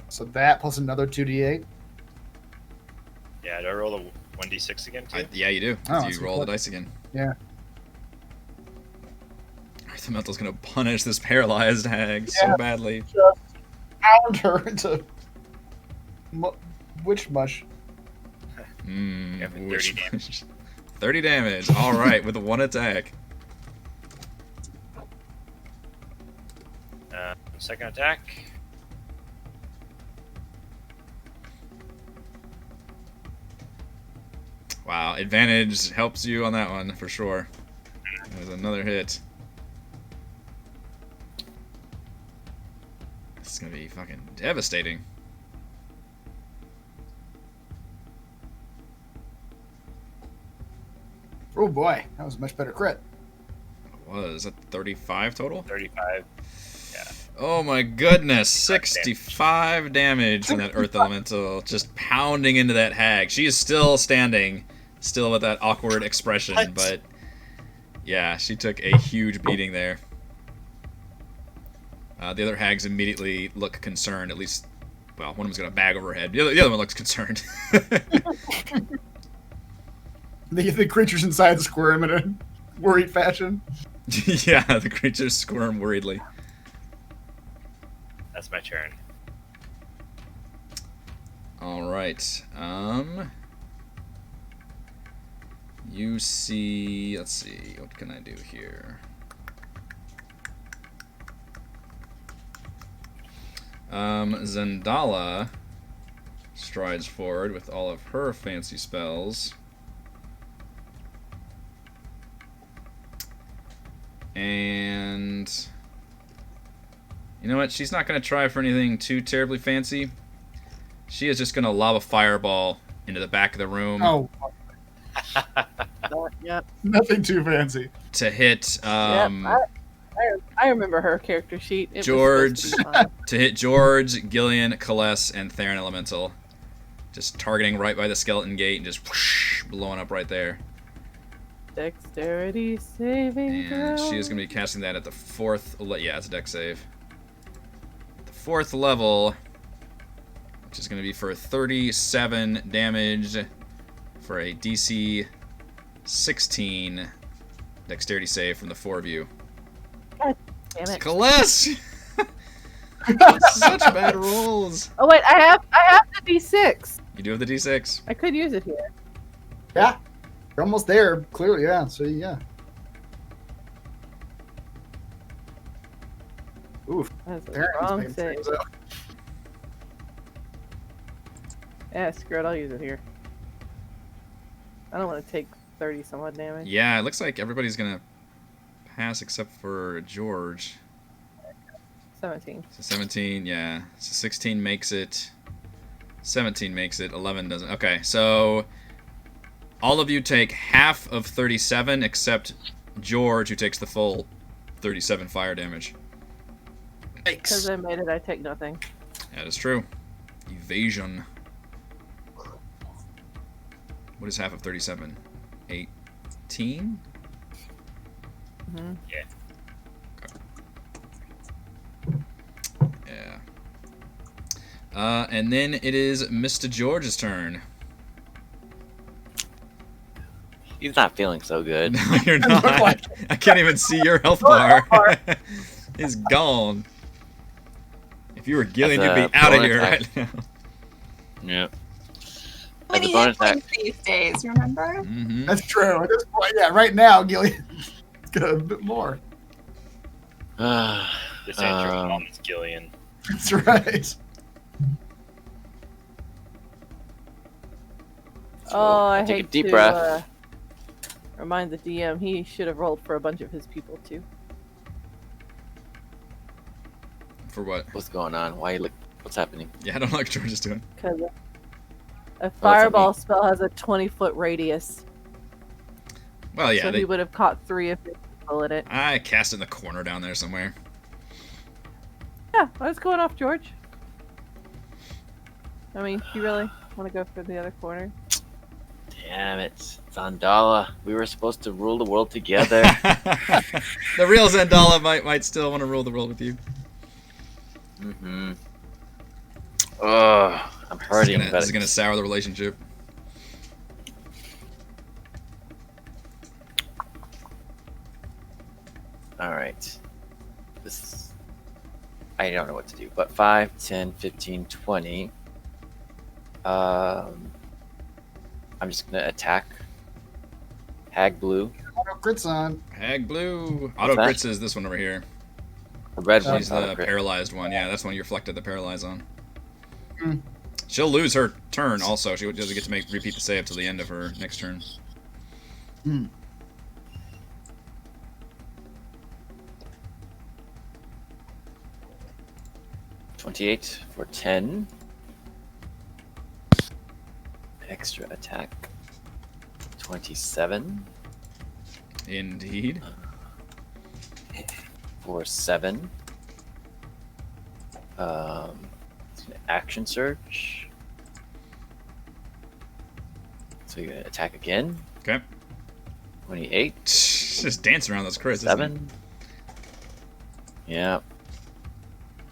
So that plus another 2d8. Yeah, do I roll a 1d6 again too? Yeah, you do. Oh, You that's roll the good. dice again. Yeah. Earth Elemental's gonna punish this paralyzed hag so Yeah. badly. Pound her into witch mush. Yeah, for 30 damage. 30 damage. All right, with one attack. Second attack. Wow, advantage helps you on that one for sure. There's another hit. This is gonna be fucking devastating. Oh boy, that was a much better crit. What was that? 35 total? 35. Oh my goodness, 65 damage on that Earth Elemental, just pounding into that hag. She is still standing, still with that awkward expression, What? but yeah, she took a huge beating there. The other hags immediately look concerned, at least, well, one of them's got a bag over her head. The other one looks concerned. The creatures inside squirm in a worried fashion. Yeah, the creatures squirm worriedly. That's my turn. All right. You see. Let's see. What can I do here? Zendala strides forward with all of her fancy spells. And you know what? She's not going to try for anything too terribly fancy. She is just going to lob a fireball into the back of the room Oh, Yep. nothing too fancy. to hit I remember her character sheet. It was George. supposed to be fun. to hit George, Gillian, Kaless, and Theron Elemental. Just targeting right by the skeleton gate and just whoosh, blowing up right there. Dexterity saving And throw. she is going to be casting that at the 4th. Yeah, it's a dex save. The 4th level, which is going to be for 37 damage for a DC 16 dexterity save from the 4 of you. Damn it. Kaless! Such bad rolls. Oh wait, I have the D6. You do have the D6. I could use it here. Yeah, you're almost there. Clearly, yeah. So yeah. Oof. That's a Theron's wrong making save. things up. Yeah, screw it. I'll use it here. I don't want to take 30 some odd damage. Yeah, it looks like everybody's going to pass except for George. 17. So 17, yeah. So 16 makes it. 17 makes it. 11 doesn't. Okay, so all of you take half of 37 except George, who takes the full 37 fire damage. Because Yikes. I made it, I take nothing. That is true. Evasion. What is half of 37? 18? Hmm. Yeah. Yeah. And then it is Mr. George's turn. He's not feeling so good. No, you're not. I can't even see your health bar. It's gone. If you were Gillian, you'd That's be a out of bonus here action. right now. Yep. How As a many bonus hit points these days, remember? Mm-hmm. That's true. At this point, yeah. Right now, Gillian, it's got a bit more. This ain't your mom's Gillian. That's right. Oh, I take a hate deep to breath. remind the DM he should have rolled for a bunch of his people too. For what? What's going on? Why you look? What's happening? Yeah, I don't know what George is doing. Because a on fireball me. spell has a 20-foot radius. Well, yeah, so he would have caught 3 of his people in it. I cast it in the corner down there somewhere. Yeah, I was going off George. I mean, you really want to go for the other corner? Damn it, Zandala. We were supposed to rule the world together. The real Zendala might still want to rule the world with you. Mm-hmm. Ugh, I'm hurting. This is gonna sour the relationship. All right. This. I don't know what to do, but 5, 10, 15, 20. I'm just gonna attack Hag Blue. Auto crits on. Hag Blue. Auto that? crits is this one over here. The red She's one's the auto crit. paralyzed one. Yeah, that's the one you reflected the paralyze on. Hmm. She'll lose her turn also. She doesn't get to repeat the save till the end of her next turn. Hmm. $28 for 10. Extra attack. 27 Indeed. for 7. It's gonna action search. So you're gonna attack again. Okay. 28. Just dancing around those crits. isn't it? 7. Yeah.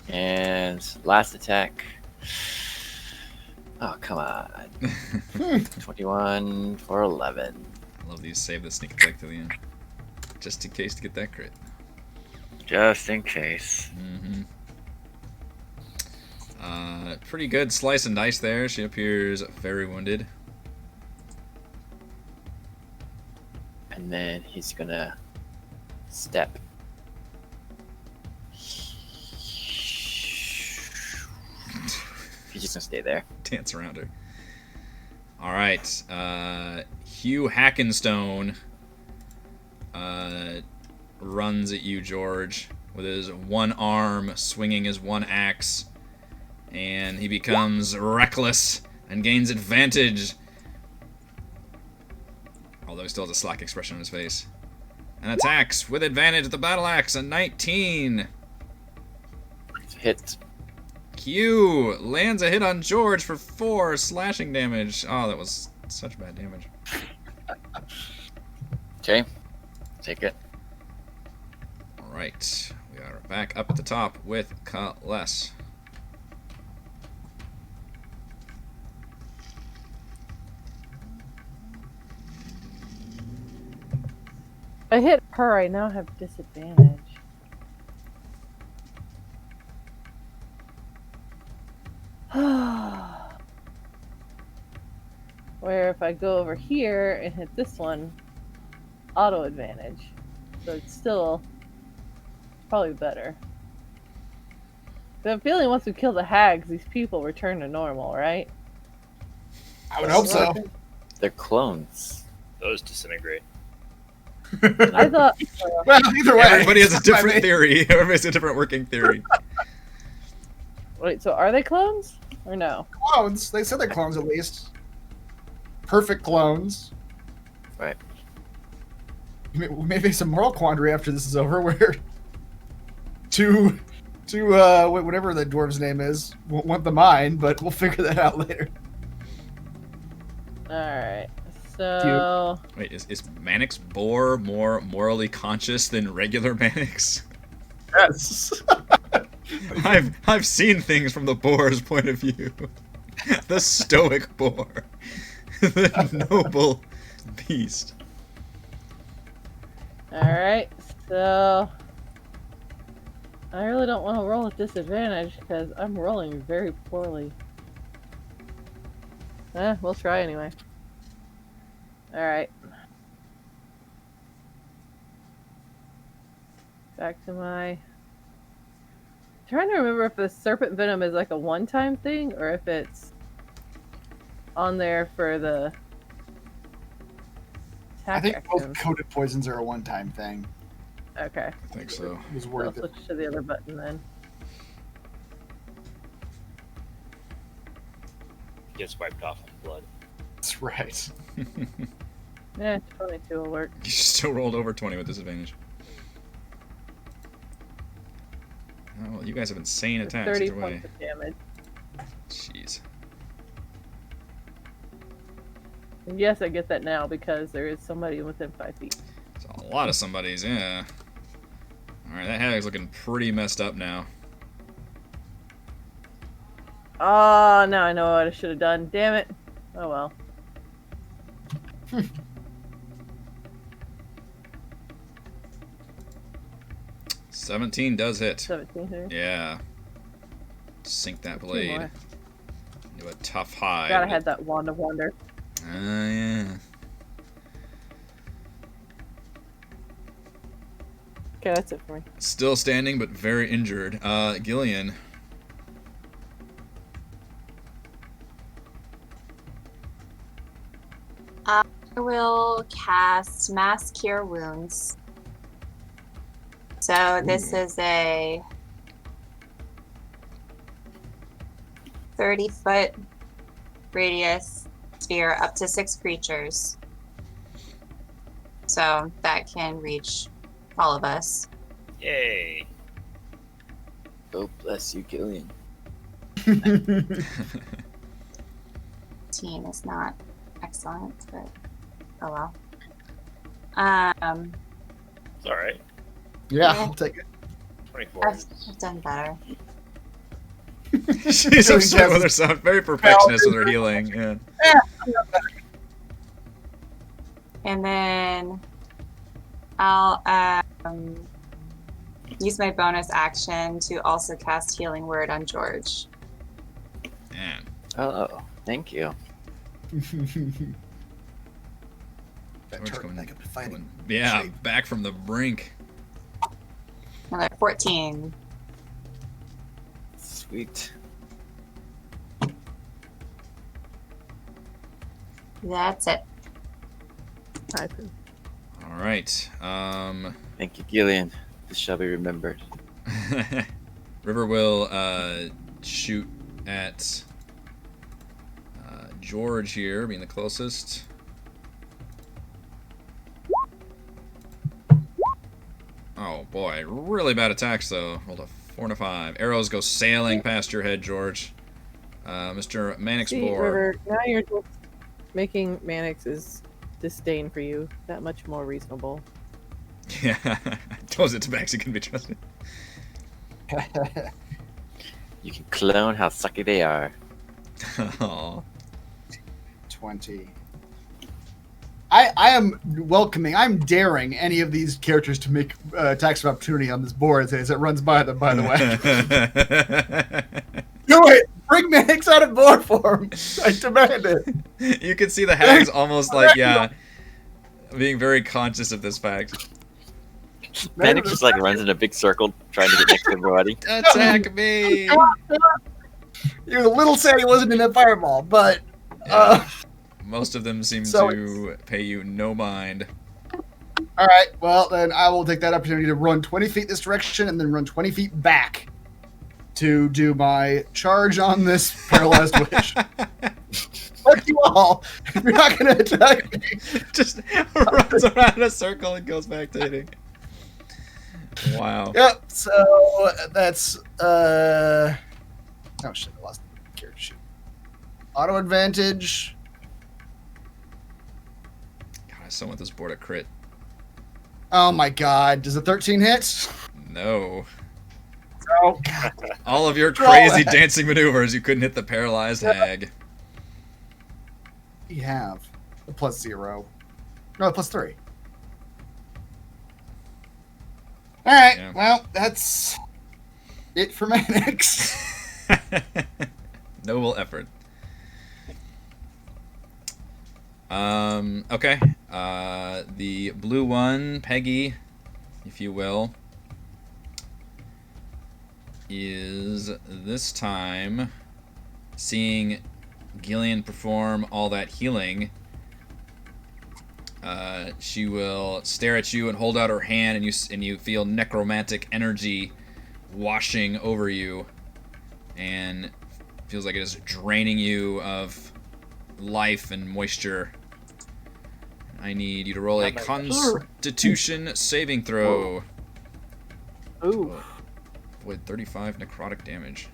And last attack. Oh, come on. 21 for 11. I love these. Save the sneak attack to the end. Just in case to get that crit. Just in case. Pretty good slice and dice there. She appears very wounded. And then he's gonna step. He's just gonna stay there. Dance around her. Alright. Hugh Hackenstone runs at you, George, with his one arm swinging his one axe. And he becomes reckless and gains advantage. Although he still has a slack expression on his face. And attacks with advantage with the battle axe, a 19. Hit. Q lands a hit on George for 4 slashing damage. Oh, that was such bad damage. Okay. Take it. Alright. We are back up at the top with Kales. I hit her, I now have disadvantage. Where if I go over here and hit this one, auto advantage. So it's still probably better. But I'm feeling once we kill the hags, these people return to normal, right? I would hope so. They're clones. Those disintegrate. I thought Well, either way. Everybody has a I different mean, theory. Everybody has a different working theory. wait, so are they clones? Or no? Clones. They said they're clones at least. Perfect clones. Right. Maybe some moral quandary after this is over, where two whatever the dwarf's name is won't want the mine, but we'll figure that out later. Alright. So Wait, is Mannix Boar more morally conscious than regular Mannix? Yes. I've seen things from the boar's point of view. The stoic boar. The noble beast. alright, so I really don't want to roll at disadvantage because I'm rolling very poorly. We'll try anyway. Alright. Back to my... trying to remember if the serpent venom is like a one-time thing or if it's on there for the I attack think both action. coated poisons are a one-time thing. Okay. I think so. I was I'll worried that switch to the other button then. Gets wiped off in blood. that's right. Yeah, 22 will work. You still rolled over 20 with disadvantage. Oh, well, you guys have insane For attacks 30 either way. points of damage. Jeez. And yes, I get that now because there is somebody within 5 feet. It's a lot of somebody's, yeah. Alright, that hag's looking pretty messed up now. Oh, now I know what I should have done. Damn it. Oh well. 17 does hit. 17 here. Yeah. Sink that Two blade more. into a tough hide. Gotta have that wand of wonder. Yeah. Okay, that's it for me. Still standing, but very injured. Gillian. I will cast Mass Cure Wounds. So this Ooh. is a 30-foot radius sphere up to 6 creatures. So that can reach all of us. Yay. Oh, bless you, Gillian. 15 is not excellent, but oh well. It's all right. Yeah, Yeah. I'll take it. 24. I've done better. She's upset with herself. Very perfectionist with her healing. Yeah. And then I'll use my bonus action to also cast Healing Word on George. Yeah. Oh, thank you. That George turtle going- back up to fighting. Yeah, shape. back from the brink. Another 14. Sweet. That's it. All right. Thank you, Gillian. This shall be remembered. River will shoot at George here, being the closest. Oh boy, really bad attacks though. Rolled a 4 and a 5. Arrows go sailing past your head, George. Mr. Manix See, Boar. River, now you're just making Mannix's disdain for you that much more reasonable. Yeah, those Tabaxi can be trusted. You can clone how sucky they are. Aw. 20. I am welcoming, I'm daring any of these characters to make attacks of opportunity on this board as it runs by them, by the way. Do it! Bring Manix out of board for him! I demand it! You can see the hags almost like, yeah, being very conscious of this fact. Manic just like runs in a big circle trying to get next to everybody. Attack me! You're a little sad he wasn't in that fireball, but... Yeah. Most of them seem So to pay you no mind. Alright, well, then I will take that opportunity to run 20 feet this direction and then run 20 feet back to do my charge on this paralyzed witch. Fuck you all! If you're not going to attack me. Just runs around in a circle and goes back to hitting. Wow. Yep, so that's... Oh shit, I lost the character sheet. Auto advantage. God, I still want this board a crit. Oh my god, does a 13 hit? No. Oh god. All of your crazy dancing maneuvers, you couldn't hit the paralyzed hag. We have a +0. No, +3. Alright, Yeah. well, that's it for Manix. Noble effort. Okay. The blue one, Peggy, if you will, is this time seeing Gillian perform all that healing. She will stare at you and hold out her hand, and you feel necromantic energy washing over you, and feels like it is draining you of life and moisture. I need you to roll a Constitution saving throw. Ooh. Avoid 35 necrotic damage.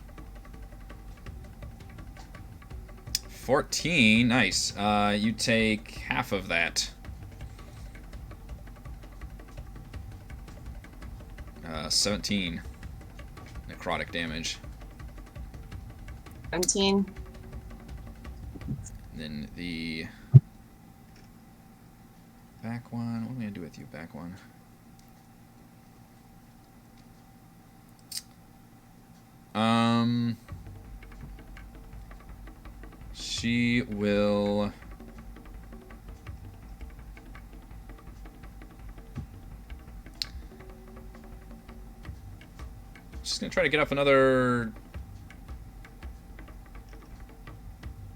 14, nice. You take half of that. 17 necrotic damage. 17. Then the back one. What am I gonna do with you, back one? She will. She's gonna try to get up another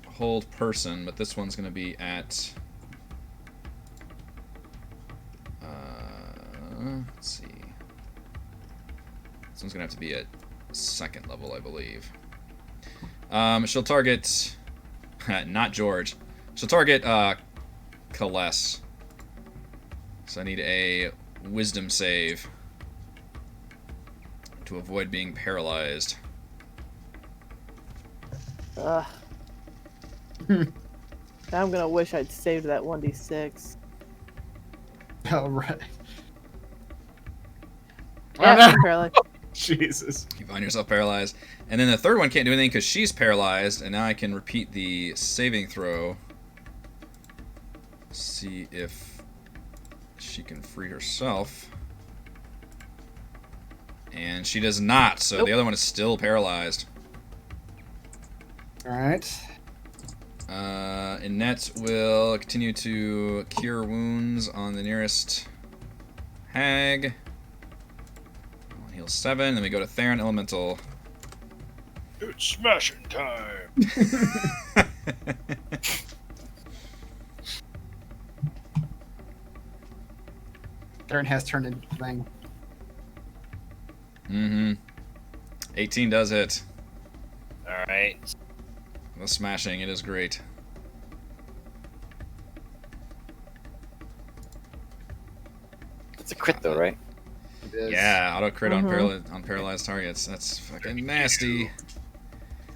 hold person, but this one's gonna be at. Let's see. This one's gonna have to be at second level, I believe. She'll target not George. She'll target Kaless. So I need a wisdom save to to avoid being paralyzed. Ugh. Now I'm gonna wish I'd saved that 1d6. Oh, right. Yeah, Oh, no. I'm paralyzed. Jesus. You find yourself paralyzed. And then the third one can't do anything because she's paralyzed. And now I can repeat the saving throw. See if she can free herself. And she does not, so Nope. the other one is still paralyzed. Alright. Annette will continue to cure wounds on the nearest hag. Heal 7, then we go to Theron Elemental. It's smashing time. Theron has turned into a thing. Mm-hmm. 18 does hit. Alright. The smashing, it is great. It's a crit though, right? It is. Yeah, auto crit on, Mhm. on paralyzed targets. That's fucking nasty.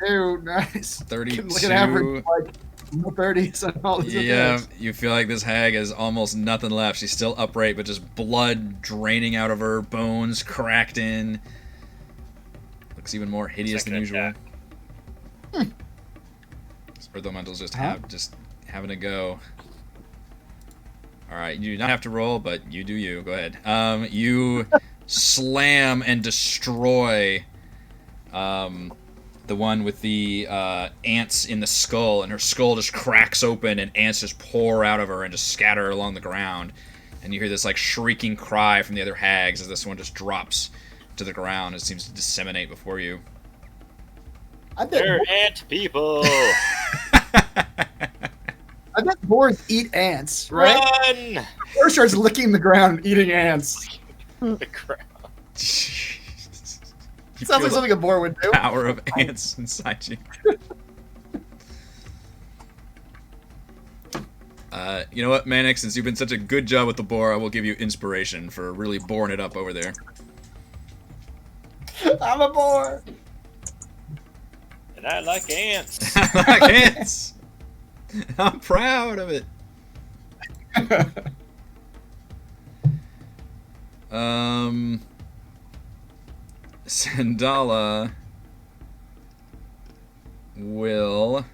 Ew, nice. 32. Look at average, like, no 30s and all these Yeah, attacks. you feel like this hag has almost nothing left. She's still upright, but just blood draining out of her, bones cracked in. Looks even more hideous than Second usual. attack. Orthomental's just Huh? just having a go. All right, you do not have to roll, but you do you. Go ahead. You slam and destroy the one with the ants in the skull, and her skull just cracks open, and ants just pour out of her and just scatter along the ground. And you hear this like shrieking cry from the other hags as this one just drops to the ground. It seems to disseminate before you. I bet, They're ant people. I bet boars eat ants, right? Run! Boar starts licking the ground and eating ants. The crowd. You Sounds feel like something a boar would do. the power of ants inside you. You know what, Manic? Since you've been such a good job with the boar, I will give you inspiration for really boring it up over there. I'm a boar. And I like ants. Like ants. I'm proud of it. Sandala will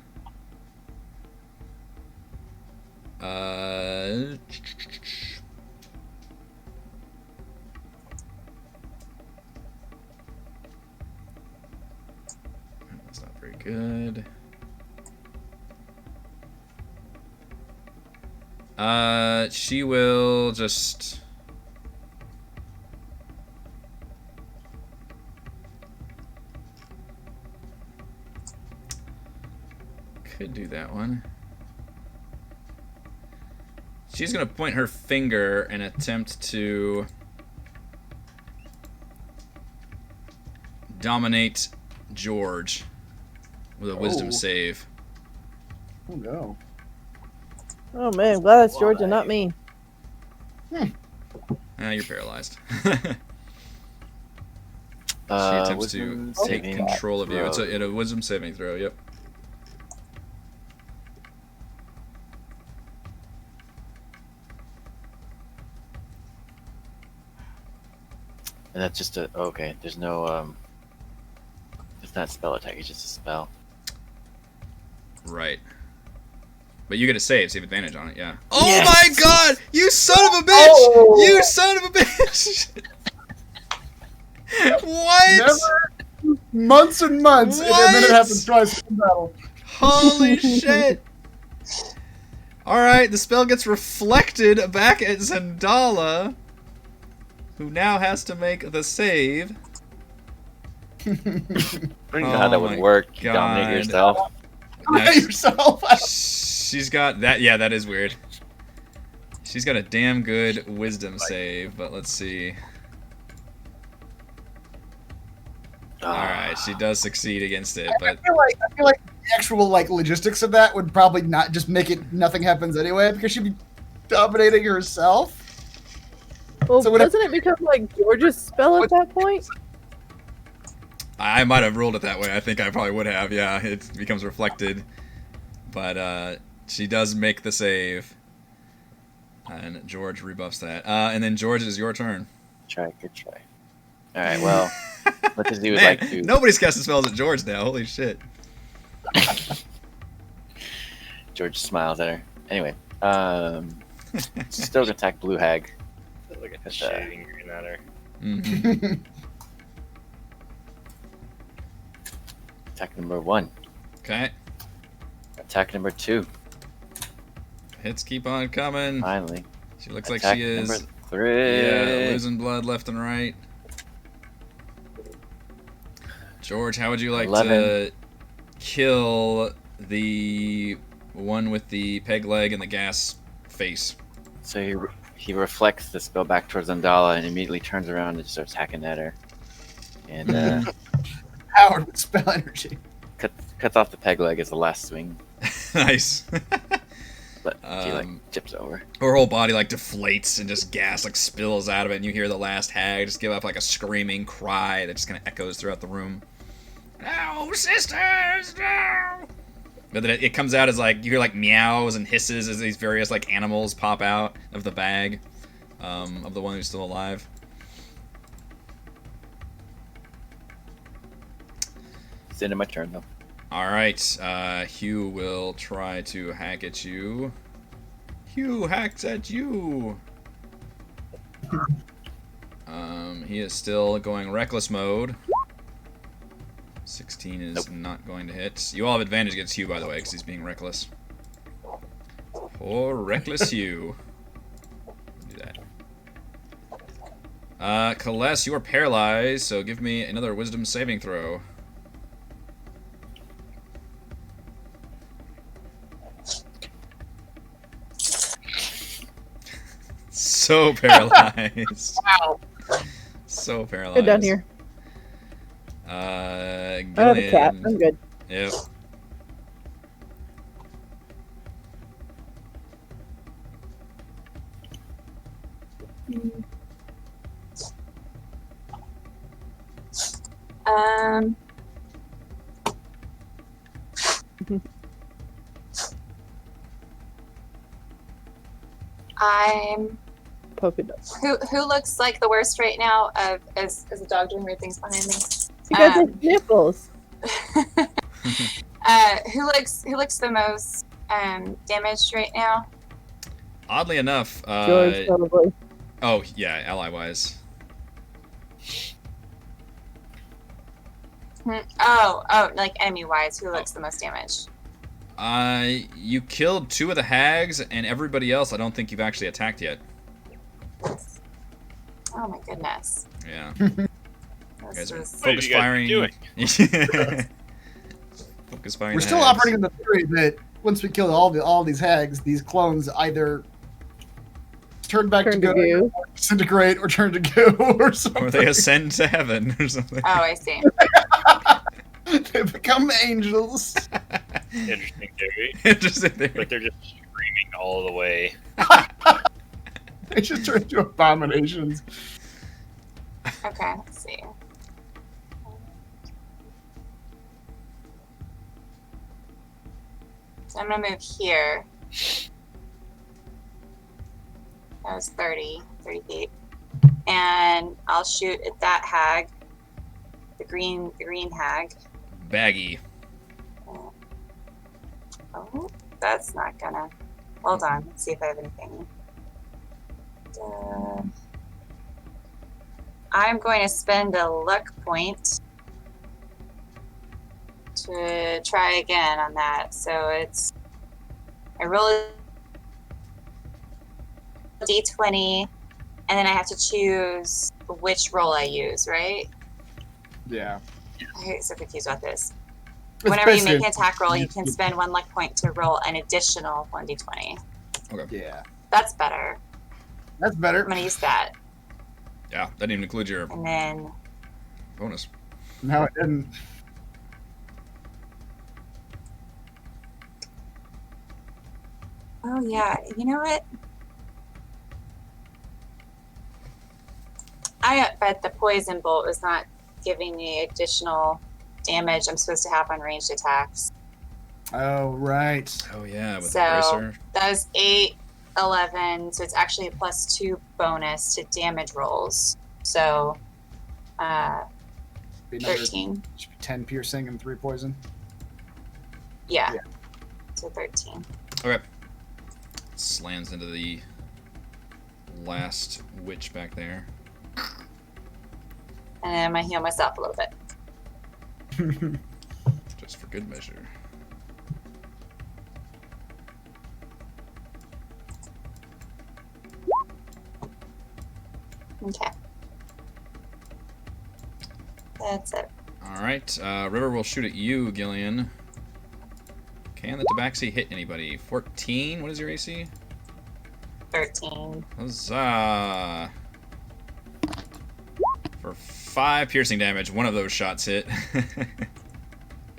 that's not very good. She will just could do that one. She's gonna point her finger and attempt to dominate George with a wisdom Oh. save. Oh no. Oh man, glad that's George and not me. You're paralyzed. She Uh, attempts to wisdom take saving control of you. It's throw. a wisdom saving throw, yep. And that's just a okay. There's no it's not spell attack. It's just a spell. Right. But you get a save, so you have advantage on it, yeah. Oh Yes! my god! You son of a bitch! Oh! You son of a bitch! What? Never months and months, and then What? it happens twice in battle. Holy shit! Alright, the spell gets reflected back at Zendala, who now has to make the save. I don't even know how that Oh would my work. You God. dominate yourself. Look yourself. She's got that. Yeah, that is weird. She's got a damn good wisdom save, but let's see. Alright, she does succeed against it, but I feel like the actual like logistics of that would probably not just make it nothing happens anyway because she'd be dominating herself. Well, So what- doesn't it become like George's spell at that point? I might have ruled it that way. I think I probably would have. Yeah, it becomes reflected. But she does make the save. And George rebuffs that. And then George, it is your turn. Good try. All right, well, what does he would Man, like to? nobody's casting spells at George now. Holy shit. George smiles at her. Anyway, still gonna attack Blue Hag. Look at the shading green at her. Mhm. Attack number 1. Okay. Attack number 2. Hits keep on coming. Finally. She looks like Attack she is number 3. losing blood left and right. George, how would you like 11. to kill the one with the peg leg and the gas face? So he reflects the spell back towards Andala and immediately turns around and starts hacking at her. And Powered with spell energy. cuts off the peg leg as the last swing. Nice. But she tips over. Her whole body deflates and just gas spills out of it, and you hear the last hag just give up a screaming cry that just kind of echoes throughout the room. No, sisters, no! But then it comes out as you hear meows and hisses as these various animals pop out of the bag of the one who's still alive. It's the end of my turn though. Alright, Hugh will try to hack at you. Hugh hacks at you! He is still going reckless mode. 16 is not going to hit. You all have advantage against Hugh, by the way, because he's being reckless. Poor reckless Hugh. Do that. Kaless, you are paralyzed, so give me another wisdom saving throw. So paralyzed. Wow. So paralyzed. Good done here. Gillian. I have a cat. I'm good. Yep. I'm. Polka dots. Who looks like the worst right now? As the dog doing weird things behind me. You guys have nipples. Who looks the most damaged right now? Oddly enough, George, probably. oh yeah, ally-wise. Oh, enemy-wise, who looks the most damaged? You killed 2 of the hags, and everybody else I don't think you've actually attacked yet. Oh my goodness. Yeah. This Guys are is- What are focus you guys firing. doing? Focus firing. We're the still hags. operating on the theory that once we kill all these hags, these clones either turn back Turn to to goo, goo. disintegrate, or turn to goo, or something. Or they ascend to heaven or something. Oh, I see. They become angels. Interesting theory. Interesting theory. But they're just screaming all the way. They just turn into abominations. Okay, let's see. So I'm gonna move here. That was 30 feet. And I'll shoot at that hag. The green hag. Baggy. Oh, that's not gonna. Hold on, let's see if I have anything. I'm going to spend a luck point to try again on that. So I roll a d20, and then I have to choose which roll I use, right? Yeah. I get so confused about this. It's Whenever you basically- make an attack roll, you can spend 1 luck point to roll an additional 1d20. Yeah. That's better. That's better. I'm going to use that. Yeah, that didn't even include your And then bonus. No, it didn't. oh yeah, you know what? I bet the poison bolt is not giving me additional damage I'm supposed to have on ranged attacks. Oh, right. Oh yeah, with So the bracer. that was 8, 11. So it's actually a +2 bonus to damage rolls. So Be another 13. 10 piercing and 3 poison. Yeah. Yeah. So 13. Okay. Slams into the last witch back there. And then I'm going to heal myself a little bit. Just for good measure. Okay. That's it. Alright, River will shoot at you, Gillian. Can the tabaxi hit anybody? 14? What is your AC? 13. Huzzah! For 5 piercing damage, one of those shots hit.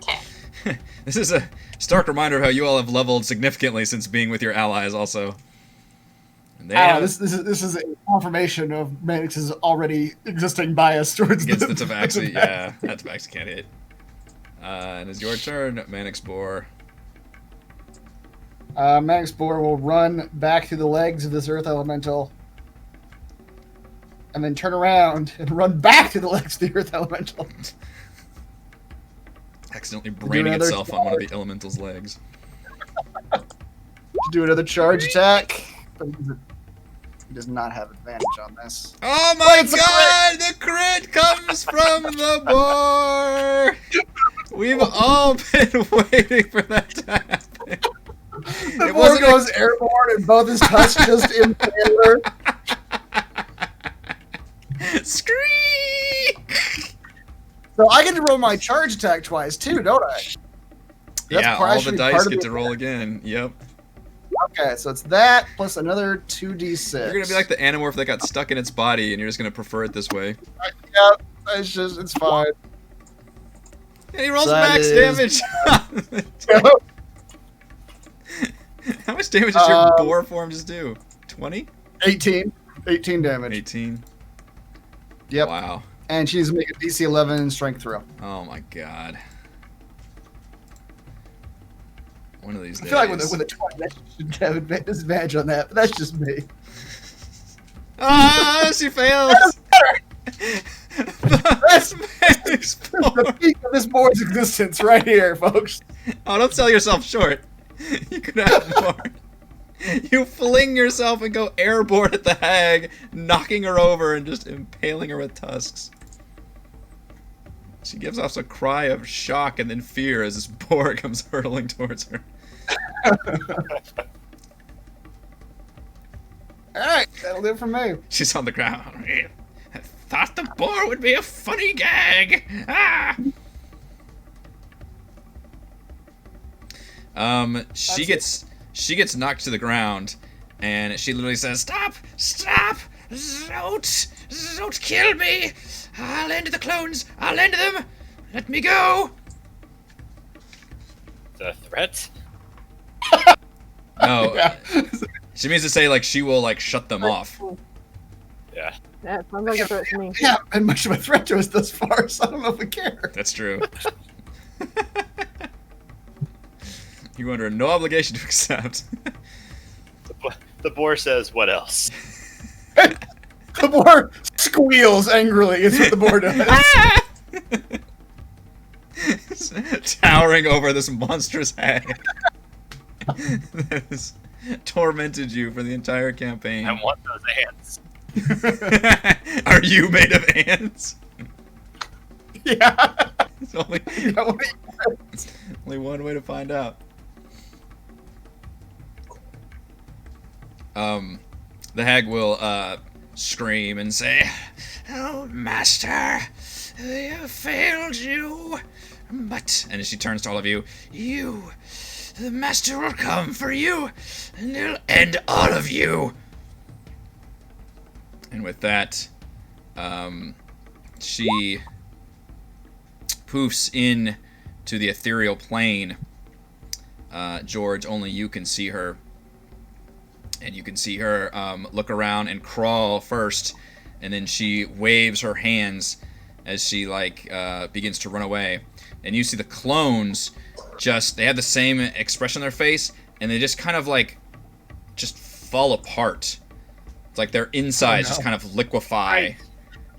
Okay. This is a stark reminder of how you all have leveled significantly since being with your allies also. And they have, This is a confirmation of Manix's already existing bias towards against the tabaxi. Yeah, that tabaxi can't hit. And it's your turn, Manix Boar. Manix Boar will run back to the legs of this earth elemental. And then turn around and run back to the legs of the earth elemental. Accidentally braining another itself on one of the elemental's legs. To do another charge attack. But he does not have advantage on this. Oh my it's a god! The crit comes from the boar! We've all been waiting for that to happen. The boar goes airborne and both his tusks just impale her. Screek! So I get to roll my charge attack twice too, don't I? Yeah, all the actually dice part of get the to roll again. Yep. Okay, so it's that plus another 2d6. You're gonna be like the animorph that got stuck in its body, and you're just gonna prefer it this way. Yep, it's fine. And he rolls So that max is- damage! How much damage does your boar form just do? 20? 18 damage. 18? Yep. Wow. And she needs to make a DC 11 strength throw. Oh my god. One of these I days. feel like with a 20, that should have disadvantage on that, but that's just me. Ah, she fails! That's Manix the Boar. peak of this board's existence right here, folks. Oh, don't sell yourself short. You could have more. You fling yourself and go airborne at the hag, knocking her over and just impaling her with tusks. She gives off a cry of shock and then fear as this boar comes hurtling towards her. Alright, that'll do it for me. She's on the ground. I thought the boar would be a funny gag. Ah! She gets knocked to the ground, and she literally says, "Stop! Stop! Don't kill me! I'll end the clones! I'll end them! Let me go!" The threat? No, Yeah. she means to say like she will like shut them off. Yeah. Yeah, it sounds like a threat to me. Yeah, been much of a threat to us thus far, so I don't know if we care. That's true. You're under no obligation to accept. The boar says, "What else?" The boar squeals angrily, is what the boar does. Towering over this monstrous hag that has tormented you for the entire campaign. I want those ants. Are you made of ants? Yeah. It's only, Yeah, what do you- only one way to find out. The hag will scream and say, "Oh, master, you failed you. But," and as she turns to all of you, the master will come for you, and he'll end all of you." And with that, she poofs in to the ethereal plane. George, only you can see her. And you can see her look around and crawl first, and then she waves her hands, as she like begins to run away, and you see the clones they have the same expression on their face, and they just kind of like just fall apart. It's like their insides just kind of liquefy,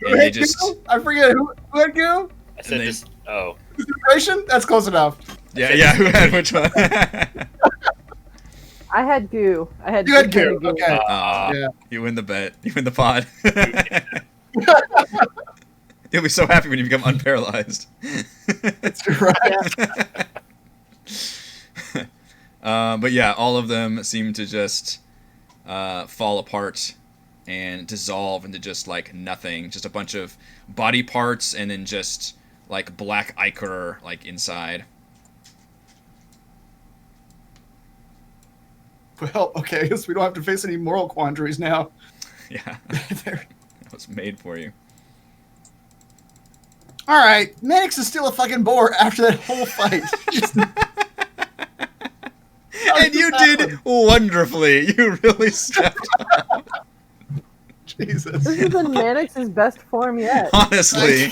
and they just. I forget who had goo. I said this. Oh. Disintegration? That's close enough. Yeah. Who had which one? I had goo. You had goo. Okay. Yeah. You win the bet. You win the pod. You'll be so happy when you become unparalyzed. That's right. But yeah, all of them seem to just fall apart and dissolve into just like nothing. Just a bunch of body parts and then just like black ichor like inside. Well, okay, I guess we don't have to face any moral quandaries now. Yeah. That was made for you. All right, Mannix is still a fucking bore after that whole fight. And you did wonderfully. You really stepped up. Jesus. This is in Mannix's best form yet. Honestly.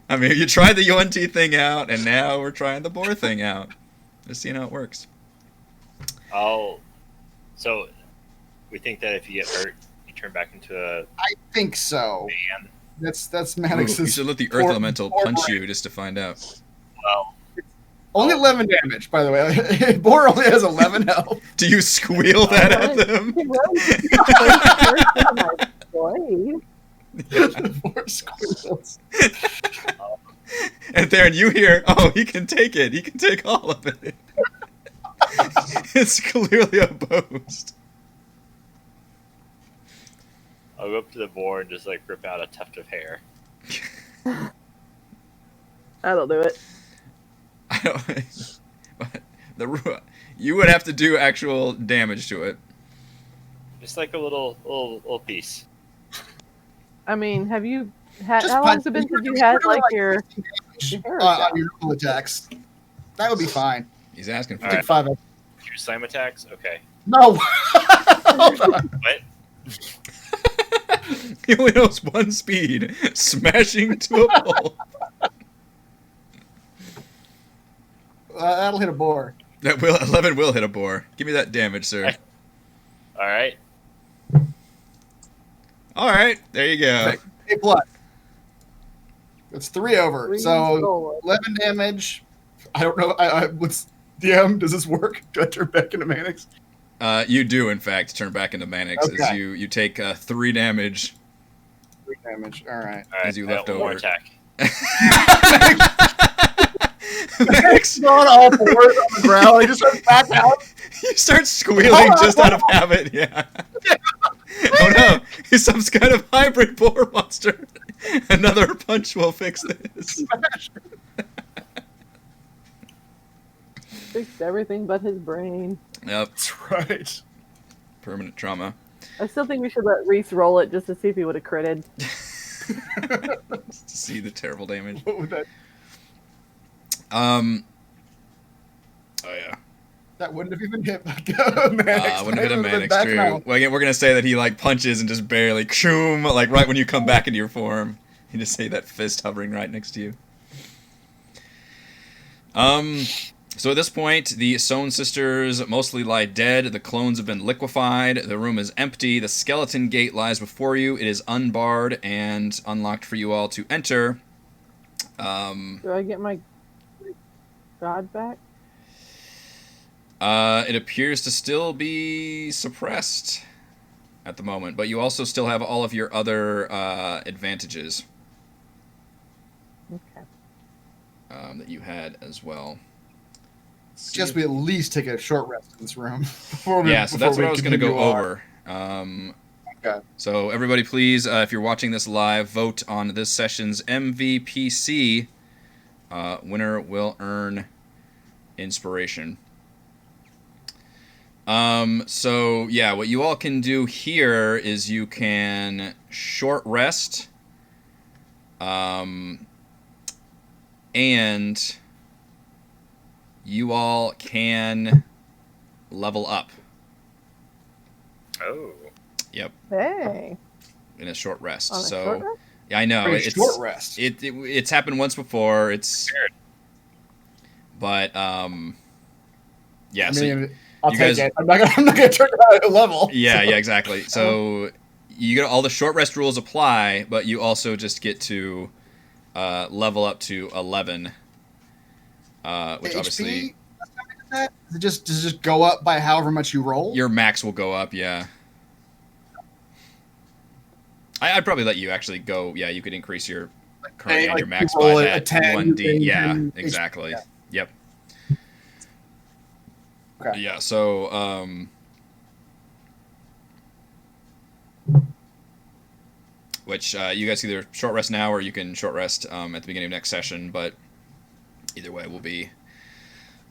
I mean, you tried the UNT thing out, and now we're trying the boar thing out. Just seeing how it works. So, we think that if you get hurt, you turn back into a I think so. man. That's Mannix's. You should let the Earth Elemental punch you just to find out. Well, Only 11 damage, by the way. Boar only has 11 health. Do you squeal that at them? Boar squeals. And Theron, you hear, oh, he can take it. He can take all of it. It's clearly a boast. I'll go up to the boar and just like rip out a tuft of hair. That'll do it. I don't. You would have to do actual damage to it. Just like a little piece. I mean, have you had? Just How long has it been punch- since you had like like your? hair on your normal attacks. That would be fine. He's asking for All it. Take 5. Your slam attacks? Okay. No. Hold on. What? He only knows one speed: smashing to a pole. That'll hit a boar. 11 will hit a boar. Give me that damage, sir. All right. All right, there you go. A plus. It's 3 over. Three So forward. 11 damage. I don't know. What's DM? Does this work? Do I turn back into Mannix? You do, in fact, turn back into Mannix as Okay. you take 3 damage 3 damage. All right. All right. as you I got left one more over. attack. Mannix, Not all fours on the ground. He just starts back out. you start squealing just out of habit. Yeah. Oh no! He's some kind of hybrid boar monster. Another punch will fix this. Fixed everything but his brain. Yep. That's right. Permanent trauma. I still think we should let Reese roll it just to see if he would have critted. Just to see the terrible damage. What would that? Oh yeah. That wouldn't have even hit Mannix. Wouldn't have been a That Mannix, back true. now. Well, again, we're gonna say that he like punches and just barely, shoom, like right when you come back into your form. You just see that fist hovering right next to you. So at this point, the Sewn Sisters mostly lie dead. The clones have been liquefied. The room is empty. The skeleton gate lies before you. It is unbarred and unlocked for you all to enter. Do I get my god back? It appears to still be suppressed at the moment, but you also still have all of your other advantages Okay. that you had as well. Suggest we at least take a short rest in this room. Before we, Yeah, so that's before what we I was going to go continue over. on. Okay. So everybody, please, if you're watching this live, vote on this session's MVPC. Winner will earn inspiration. So yeah, what you all can do here is you can short rest, and you all can level up. Oh. Yep, Hey. in a short rest. On a So short rest? I know. Pretty It's short rest. It's happened once before. But yeah. I So mean, I'll you take guys- it. I'm not gonna turn it out at a level. yeah, so. yeah, exactly. So you get all the short rest rules apply, but you also just get to level up to 11, which The obviously HP, does it just go up by however much you roll? your max will go up. Yeah. I'd probably let you actually go. Yeah, you could increase your current and your max you roll by a that 10, 1d. you Yeah, can- exactly. yeah. Yep. Okay. Yeah. So which you guys either short rest now or you can short rest at the beginning of next session. But either way, we'll be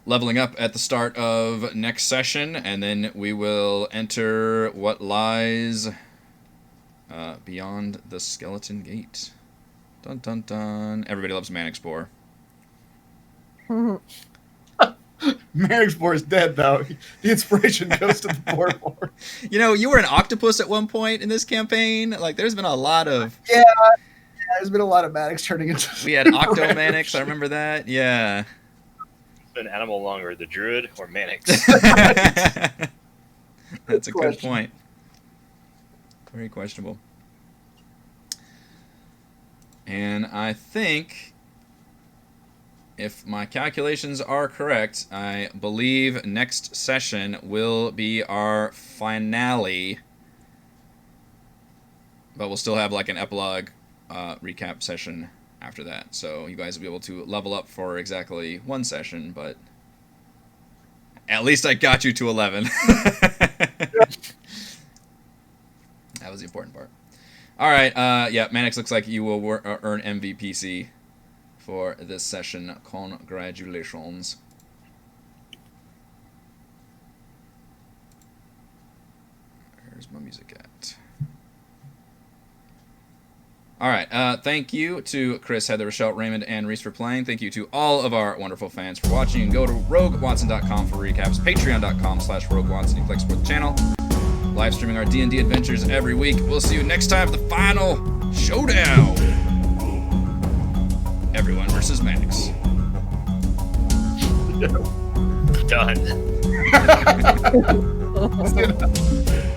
leveling up at the start of next session, and then we will enter what lies beyond the skeleton gate. Dun dun dun. Everybody loves Manic Spore. Manic Spore is dead though. The inspiration goes to the board. You know, you were an octopus at one point in this campaign. Like, there's been a lot of. Yeah, there's been a lot of Manics turning into. We had Octomanics. I remember that. Yeah. An animal longer, the druid or Manix? That's a good point. Very questionable. And I think, if my calculations are correct, I believe next session will be our finale. But we'll still have like an epilogue recap session after that. So you guys will be able to level up for exactly one session, but at least I got you to 11. That was the important part. All right, yeah, Manix, looks like you will earn MVPC for this session. Congratulations. Where's my music at? All right, thank you to Chris, Heather, Rochelle, Raymond, and Reese for playing. Thank you to all of our wonderful fans for watching. You can go to roguewatson.com for recaps, patreon.com/roguewatson. You can support the channel. Live streaming our D&D adventures every week. We'll see you next time for the final showdown. Everyone versus Manix. Done. Done.